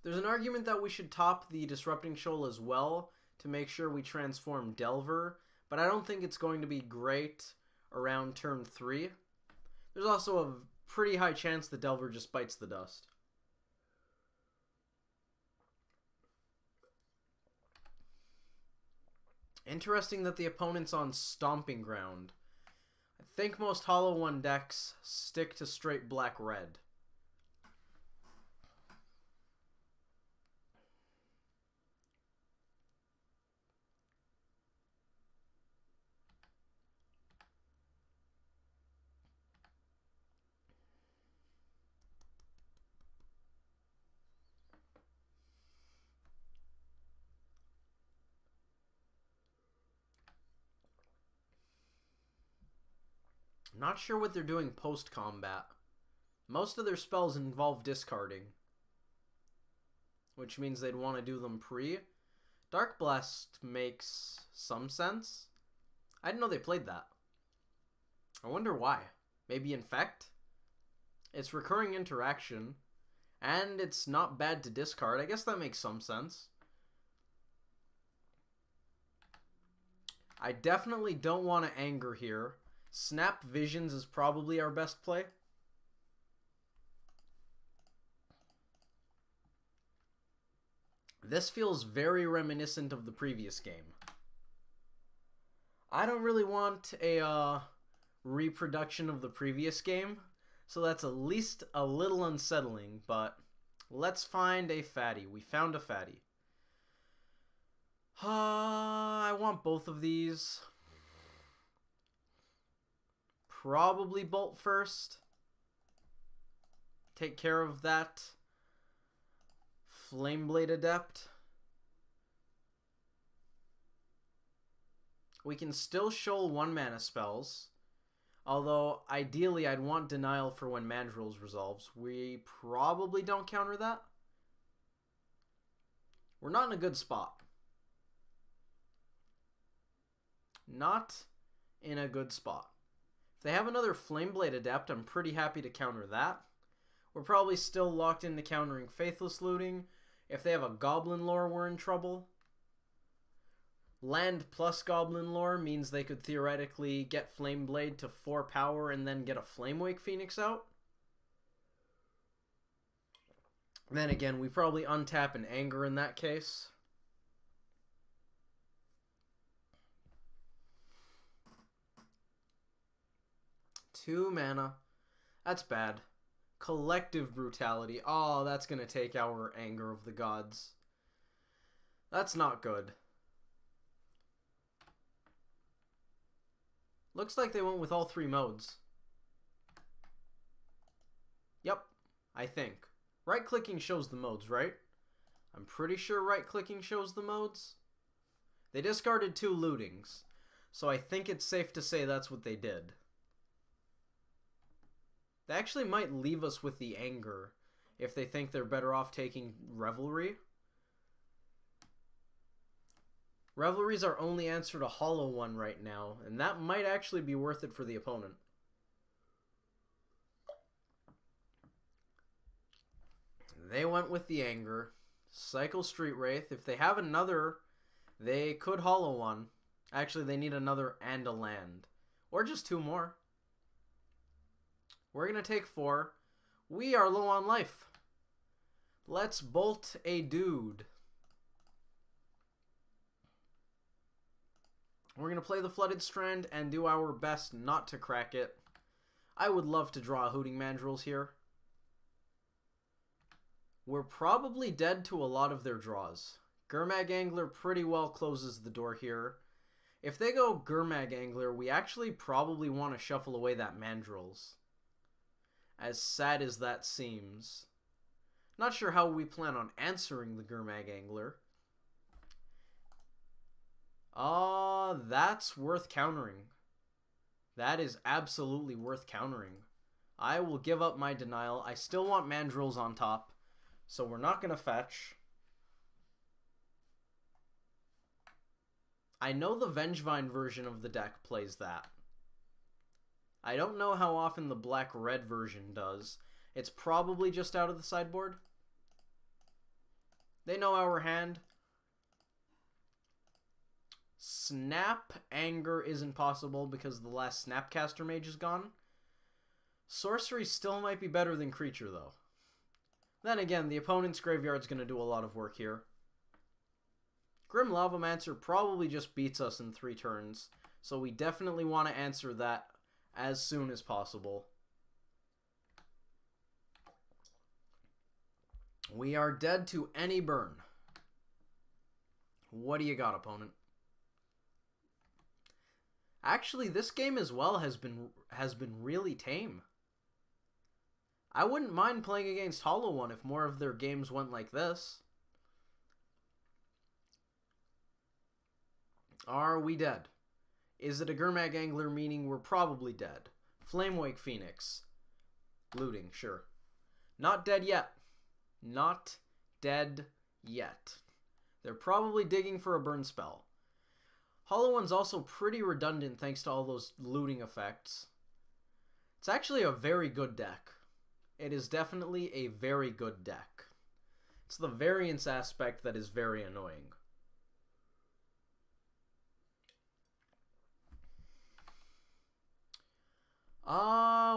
There's an argument that we should top the Disrupting Shoal as well to make sure we transform Delver, but I don't think it's going to be great around turn 3. There's also a pretty high chance the Delver just bites the dust. Interesting that the opponent's on Stomping Ground. I think most Hollow 1 decks stick to straight black-red. Not sure what they're doing post-combat. Most of their spells involve discarding, which means they'd want to do them pre. Dark Blast makes some sense. I didn't know they played that. I wonder why. Maybe Infect? It's recurring interaction, and it's not bad to discard. I guess that makes some sense. I definitely don't want to Anger here. Snap Visions is probably our best play. This feels very reminiscent of the previous game. I don't really want a reproduction of the previous game, so that's at least a little unsettling, but let's find a fatty. We found a fatty. I want both of these. Probably Bolt first. Take care of that Flameblade Adept. We can still Shoal 1-mana spells. Although, ideally, I'd want Denial for when Mandrills resolves. We probably don't counter that. We're not in a good spot. Not in a good spot. If they have another Flameblade Adept, I'm pretty happy to counter that. We're probably still locked into countering Faithless Looting. If they have a Goblin Lore, we're in trouble. Land plus Goblin Lore means they could theoretically get Flameblade to 4 power and then get a Flamewake Phoenix out. Then again, we probably untap an Anger in that case. Two mana. That's bad. Collective Brutality. Oh, that's going to take our Anger of the Gods. That's not good. Looks like they went with all 3 modes. I think. Right-clicking shows the modes, right? I'm pretty sure right-clicking shows the modes. They discarded 2 lootings, so I think it's safe to say that's what they did. They actually might leave us with the anger if they think they're better off taking Revelry. Revelry's our only answer to Hollow One right now, and that might actually be worth it for the opponent. They went with the anger. Cycle Street Wraith. If they have another, they could Hollow One. Actually, they need another and a land. Or just 2 more. We're going to take 4. We are low on life. Let's bolt a dude. We're going to play the Flooded Strand and do our best not to crack it. I would love to draw Hooting Mandrills here. We're probably dead to a lot of their draws. Gurmag Angler pretty well closes the door here. If they go Gurmag Angler, we actually probably want to shuffle away that Mandrills. As sad as that seems. Not sure how we plan on answering the Gurmag Angler. That's worth countering. That is absolutely worth countering. I will give up my denial. I still want Mandrills on top, so we're not going to fetch. I know the Vengevine version of the deck plays that. I don't know how often the black-red version does. It's probably just out of the sideboard. They know our hand. Snap Anger isn't possible because the last Snapcaster Mage is gone. Sorcery still might be better than Creature, though. Then again, the opponent's graveyard's going to do a lot of work here. Grim Lavamancer probably just beats us in 3 turns, so we definitely want to answer that as soon as possible. We are dead to any burn. What do you got, opponent? Actually, this game as well has been really tame. I wouldn't mind playing against Hollow One if more of their games went like this. Are we dead? Is it a Gurmag Angler, meaning we're probably dead? Flamewake Phoenix. Looting, sure. Not dead yet. Not dead yet. They're probably digging for a burn spell. Hollow One's also pretty redundant thanks to all those looting effects. It's actually a very good deck. It is definitely a very good deck. It's the variance aspect that is very annoying.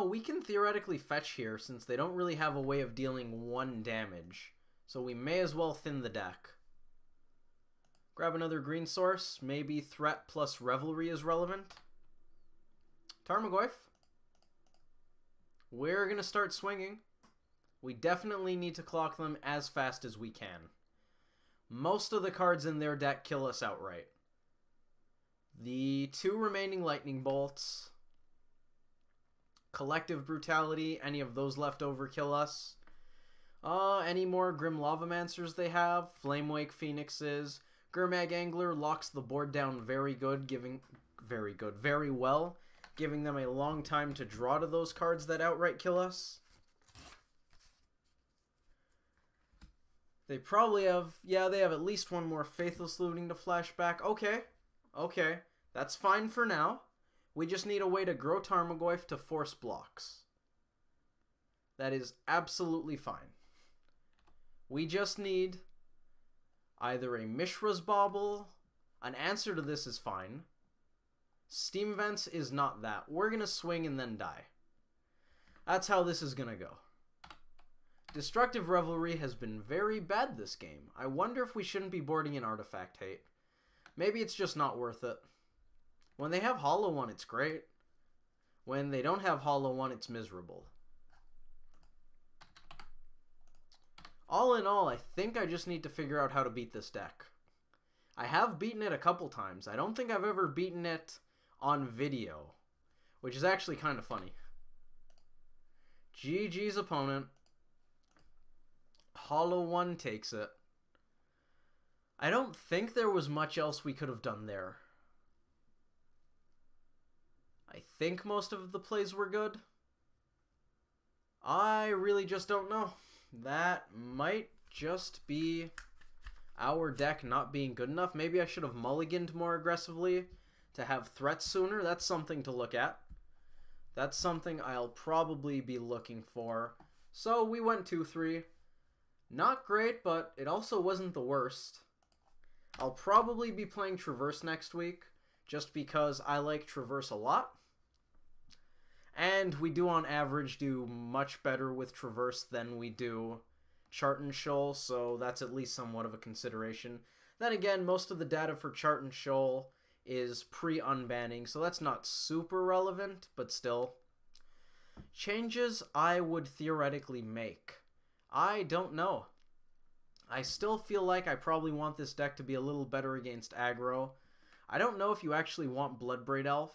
We can theoretically fetch here since they don't really have a way of dealing 1 damage. So we may as well thin the deck. Grab another green source. Maybe Threat plus Revelry is relevant. Tarmogoyf. We're going to start swinging. We definitely need to clock them as fast as we can. Most of the cards in their deck kill us outright. The 2 remaining Lightning Bolts. Collective Brutality, any of those left over kill us. Any more Grim Lavamancers they have. Flamewake Phoenixes. Gurmag Angler locks the board down very well, giving them a long time to draw to those cards that outright kill us. They probably have, they have at least 1 more Faithless Looting to flash back. Okay, that's fine for now. We just need a way to grow Tarmogoyf to force blocks. That is absolutely fine. We just need either a Mishra's Bauble. An answer to this is fine. Steam Vents is not that. We're going to swing and then die. That's how this is going to go. Destructive Revelry has been very bad this game. I wonder if we shouldn't be boarding an Artifact Hate. Maybe it's just not worth it. When they have Hollow One, it's great. When they don't have Hollow One, it's miserable. All in all, I think I just need to figure out how to beat this deck. I have beaten it a couple times. I don't think I've ever beaten it on video, which is actually kind of funny. GG's opponent. Hollow one takes it. I don't think there was much else we could have done there. I think most of the plays were good. I really just don't know. That might just be our deck not being good enough. Maybe I should have mulliganed more aggressively to have threats sooner. That's something to look at. That's something I'll probably be looking for. So we went 2-3. Not great, but it also wasn't the worst. I'll probably be playing Traverse next week, just because I like Traverse a lot. And we do, on average, do much better with Traverse than we do Chart and Shoal, so that's at least somewhat of a consideration. Then again, most of the data for Chart and Shoal is pre-unbanning, so that's not super relevant, but still. Changes I would theoretically make. I don't know. I still feel like I probably want this deck to be a little better against aggro. I don't know if you actually want Bloodbraid Elf.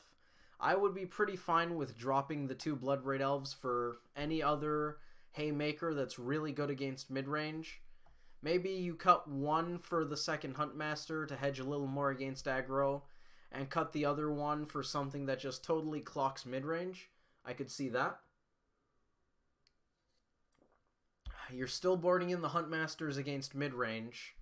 I would be pretty fine with dropping the 2 Bloodbraid Elves for any other Haymaker that's really good against mid-range. Maybe you cut one for the second Huntmaster to hedge a little more against aggro, and cut the other one for something that just totally clocks mid-range. I could see that. You're still boarding in the Huntmasters against mid-range.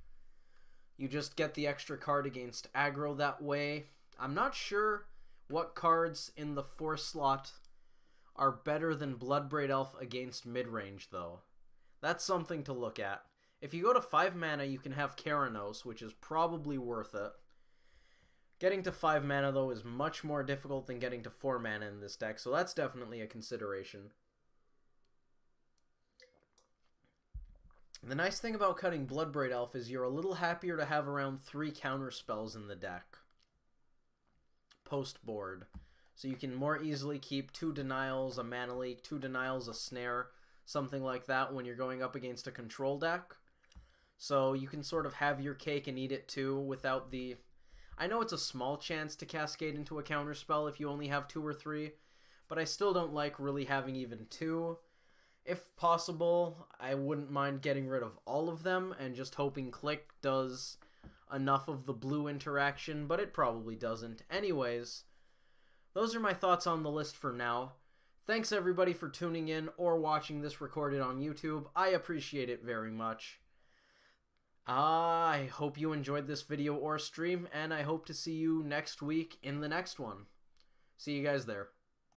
You just get the extra card against aggro that way. I'm not sure what cards in the 4 slot are better than Bloodbraid Elf against mid-range, though. That's something to look at. If you go to 5 mana, you can have Keranos, which is probably worth it. Getting to 5 mana, though, is much more difficult than getting to 4 mana in this deck, so that's definitely a consideration. The nice thing about cutting Bloodbraid Elf is you're a little happier to have around 3 counter spells in the deck post-board. So you can more easily keep 2 denials, a mana leak, 2 denials, a snare, something like that when you're going up against a control deck. So you can sort of have your cake and eat it too without the... I know it's a small chance to cascade into a counter spell if you only have 2 or 3, but I still don't like really having even 2. If possible, I wouldn't mind getting rid of all of them and just hoping Click does enough of the blue interaction, but it probably doesn't. Anyways, those are my thoughts on the list for now. Thanks everybody for tuning in or watching this recorded on YouTube. I appreciate it very much. I hope you enjoyed this video or stream, and I hope to see you next week in the next one. See you guys there.